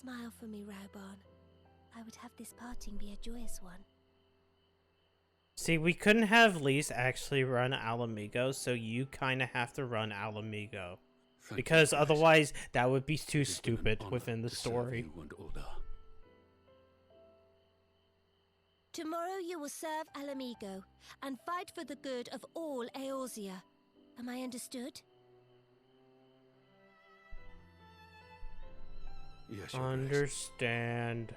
Smile for me, Raubon. I would have this parting be a joyous one. See, we couldn't have Lise actually run Alamigo, so you kind of have to run Alamigo. Because otherwise, that would be too stupid within the story. Tomorrow you will serve Alamigo and fight for the good of all Eorzea. Am I understood? Yes, understand.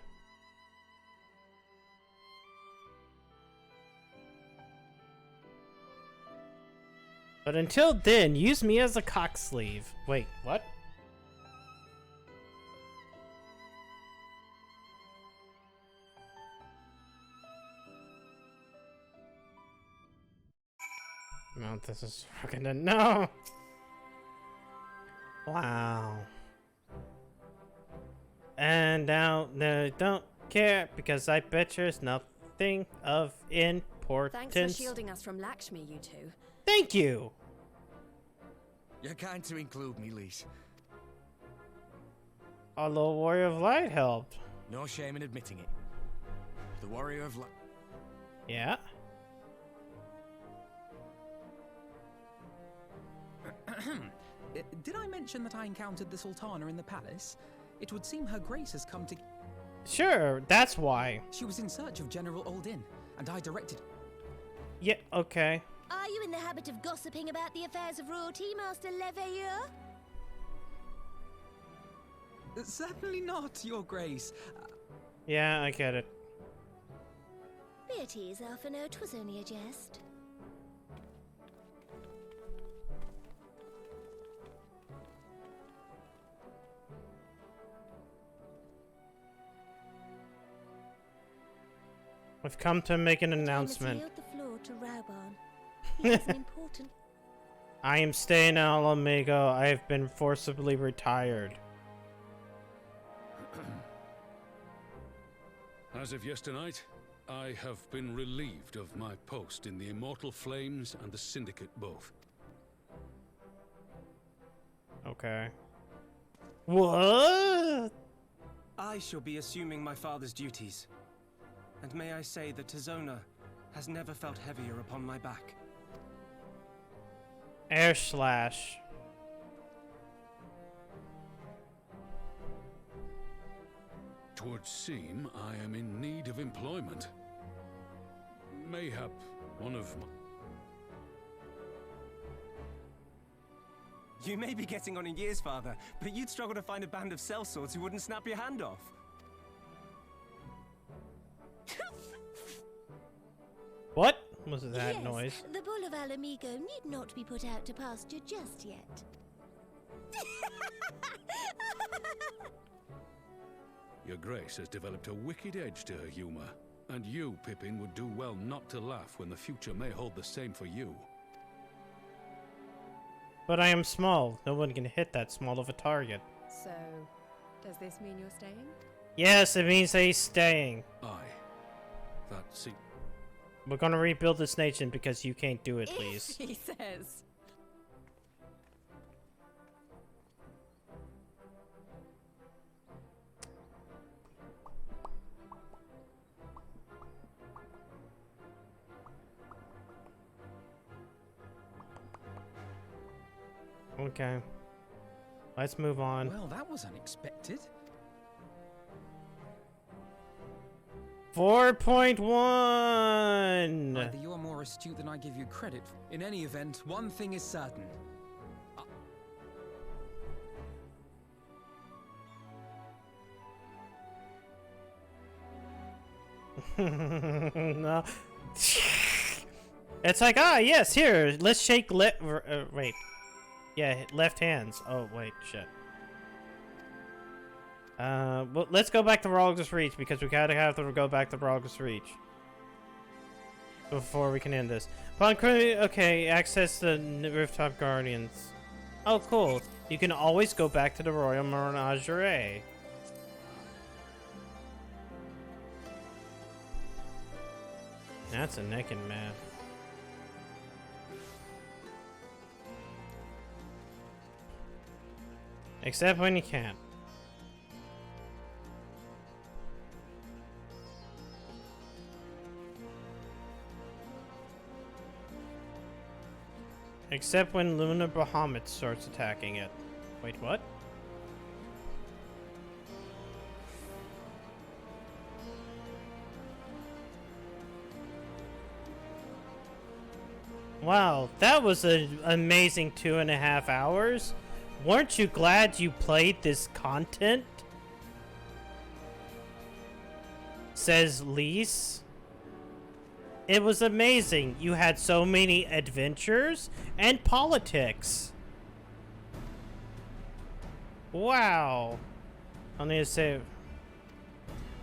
But until then, use me as a cock sleeve. Wait, what? No, this is fucking no. Wow. And now they don't care because I bet there's nothing of importance. Thanks for shielding us from Lakshmi, you two. Thank you. You're kind to include me, Lise. Our little warrior of light helped. No shame in admitting it. The warrior of light. Yeah. Did I mention that I encountered the Sultana in the palace? It would seem her grace has come to... Sure, that's why. She was in search of General Oldin, and I directed... Yeah, okay. Are you in the habit of gossiping about the affairs of royalty, Master Leveilleur? Certainly not, Your Grace. Yeah, I get it. Beatrice, Alphino, 'twas only a jest. We've come to make an announcement. The floor to Rauban. He has an important... I am staying in Alamigo. I have been forcibly retired. As of yesternight, I have been relieved of my post in the Immortal Flames and the Syndicate both. Okay. What? I shall be assuming my father's duties. And may I say that Tizona has never felt heavier upon my back. Air slash. Twould seem I am in need of employment. Mayhap one of my... You may be getting on in years, father, but you'd struggle to find a band of sellswords who wouldn't snap your hand off. What was that yes, noise? The bull of Alamigo need not be put out to pasture just yet. Your Grace has developed a wicked edge to her humor, and you, Pippin, would do well not to laugh when the future may hold the same for you. But I am small. No one can hit that small of a target. So, does this mean you're staying? Yes, it means he's staying. Aye. That seems... We're gonna rebuild this nation because you can't do it, please. He says. Okay. Let's move on. Well, that was unexpected. 4.1! Either you are more astute than I give you credit. In any event, one thing is certain. No. It's like, ah, yes, here, let's shake wait. Yeah, left hands. Oh, wait, shit. Well, let's go back to Rog's Reach, because we gotta have to go back to Rog's Reach before we can end this. Okay, access the Rooftop Guardians. Oh, cool. You can always go back to the Royal Menagerie. That's a naked man. Except when you can't. Except when Luna Bahamut starts attacking it. Wait, what? Wow, that was an amazing 2.5 hours. Weren't you glad you played this content? Says Lise. It was amazing. You had so many adventures and politics. Wow. I need to say,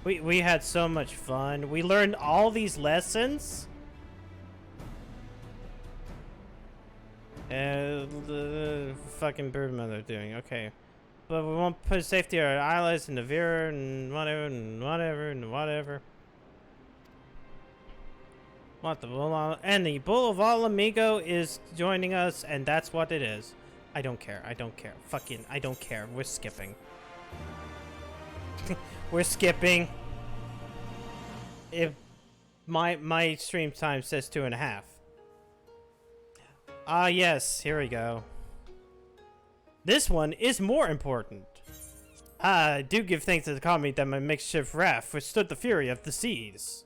we had so much fun. We learned all these lessons. The fucking bird mother doing okay, but we won't put safety of our allies in the Vera and whatever and whatever and whatever. What the bull? And the Bull of All Amigo is joining us, and that's what it is. I don't care. I don't care. Fucking, I don't care. We're skipping. We're skipping. If my stream time says 2.5. Ah, yes, here we go. This one is more important. I do give thanks to the comedy that my makeshift raft withstood the fury of the seas.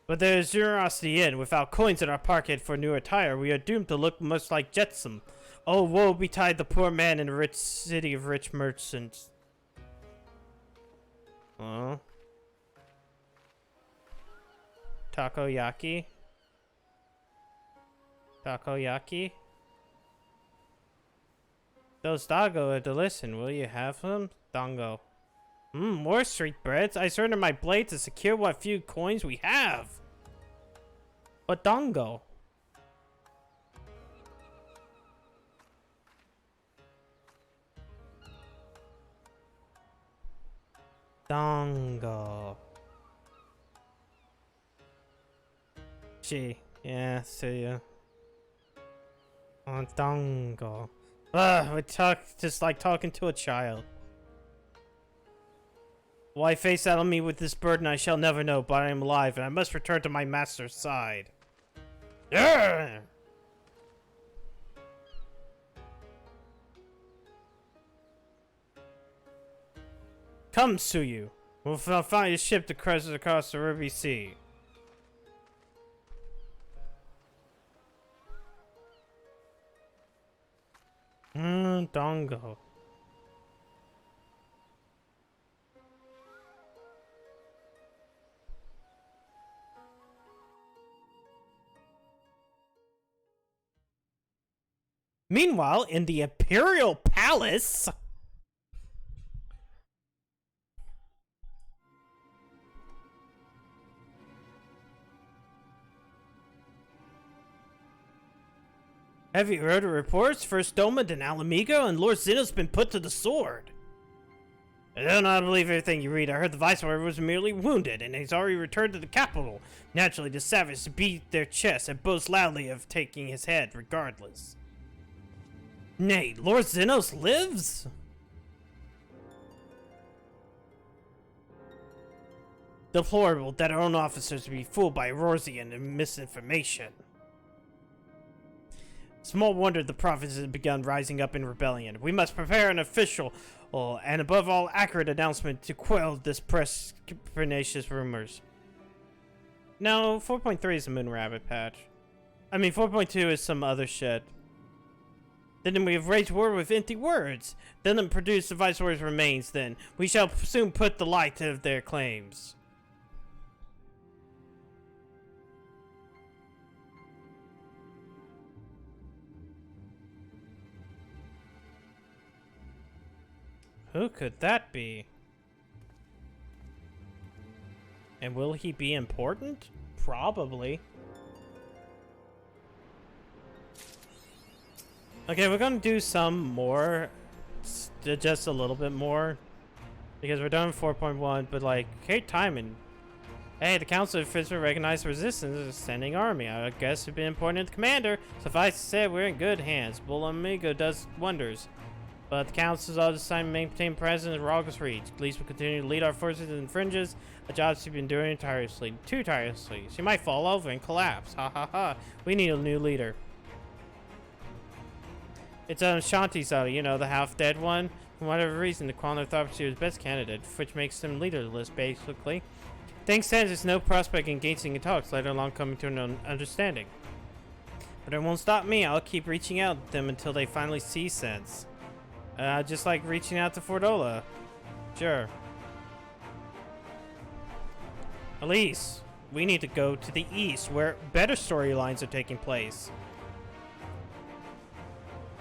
But there is generosity in. Without coins in our pocket for new attire, we are doomed to look much like Jetsam. Oh, woe betide the poor man in the rich city of rich merchants. Oh. Takoyaki? Takoyaki? Those dango are delicious. Will you have them? Dango. More street breads. I surrender my blade to secure what few coins we have. But dango. Dango. Gee, yeah, see ya. On dango. We talk just like talking to a child. Why face out on me with this burden I shall never know, but I am alive and I must return to my master's side. Yeah! Come, Suyu. We'll find a ship to cross across the Ruby Sea. Dango. Meanwhile, in the Imperial Palace... Have you heard of reports? First Doma, then Alamigo, and Lord Zeno's been put to the sword. I do not believe everything you read. I heard the Viceroy was merely wounded, and he's already returned to the capital. Naturally, the savages beat their chests and boast loudly of taking his head, regardless. Nay, Lord Zenos lives? Deplorable that our own officers be fooled by Rorzian and misinformation. Small wonder the prophets have begun rising up in rebellion. We must prepare an official, and above all, accurate announcement to quell this pernicious rumors. No, 4.3 is a Moon Rabbit patch. I mean, 4.2 is some other shit. Then we have raised war with empty words. Then produce the Viceroy's remains, then. We shall soon put the light to their claims. Who could that be? And will he be important? Probably. Okay, we're gonna do some more. Just a little bit more. Because we're done with 4.1, but like, okay, timing. Hey, the Council of Fisher recognized resistance as a standing army. I guess it'd be important to the commander. Suffice to say, we're in good hands. Bull Amigo does wonders. But the Council's all the time maintain presence in Raucous Reach. At least we continue to lead our forces in fringes, a job she's been doing too tirelessly. She might fall over and collapse. Ha ha ha. We need a new leader. It's Shanti's you know, the half-dead one. For whatever reason, the Quanler thought she was best candidate, which makes them leaderless, basically. Things stand, there's no prospect engaging in talks, let alone coming to an understanding. But it won't stop me. I'll keep reaching out to them until they finally see sense. Just like reaching out to Fordola. Sure. Elise, we need to go to the east, where better storylines are taking place.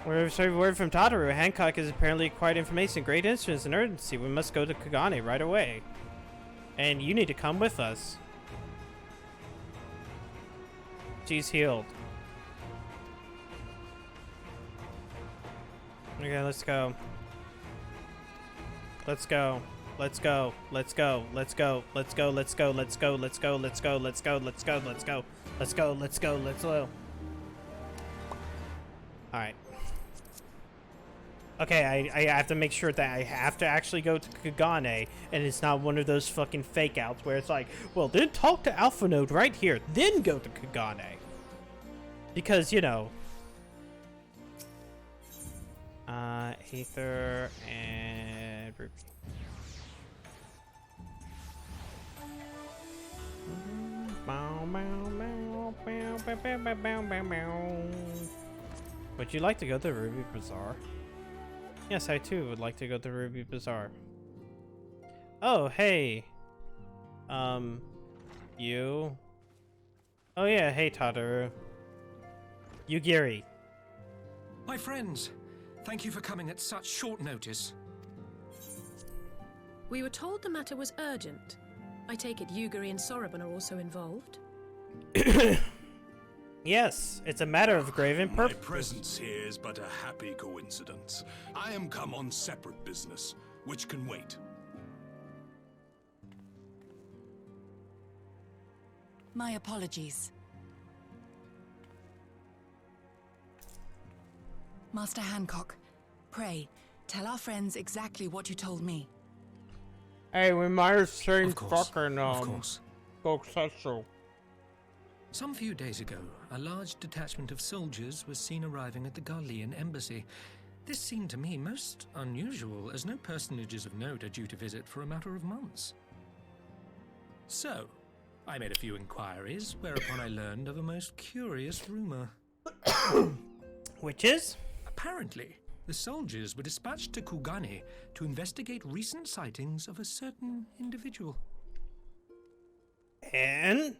We're receiving word from Tataru. Hancock has apparently acquired information, great interest and urgency. We must go to Kagane right away. And you need to come with us. She's healed. Okay, let's go. Let's go. Let's go. Let's go. Let's go. Let's go. Let's go. Let's go. Let's go. Let's go. Let's go. Let's go. Let's go. Let's go. Let's go. Let's go. All right. Okay, I have to make sure that I have to actually go to Kagane, and it's not one of those fucking fake outs where it's like, well, then talk to Alpha Node right here, then go to Kagane. Because, you know. Aether and Ruby. Would you like to go to Ruby Bazaar? Yes, I too would like to go to Ruby Bazaar. Oh, hey. You? Oh yeah, hey Tataru. Yugiri. My friends, thank you for coming at such short notice. We were told the matter was urgent. I take it Yugiri and Soroban are also involved? Yes, it's a matter of grave importance. My presence here is but a happy coincidence. I am come on separate business, which can wait. My apologies. Master Hancock, pray, tell our friends exactly what you told me. Hey, we might have seen fucking, of course. Goksetsu. Some few days ago, a large detachment of soldiers was seen arriving at the Garlean embassy. This seemed to me most unusual, as no personages of note are due to visit for a matter of months. So, I made a few inquiries, whereupon I learned of a most curious rumor. Which is? Apparently, the soldiers were dispatched to Kugane to investigate recent sightings of a certain individual. And?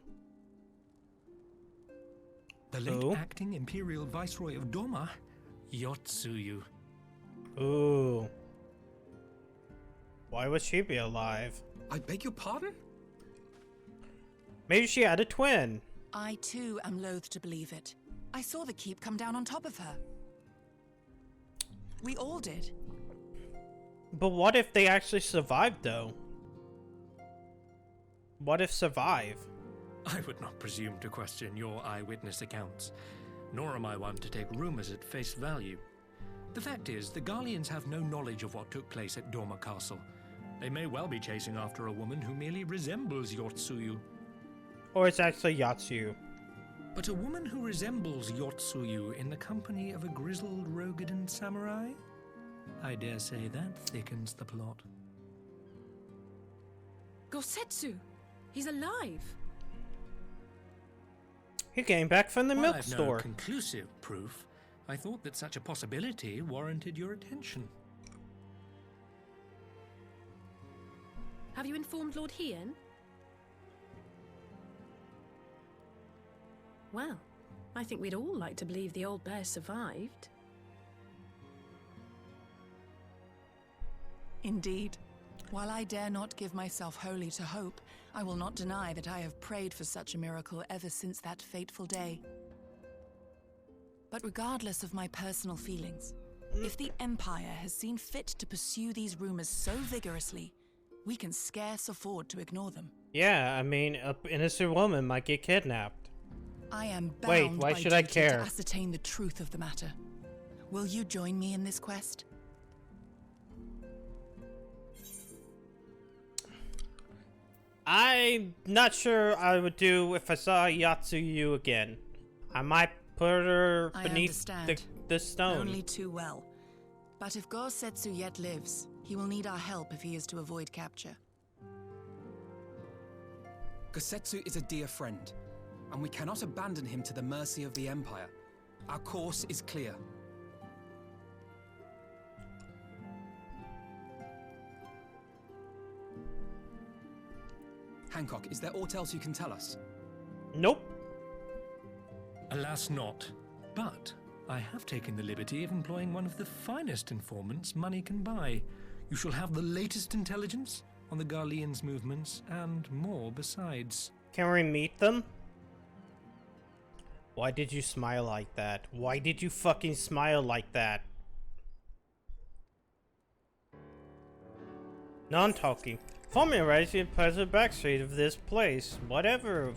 The late acting Imperial Viceroy of Doma, Yotsuyu. Ooh. Why would she be alive? I beg your pardon? Maybe she had a twin. I too am loath to believe it. I saw the keep come down on top of her. We all did. But what if they actually survived, though? What if survive? I would not presume to question your eyewitness accounts, nor am I one to take rumors at face value. The fact is, the Garleans have no knowledge of what took place at Doma Castle. They may well be chasing after a woman who merely resembles Yotsuyu. Or it's actually Yatsu. But a woman who resembles Yotsuyu in the company of a grizzled Rogadan samurai? I dare say that thickens the plot. Gosetsu! He's alive! He came back from the milk store. I have no conclusive proof. I thought that such a possibility warranted your attention. Have you informed Lord Hien? Well, I think we'd all like to believe the old bear survived. Indeed. While I dare not give myself wholly to hope, I will not deny that I have prayed for such a miracle ever since that fateful day. But regardless of my personal feelings, if the Empire has seen fit to pursue these rumors so vigorously, we can scarce afford to ignore them. Yeah, I mean, an innocent woman might get kidnapped. I am bound Wait, why should I care? to ascertain the truth of the matter. Will you join me in this quest? I'm not sure I would do if I saw Yatsuyu again. I might put her beneath the stone. Only too well. But if Gosetsu yet lives, he will need our help if he is to avoid capture. Gosetsu is a dear friend, and we cannot abandon him to the mercy of the Empire. Our course is clear. Hancock, is there aught else you can tell us? Nope. Alas not. But I have taken the liberty of employing one of the finest informants money can buy. You shall have the latest intelligence on the Garleans' movements and more besides. Can we meet them? Why did you smile like that? Why did you fucking smile like that? Non-talking. Familiarize you with the backstreet of this place. Whatever.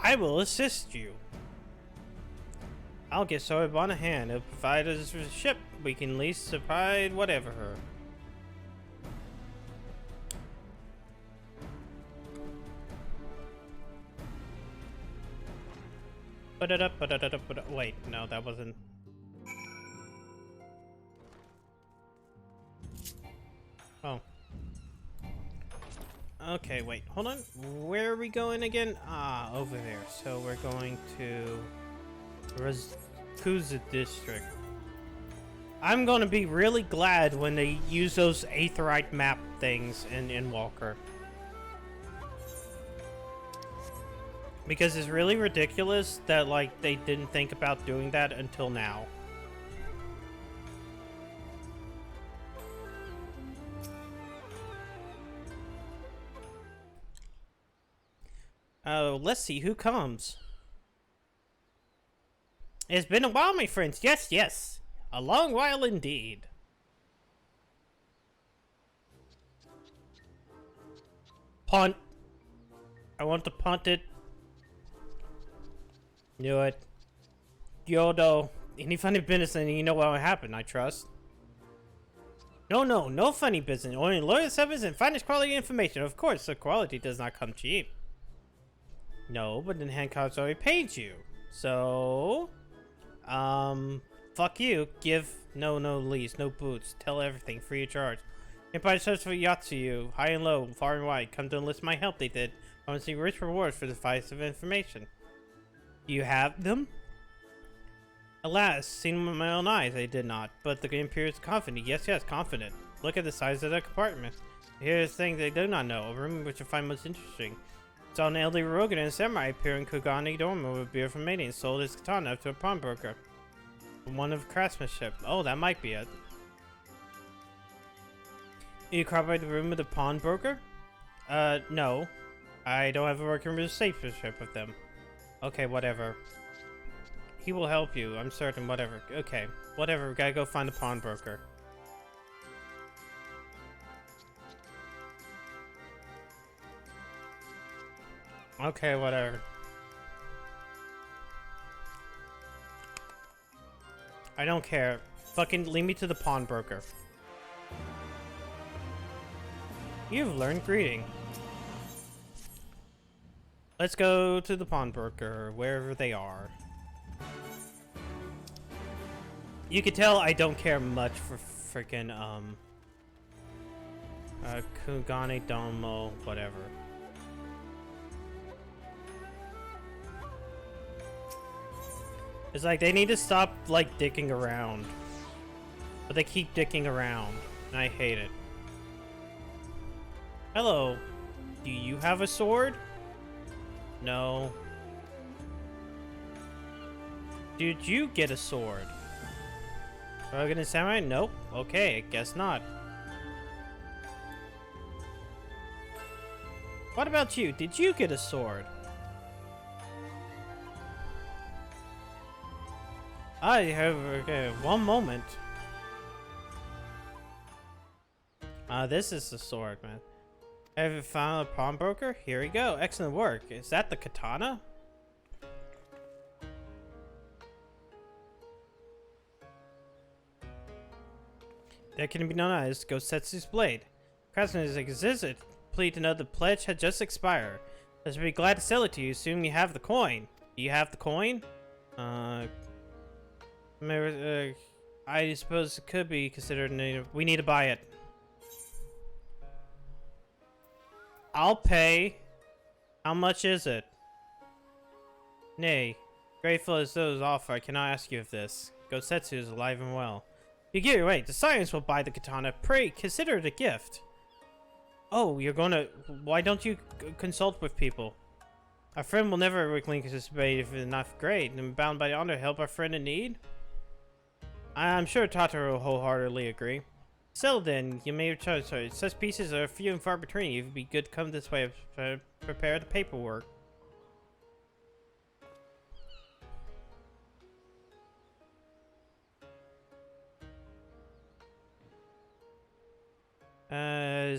I will assist you. I'll get started on a hand. It'll provide us with a ship. We can lease, supply, whatever her. Wait, no, that wasn't. Oh. Okay, wait, hold on. Where are we going again? Ah, over there. So we're going to Kuza district. I'm gonna be really glad when they use those aetheryte map things in Walker. Because it's really ridiculous that, like, they didn't think about doing that until now. Oh, let's see who comes. It's been a while, my friends. Yes, yes. A long while indeed. Punt. I want to punt it. Knew it. Yodo. Any funny business and you know what will happen, I trust. No funny business. Only loyal service and finest quality information. Of course, the quality does not come cheap. No, but then Hancock's already paid you. So, fuck you. Give no lease, no boots. Tell everything free of charge. Empire search for Yatsuyu, high and low, far and wide. Come to enlist my help. They did. Promising rich rewards for the device of information. You have them? Alas, seen them with my own eyes, I did not. But the Imperial is confident. Yes, confident. Look at the size of the compartment. Here's things they do not know. A room which I find most interesting. Saw an elderly Rogan and a samurai appear in Kogani Dormo with beer from mating and sold his katana to a pawnbroker. One of craftsmanship. Oh, that might be it. You corroborate the room with the pawnbroker? No. I don't have a working relationship with them. Okay, whatever. He will help you, I'm certain, whatever. Okay, whatever, we gotta go find the pawnbroker. Okay, whatever. I don't care. Fucking lead me to the pawnbroker. You've learned greeting. Let's go to the pawnbroker, wherever they are. You can tell I don't care much for freaking, Kugane Domo, whatever. It's like they need to stop, like, dicking around. But they keep dicking around, and I hate it. Hello. Do you have a sword? No. Did you get a sword? Rogan and Samurai? Nope. Okay, I guess not. What about you? Did you get a sword? I have... Okay, one moment. This is the sword, man. Have you found a pawnbroker? Here we go. Excellent work. Is that the katana? There can be no eyes. Go Setsu's blade. Craftsman is exquisite. Plead to know the pledge had just expired. I should be glad to sell it to you. Assume you have the coin. Do you have the coin? I suppose it could be considered. We need to buy it. I'll pay. How much is it? Nay, grateful as those offer, I cannot ask you of this. Gosetsu is alive and well. You give your way. The science will buy the katana. Pray, consider it a gift. Oh, you're gonna... Why don't you consult with people? Our friend will never relinquish this debate if it's not great, and bound by honor to help our friend in need? I'm sure Tataru will wholeheartedly agree. So then, you may return. Sorry, such pieces are few and far between. It would be good to come this way to prepare the paperwork.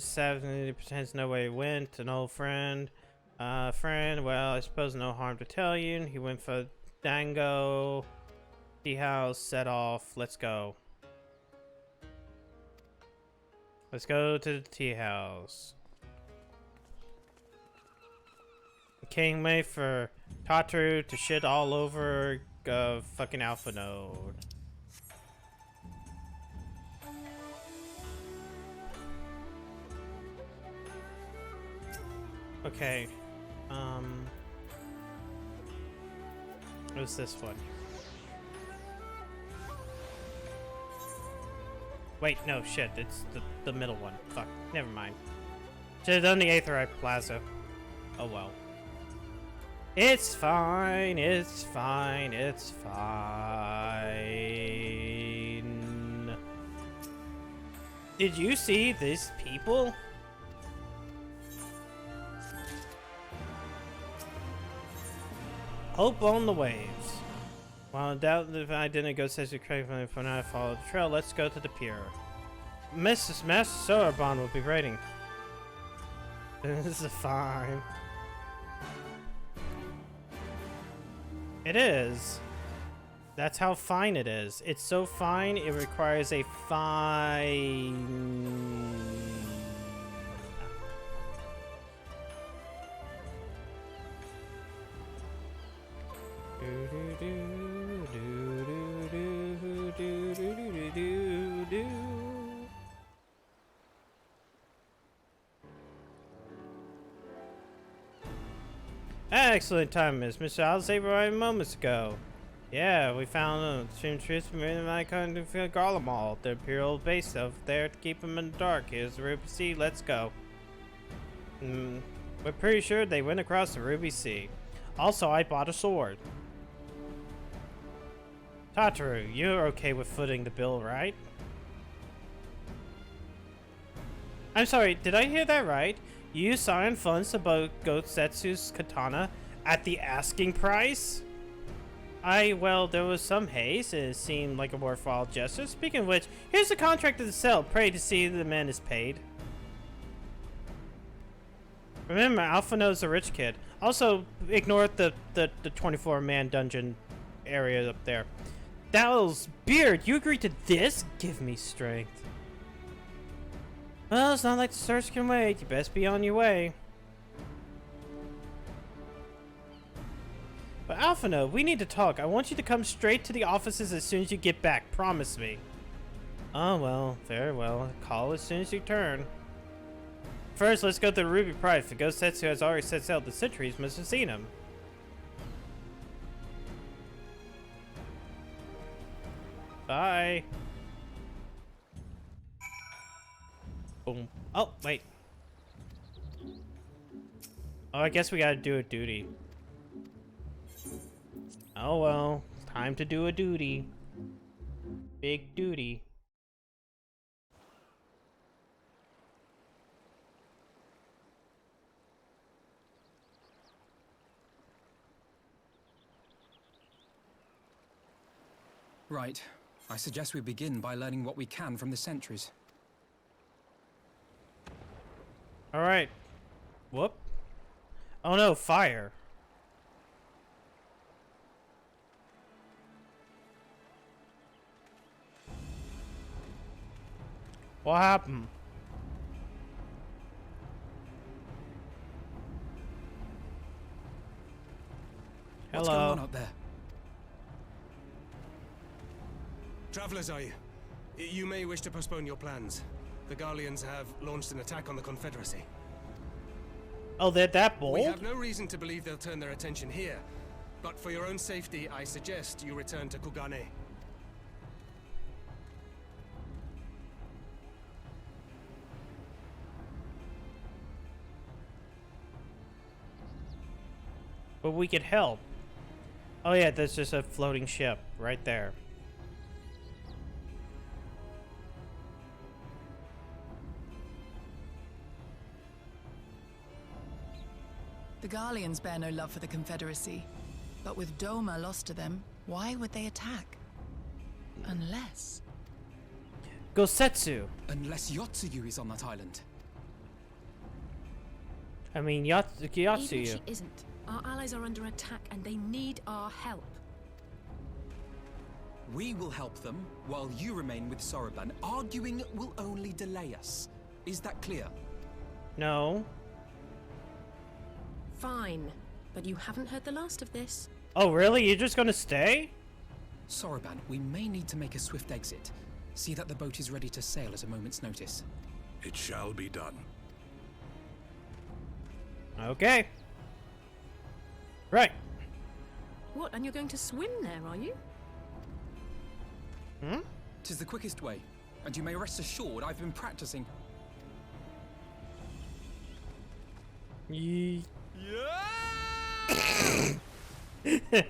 Savage pretends no way he went. An old friend. Friend, well, I suppose no harm to tell you. He went for Dango. Tea house, set off. Let's go. Let's go to the tea house. Can't wait for Tataru to shit all over fucking Alpha Node. Okay. What's this one? Wait, no, shit, it's the middle one. Fuck, never mind. Should've done the Aetherite Plaza. Oh well. It's fine, it's fine, it's fine. Did you see these people? Hope on the waves. While in doubt if I didn't go such a crazy when I followed the trail, let's go to the pier. Mrs. Master Sorabon will be waiting. This is fine. It is. That's how fine it is. It's so fine, it requires a fine... Excellent time, Miss Mr. Alsaber moments ago. Yeah, we found extreme troops from my country to Garlemald, the Imperial base over there to keep them in the dark. Here's the Ruby Sea, let's go. We're pretty sure they went across the Ruby Sea. Also, I bought a sword. Tataru, you're okay with footing the bill, right? I'm sorry, did I hear that right? You signed funds to buy Gosetsu's katana at the asking price? Well, there was some haste, and it seemed like a worthwhile gesture. Speaking of which, here's the contract to sell. Pray to see the man is paid. Remember, Alpha knows a rich kid. Also, ignore the 24-man dungeon area up there. Dowell's beard, you agreed to this? Give me strength. Well, it's not like the search can wait. You best be on your way. But Alphino, we need to talk. I want you to come straight to the offices as soon as you get back. Promise me. Oh, well. Very well. Call as soon as you turn. First, let's go to the Ruby Pride. If Gosetsu has already set sail, the sentries must have seen him. Bye. Boom. Oh, wait. Oh, I guess we gotta do a duty. Oh well, time to do a duty. Big duty. Right. I suggest we begin by learning what we can from the sentries. Alright. Whoop. Oh no, fire. What happened? What's Hello. going on up there? Travelers, are you? You may wish to postpone your plans. The Garleans have launched an attack on the Confederacy. Oh, they're that bold? We have no reason to believe they'll turn their attention here. But for your own safety, I suggest you return to Kugane. But we could help. Oh yeah, there's just a floating ship right there. The Garleans bear no love for the Confederacy. But with Doma lost to them, why would they attack? Unless... Gosetsu. Unless Yotsuyu is on that island. I mean, Even if Yotsuyu. she isn't, our allies are under attack and they need our help. We will help them, while you remain with Soroban. Arguing will only delay us. Is that clear? No. Fine, but you haven't heard the last of this. Oh, really? You're just gonna stay? Soroban, we may need to make a swift exit. See that the boat is ready to sail at a moment's notice. It shall be done. Okay. Right. What, and you're going to swim there, are you? Hmm? 'Tis the quickest way, and you may rest assured I've been practicing. Yeah.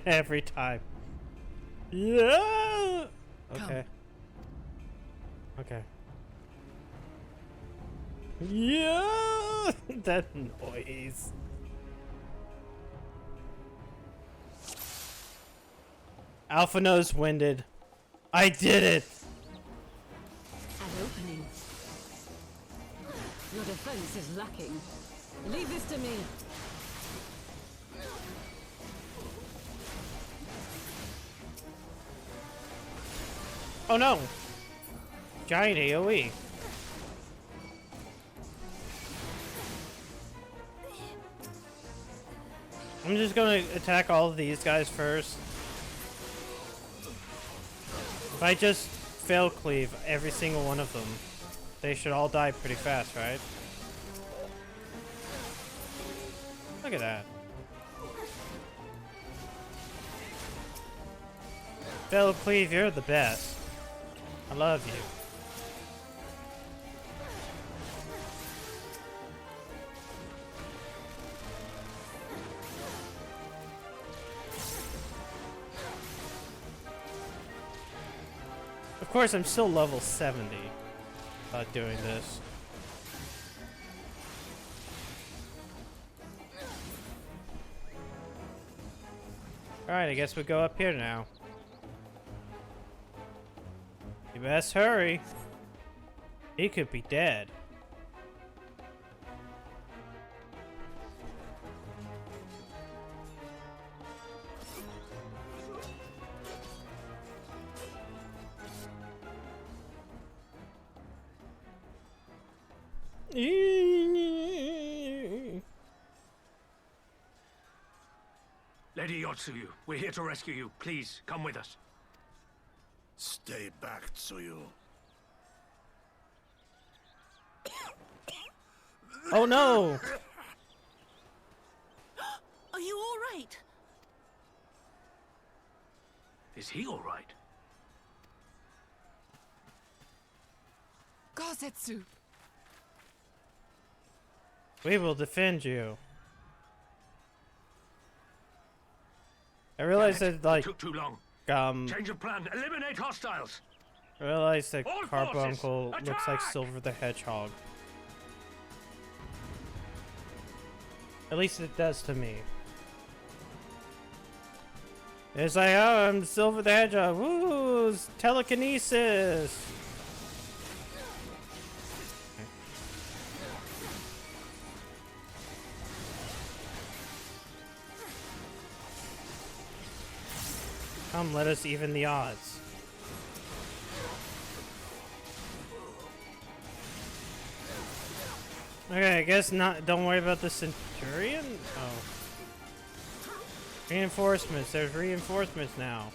Every time. Yeah. Okay. Okay. Yeah. That noise. Alpha Nose winded. I did it. An opening. Your defense is lacking. Leave this to me. Oh no. Giant AoE. I'm just gonna attack all of these guys first. If I just fail cleave every single one of them, they should all die pretty fast, right? Look at that. Fail cleave, you're the best. I love you. Of course, I'm still level 70 doing this. Alright, I guess we go up here now. You best hurry. He could be dead. Lady Yotsuyu, we're here to rescue you. Please, come with us. Stay back, Tsuyu. Oh no! Are you all right? Is he all right? Gosetsu! We will defend you. I realized that, like, it took too long. Change of plan. Eliminate hostiles. I realized that All Carbuncle forces, looks like attack! Silver the Hedgehog. At least it does to me. It's like, oh, I'm Silver the Hedgehog. Woo! Telekinesis! Come, let us even the odds. Okay, I guess not. Don't worry about the Centurion. Oh, reinforcements. There's reinforcements now.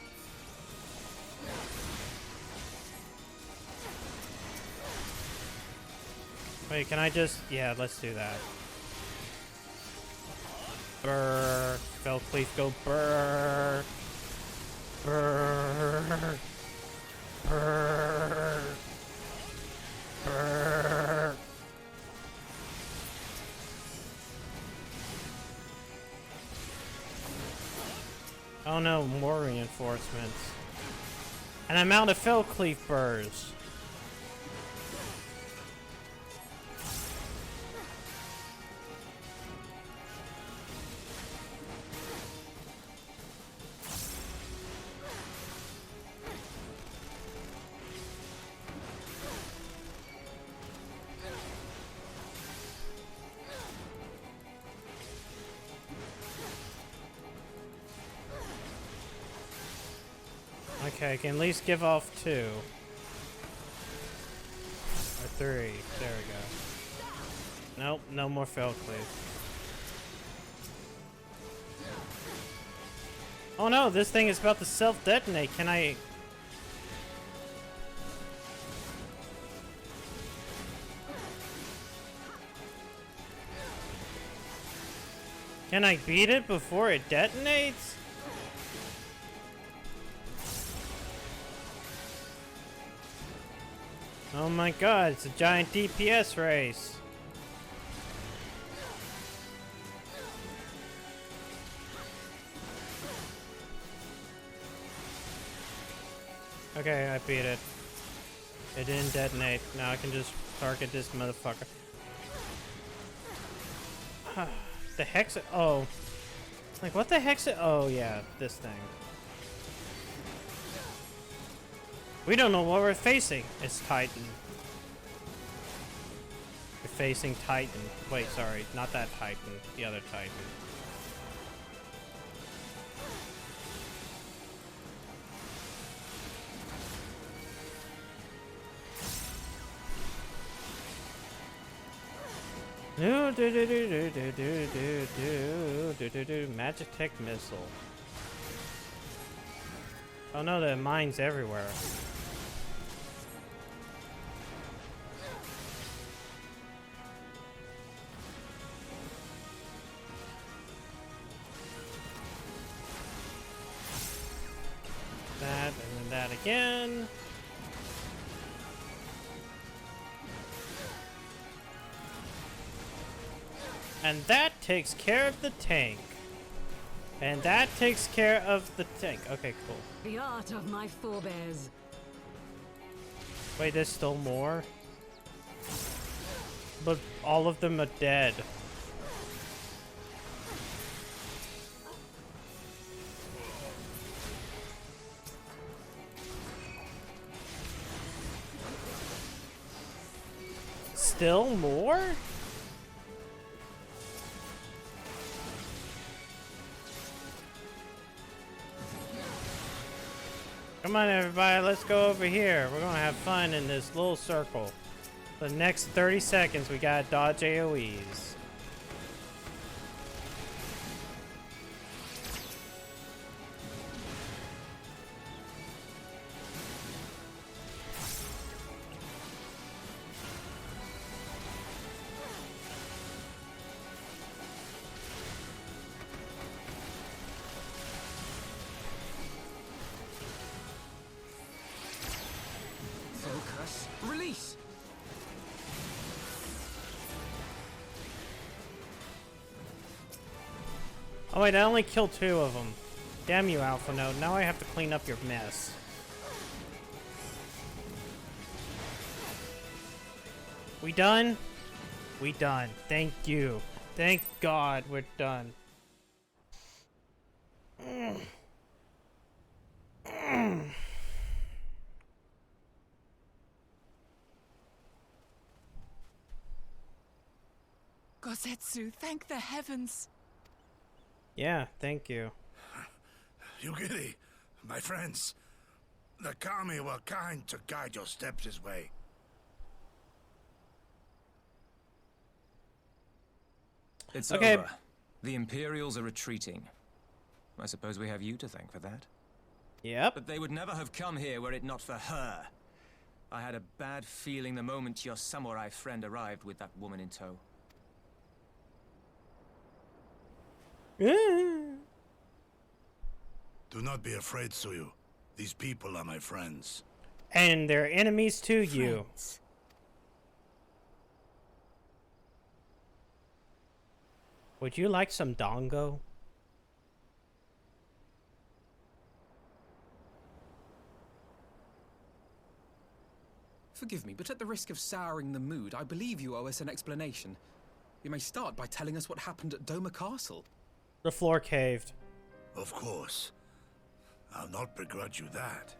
Wait, can I just? Yeah, let's do that. Brrr. Fell cleave, go brrr. Brrr. Brrr. Brrr. no, more reinforcements. And I'm out of Fellcleave burrs. Okay, I can at least give off 2. Or 3. There we go. Nope, no more Fellcleave. Oh no, this thing is about to self-detonate. Can I... Can I beat it before it detonates? Oh my god, it's a giant DPS race. Okay, I beat it. It didn't detonate. Now I can just target this motherfucker. The hex... Oh. Like, what the heck's it? Oh, yeah, this thing. We don't know what we're facing. It's Titan. We're facing Titan. Wait, sorry. Not that Titan. The other Titan. Magic Tech Missile. Oh no, the mine's everywhere. That and then that again. And that takes care of the tank. And that takes care of the tank. Okay, cool. The art of my forebears. Wait, there's still more? But all of them are dead. Still more? Come on, everybody, let's go over here. We're gonna have fun in this little circle. For the next 30 seconds, we gotta dodge AoEs. Focus. Release. Oh wait, I only killed 2 of them. Damn you, Alpha Node. Now I have to clean up your mess. We done? We done. Thank you. Thank God we're done. Gosetsu, thank the heavens. Yeah, thank you. Yugiri, my friends, the Kami were kind to guide your steps this way. It's okay. over. The Imperials are retreating. I suppose we have you to thank for that. Yep. But they would never have come here were it not for her. I had a bad feeling the moment your samurai friend arrived with that woman in tow. Do not be afraid, Suyu. These people are my friends. And they're enemies to you. Would you like some dongo? Forgive me, but at the risk of souring the mood, I believe you owe us an explanation. You may start by telling us what happened at Doma Castle. The floor caved. Of course. I'll not begrudge you that.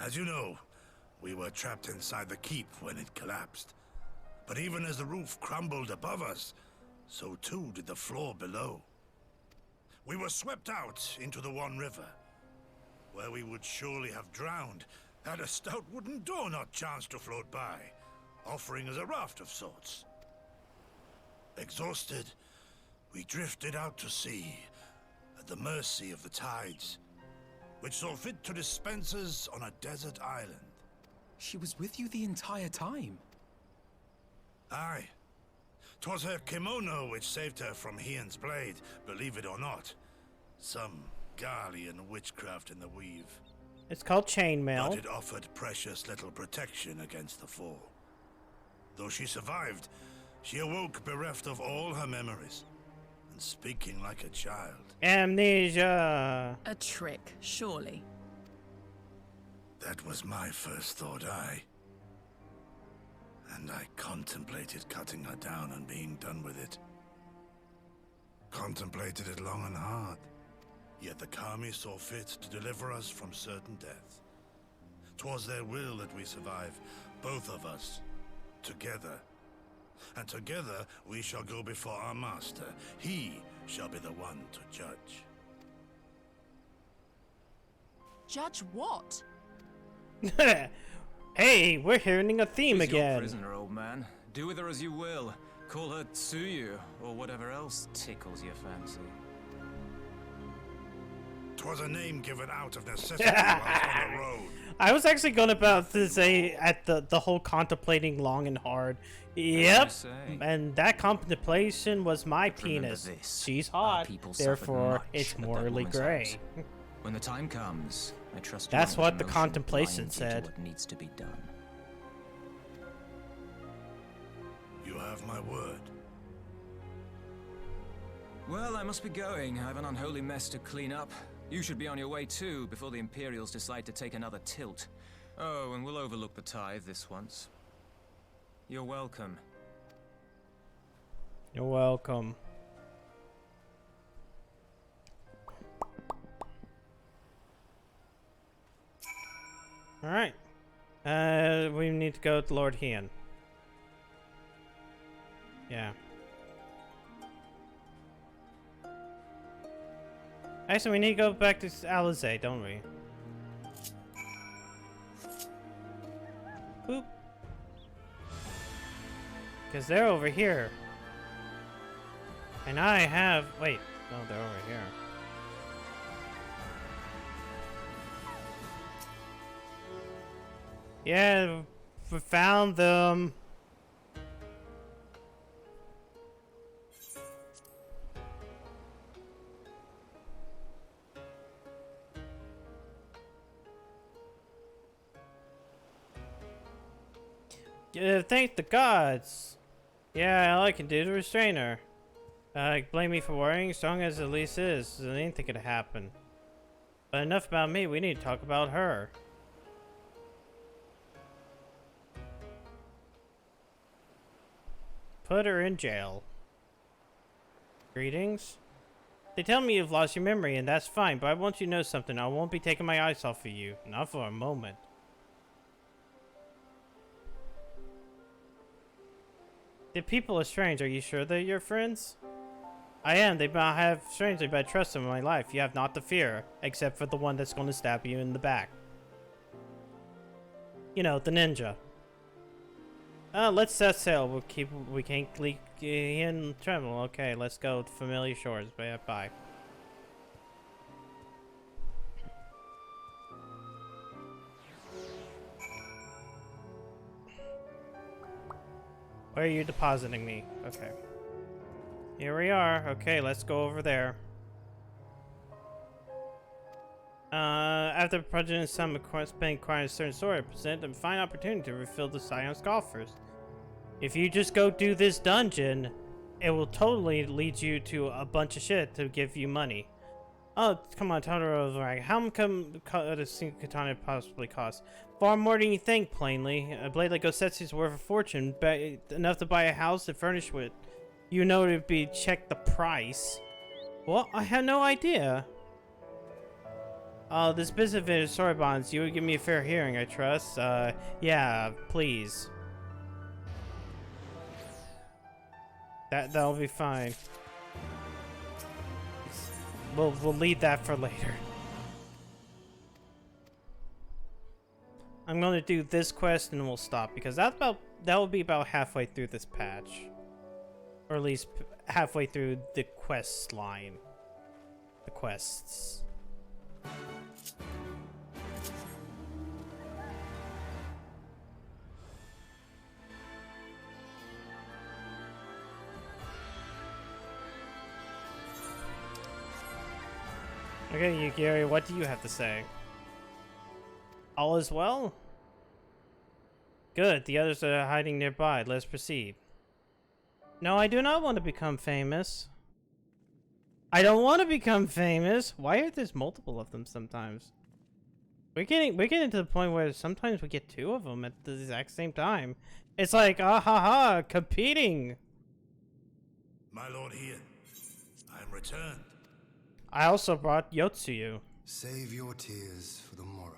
As you know, we were trapped inside the keep when it collapsed. But even as the roof crumbled above us, so too did the floor below. We were swept out into the One River, where we would surely have drowned had a stout wooden door not chanced to float by, offering us a raft of sorts. Exhausted, we drifted out to sea, at the mercy of the tides, which saw fit to dispense us on a desert island. She was with you the entire time? Aye. 'Twas her kimono which saved her from Hien's blade, believe it or not. Some Garlean witchcraft in the weave. It's called chainmail. But it offered precious little protection against the fall. Though she survived, she awoke bereft of all her memories, and speaking like a child. Amnesia! A trick, surely. That was my first thought, and I contemplated cutting her down and being done with it. Contemplated it long and hard, yet the Kami saw fit to deliver us from certain death. 'Twas their will that we survive, both of us, together. And together we shall go before our master. He shall be the one to judge. Judge what? Hey, we're hearing a theme She's again. Your prisoner, old man. Do with her as you will. Call her Tsuyu, or whatever else tickles your fancy. 'Twas a name given out of necessity whilst on the road. I was actually going about to say at the whole contemplating long and hard. Yep, and that contemplation was my penis. This. She's hot, therefore it's morally gray. When the time comes, I trust. That's what the contemplation said. What needs to be done. You have my word. Well, I must be going. I have an unholy mess to clean up. You should be on your way too, before the Imperials decide to take another tilt. Oh, and we'll overlook the tithe this once. You're welcome. You're welcome. Alright. We need to go to Lord Hien. Yeah. Actually, we need to go back to Alizé, don't we? Boop. Because they're over here. And I have... Wait. No, they're over here. Yeah, we found them. Thank the gods. Yeah, all I can do to restrain her. Blame me for worrying. Strong as Elise is, anything could happen. But enough about me. We need to talk about her. Put her in jail. Greetings. They tell me you've lost your memory, and that's fine, but I want you to know something. I won't be taking my eyes off of you. Not for a moment. The people are strange. Are you sure they're your friends? I am. They have strangely, but I trust them in my life. You have not to fear, except for the one that's going to stab you in the back. You know, the ninja. Let's set sail. We can't leak in trouble. Okay, let's go to familiar shores. Bye. Where are you depositing me? Okay. Here we are. Okay, let's go over there. After projecting some spending quite a certain story, present a fine opportunity to refill the Scion's coffers. If you just go do this dungeon, it will totally lead you to a bunch of shit to give you money. Oh, come on, Totoro's right. How much does a single katana possibly cost? Far more than you think, plainly. A blade like Gosetsu's worth a fortune, but enough to buy a house and furnish with. You know to be check the price. Well, I had no idea. Oh, this business of it is sorry bonds. You would give me a fair hearing, I trust. Yeah, please. That'll be fine. We'll leave that for later. I'm gonna do this quest and we'll stop because that will be about halfway through this patch, or at least halfway through the quest line. The quests. Okay, Yukiri, what do you have to say? All is well? Good, the others are hiding nearby. Let's proceed. No, I do not want to become famous. I don't want to become famous. Why are there multiple of them sometimes? We're getting to the point where sometimes we get two of them at the exact same time. It's like, ah ha ha, competing. My lord here, I am returned. I also brought Yotsuyu. Save your tears for the morrow.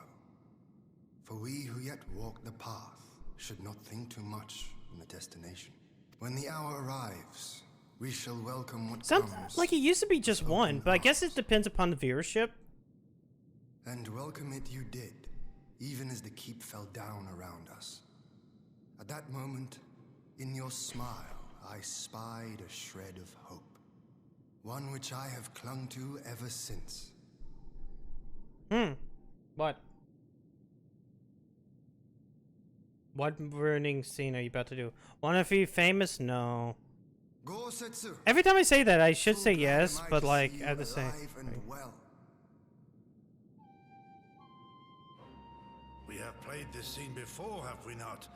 For we who yet walk the path should not think too much on the destination. When the hour arrives, we shall welcome what comes. Like it used to be just one, but I guess it depends upon the viewership. And welcome it you did, even as the keep fell down around us. At that moment, in your smile, I spied a shred of hope. One which I have clung to ever since. What? What ruining scene are you about to do? Want to be famous? No. Every time I say that, I should say yes, but like, I have to say. We have played this scene before, have we not?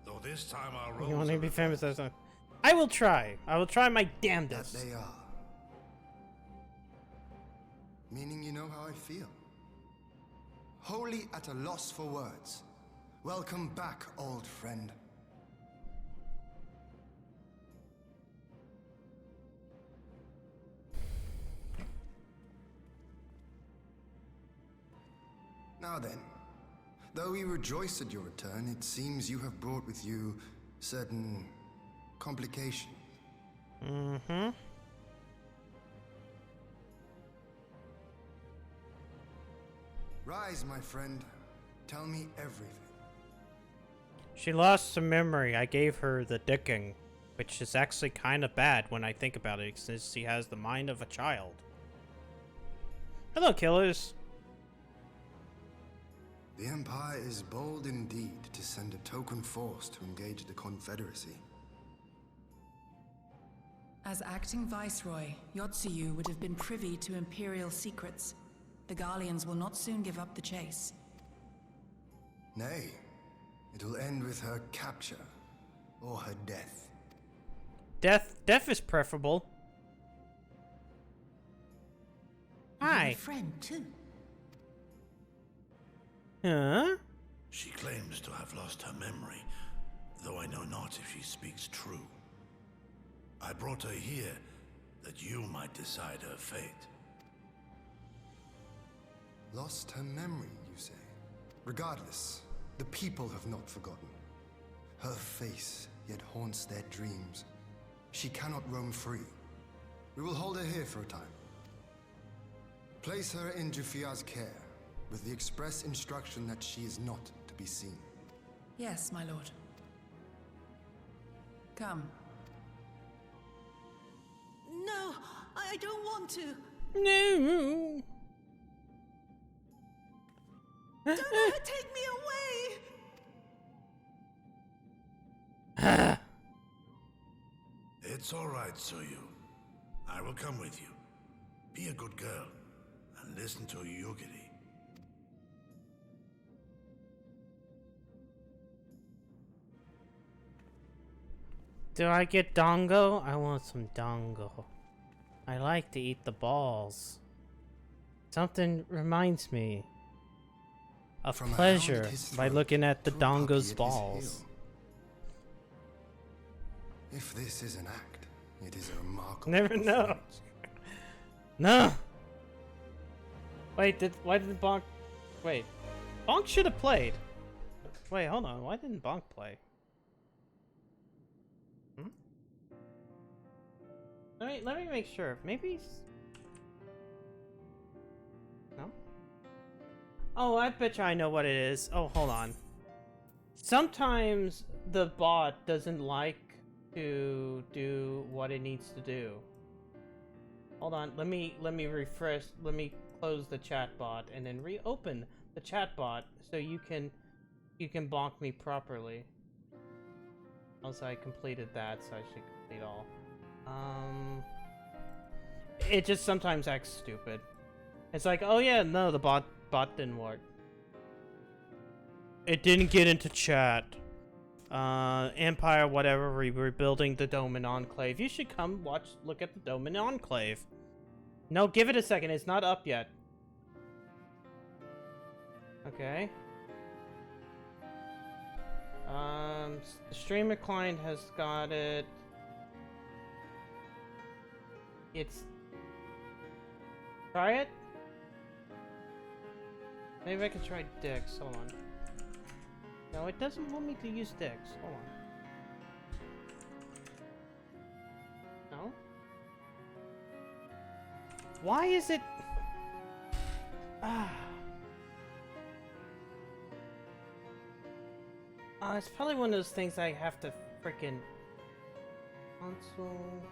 Though this time our roles You want to be famous? reversed. That's not. I will try. I will try my damnedest. That they are. Meaning you know how I feel. Wholly at a loss for words. Welcome back, old friend. Now then, though we rejoice at your return, it seems you have brought with you certain complications. Mm-hmm. Rise, my friend. Tell me everything. She lost some memory. I gave her the dicking, which is actually kind of bad when I think about it, since she has the mind of a child. Hello, killers. The Empire is bold indeed to send a token force to engage the Confederacy. As acting Viceroy, Yotsuyu would have been privy to Imperial secrets. The Garleans will not soon give up the chase. Nay, it will end with her capture, or her death. Death is preferable. Hi. You're a friend too. Huh? She claims to have lost her memory, though I know not if she speaks true. I brought her here that you might decide her fate. Lost her memory, you say? Regardless, the people have not forgotten. Her face yet haunts their dreams. She cannot roam free. We will hold her here for a time. Place her in Jufia's care, with the express instruction that she is not to be seen. Yes, my lord. Come. No, I don't want to. No. Don't ever take me away! It's all right, Tsuyu. I will come with you. Be a good girl and listen to Yugiri. Do I get dongo? I want some dongo. I like to eat the balls. Something reminds me of From around pleasure his by throat looking at the to a puppy dongo's at his balls. heel. If this is an act, it is a remarkable Never know. performance. No. Wait, why did Bonk? Wait, Bonk should have played. Wait, hold on. Why didn't Bonk play? Hmm? Let me make sure. Maybe he's... No? Oh, I bet you I know what it is. Oh, hold on. Sometimes the bot doesn't like to do what it needs to do. Hold on. Let me refresh. Let me close the chat bot and then reopen the chat bot so you can bonk me properly. Also, I completed that, so I should complete all. It just sometimes acts stupid. It's like, oh yeah, no, the bot didn't work. It didn't get into chat. Empire, whatever, rebuilding the Doman Enclave. You should come look at the Doman Enclave. No, give it a second. It's not up yet. Okay. The streamer client has got it. Try it? Maybe I can try Dix. Hold on. No, it doesn't want me to use Dix. Hold on. No? Why is it... it's probably one of those things I have to frickin' console...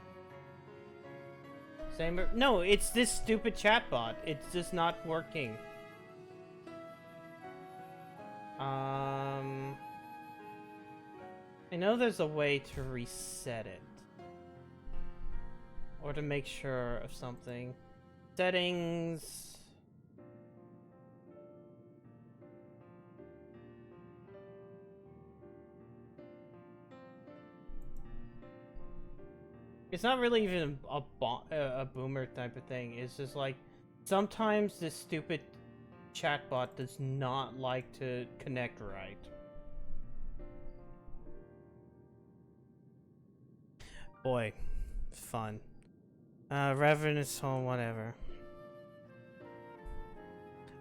Same... No, it's this stupid chatbot. It's just not working. I know there's a way to reset it. Or to make sure of something. Settings... It's not really even a boomer type of thing. It's just like, sometimes this stupid chatbot does not like to connect right. Boy, fun. Ravenous Home, whatever.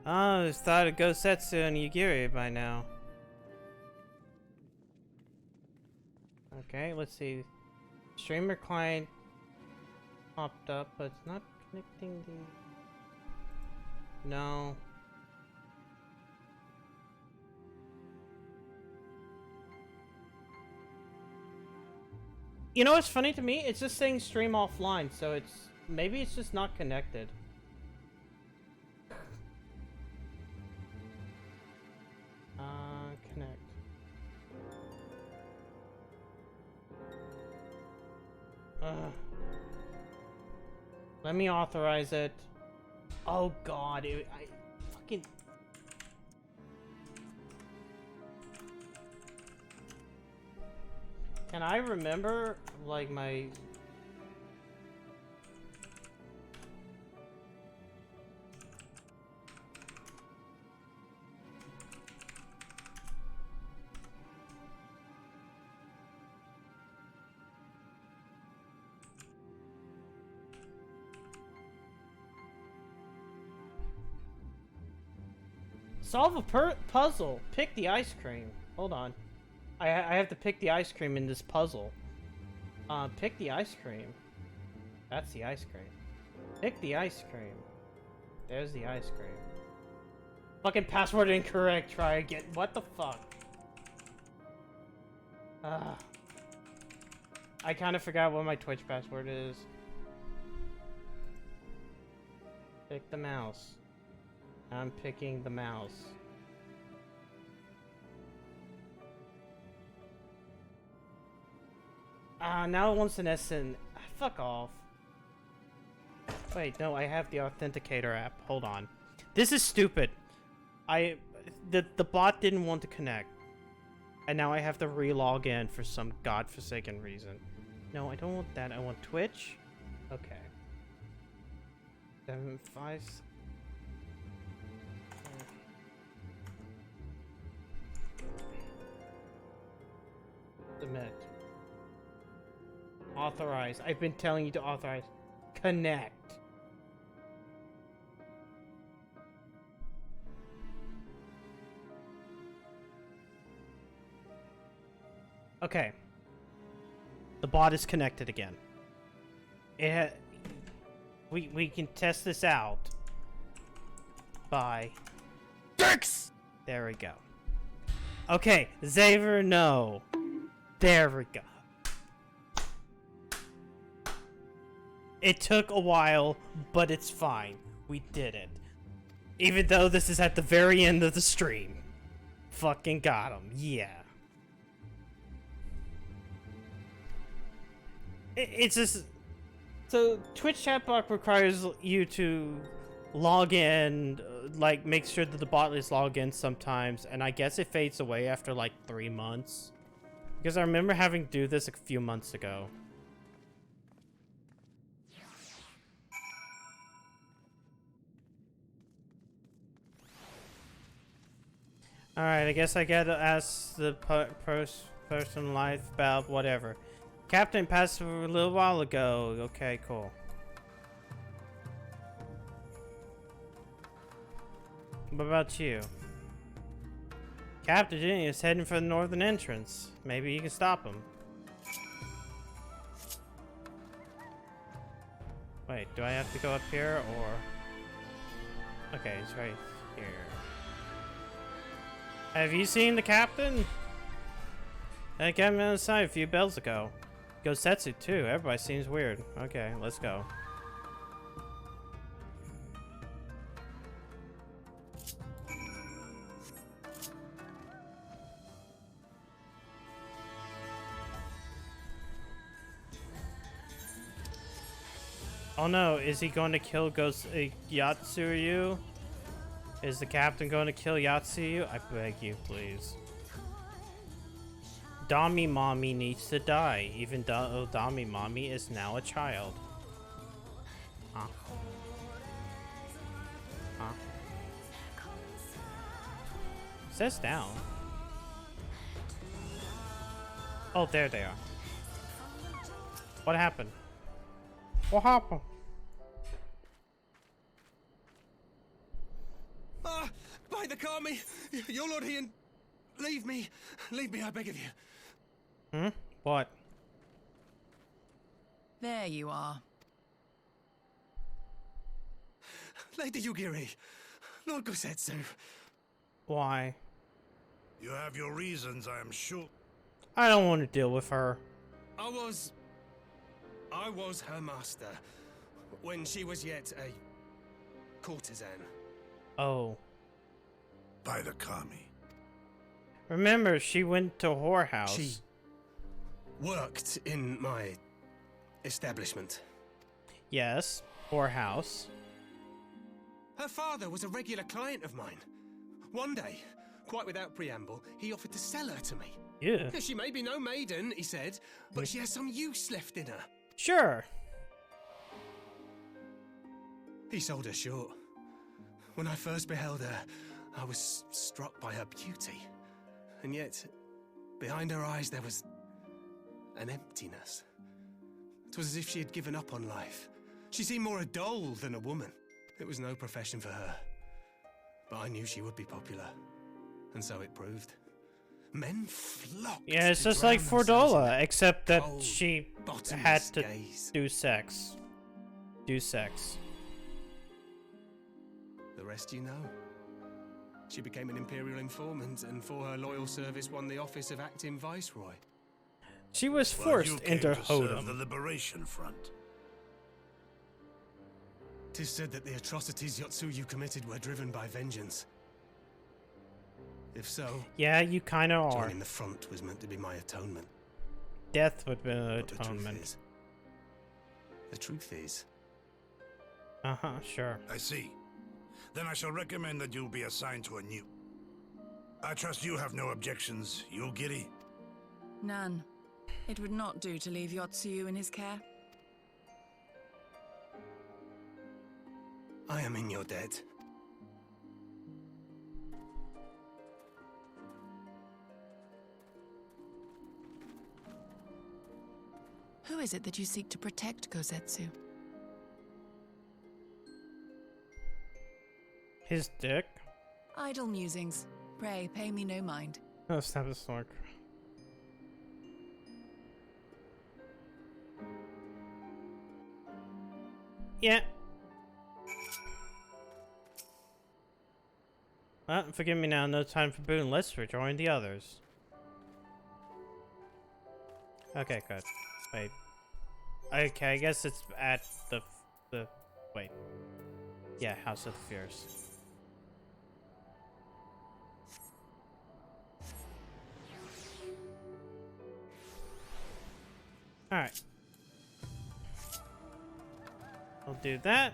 Oh, I thought of Gosetsu and Yugiri by now. Okay, let's see. Streamer client popped up, but it's not connecting the... No. You know what's funny to me? It's just saying stream offline, so it's... Maybe it's just not connected. Connect. Let me authorize it. Oh god, I fucking... Can I remember, like, my... Solve a puzzle. Pick the ice cream. Hold on. I have to pick the ice cream in this puzzle. Pick the ice cream. That's the ice cream. Pick the ice cream. There's the ice cream. Fucking password incorrect. Try again. What the fuck? I kind of forgot what my Twitch password is. Pick the mouse. I'm picking the mouse. Now it wants an SN. Fuck off. Wait, no, I have the Authenticator app. Hold on. This is stupid. The bot didn't want to connect. And now I have to re-log in for some godforsaken reason. No, I don't want that. I want Twitch. Okay. 7, 5... Authorize. I've been telling you to authorize. Connect. Okay. The bot is connected again. We can test this out by Dix. There we go. Okay, Xavier, no. There we go. It took a while, but it's fine. We did it. Even though this is at the very end of the stream. Fucking got him. Yeah. It's just... So, Twitch chatbot requires you to log in, like, make sure that the bot is logged in sometimes, and I guess it fades away after, like, 3 months. Because I remember having to do this a few months ago. Alright, I guess I gotta ask the person life about whatever. Captain passed a little while ago. Okay, cool. What about you? Captain is heading for the northern entrance. Maybe you can stop him. Wait, do I have to go up here or... Okay, it's right here. Have you seen the captain? I got him on the side a few bells ago. Gosetsu too. Everybody seems weird. Okay, let's go. Oh no, is he going to kill Yatsuryu? Is the captain going to kill Yatsuryu? I beg you, please. Dami Mommy needs to die, even though Dami Mommy is now a child. Huh? Huh? Says down. Oh, there they are. What happened? What happened? By the Kami! Your Lord Ian, leave me. Leave me, I beg of you. Hmm? What? There you are. Lady Yugiri, Lord Gosetsu. Why? You have your reasons, I am sure. I don't want to deal with her. I was her master when she was yet a courtesan. Oh. By the Kami. Remember, she went to whorehouse. She worked in my establishment. Yes, whorehouse. Her father was a regular client of mine. One day, quite without preamble, he offered to sell her to me. Yeah. She may be no maiden, he said, but she has some use left in her. Sure. He sold her short. When I first beheld her, I was struck by her beauty. And yet, behind her eyes there was an emptiness. It was as if she had given up on life. She seemed more a doll than a woman. It was no profession for her. But I knew she would be popular. And so it proved. Men flocked. Yeah, it's to just drown like themselves in Fordola, except that cold, she bottomless had to gaze. do sex. Do sex. The rest you know. She became an Imperial informant, and for her loyal service won the office of acting Viceroy. She was Well, forced you came into to serve the Hodom. Liberation Front. 'Tis said that the atrocities Yotsuyu committed were driven by vengeance. If so, Yeah, you kind of are. joining the front was meant to be my atonement. Death would be an But atonement. The truth is, Uh-huh, sure. I see. Then I shall recommend that you be assigned to a new. I trust you have no objections, Yugiri? None. It would not do to leave Yotsuyu in his care. I am in your debt. Who is it that you seek to protect, Gozetsu? His dick? Idle musings. Pray, pay me no mind. Oh, snap the snork. Yeah. Forgive me now, no time for Boone. Let's rejoin the others. Okay, good. Wait. Okay, I guess it's at the wait. Yeah, House of the Fierce. Alright. We'll do that.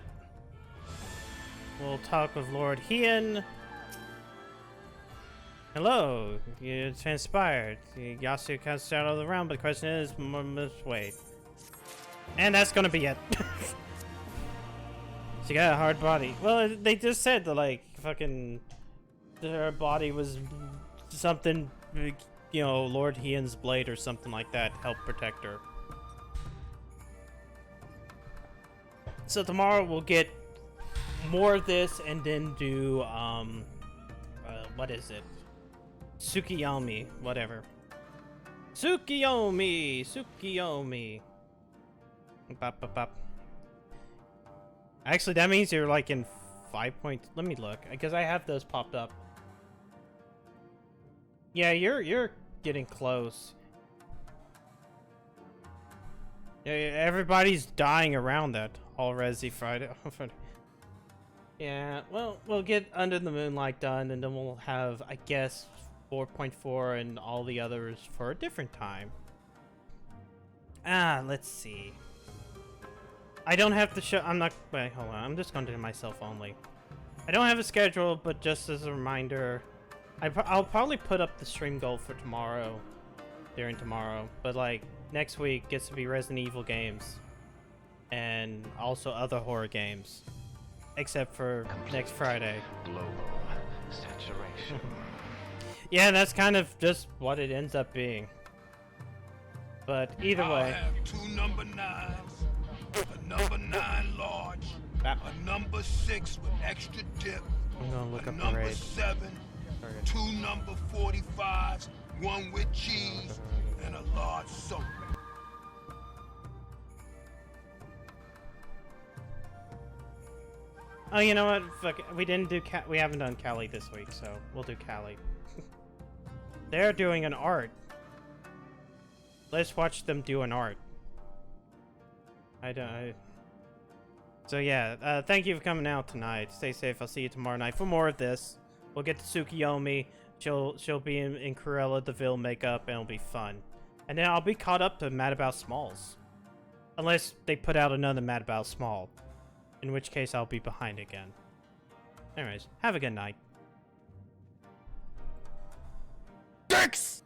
We'll talk with Lord Hien. Hello, you transpired. Yasu cast out of the realm, but the question is, must wait. And that's gonna be it. She got a hard body. Well, they just said that, like, fucking, her body was something, you know, Lord Hien's blade or something like that helped protect her. So tomorrow we'll get more of this and then do, what is it? Tsukiyomi, whatever. Tsukiyomi. Bop, bop, bop. Actually, that means you're like in 5 points. Let me look, because I have those popped up. Yeah, you're getting close. Yeah, everybody's dying around that all Resi Friday. Yeah, well, we'll get Under the Moonlight done, and then we'll have, I guess, 4.4 and all the others for a different time. Let's see. I don't have to show. I'm not. Wait, hold on. I'm just going to do myself only. I don't have a schedule, but just as a reminder, I'll probably put up the stream goal for tomorrow, during tomorrow. But like next week gets to be Resident Evil games, and also other horror games, except for next Friday. Global saturation. Yeah, that's kind of just what it ends up being. But either way. I have 2 number 9s, a number 9 large, a number 6 with extra dip, I'm gonna look a up the number raid. 7, 2 number 45s, 1 with cheese, and a large soda. Oh, you know what? Fuck it. We didn't do we haven't done Callie this week, so we'll do Callie. They're doing an art. Let's watch them do an art. So yeah, thank you for coming out tonight. Stay safe. I'll see you tomorrow night for more of this. We'll get to Tsukiyomi. She'll be in Cruella de Vil makeup, and it'll be fun. And then I'll be caught up to Mad About Smalls, unless they put out another Mad About Small, in which case I'll be behind again. Anyways, have a good night. Dicks!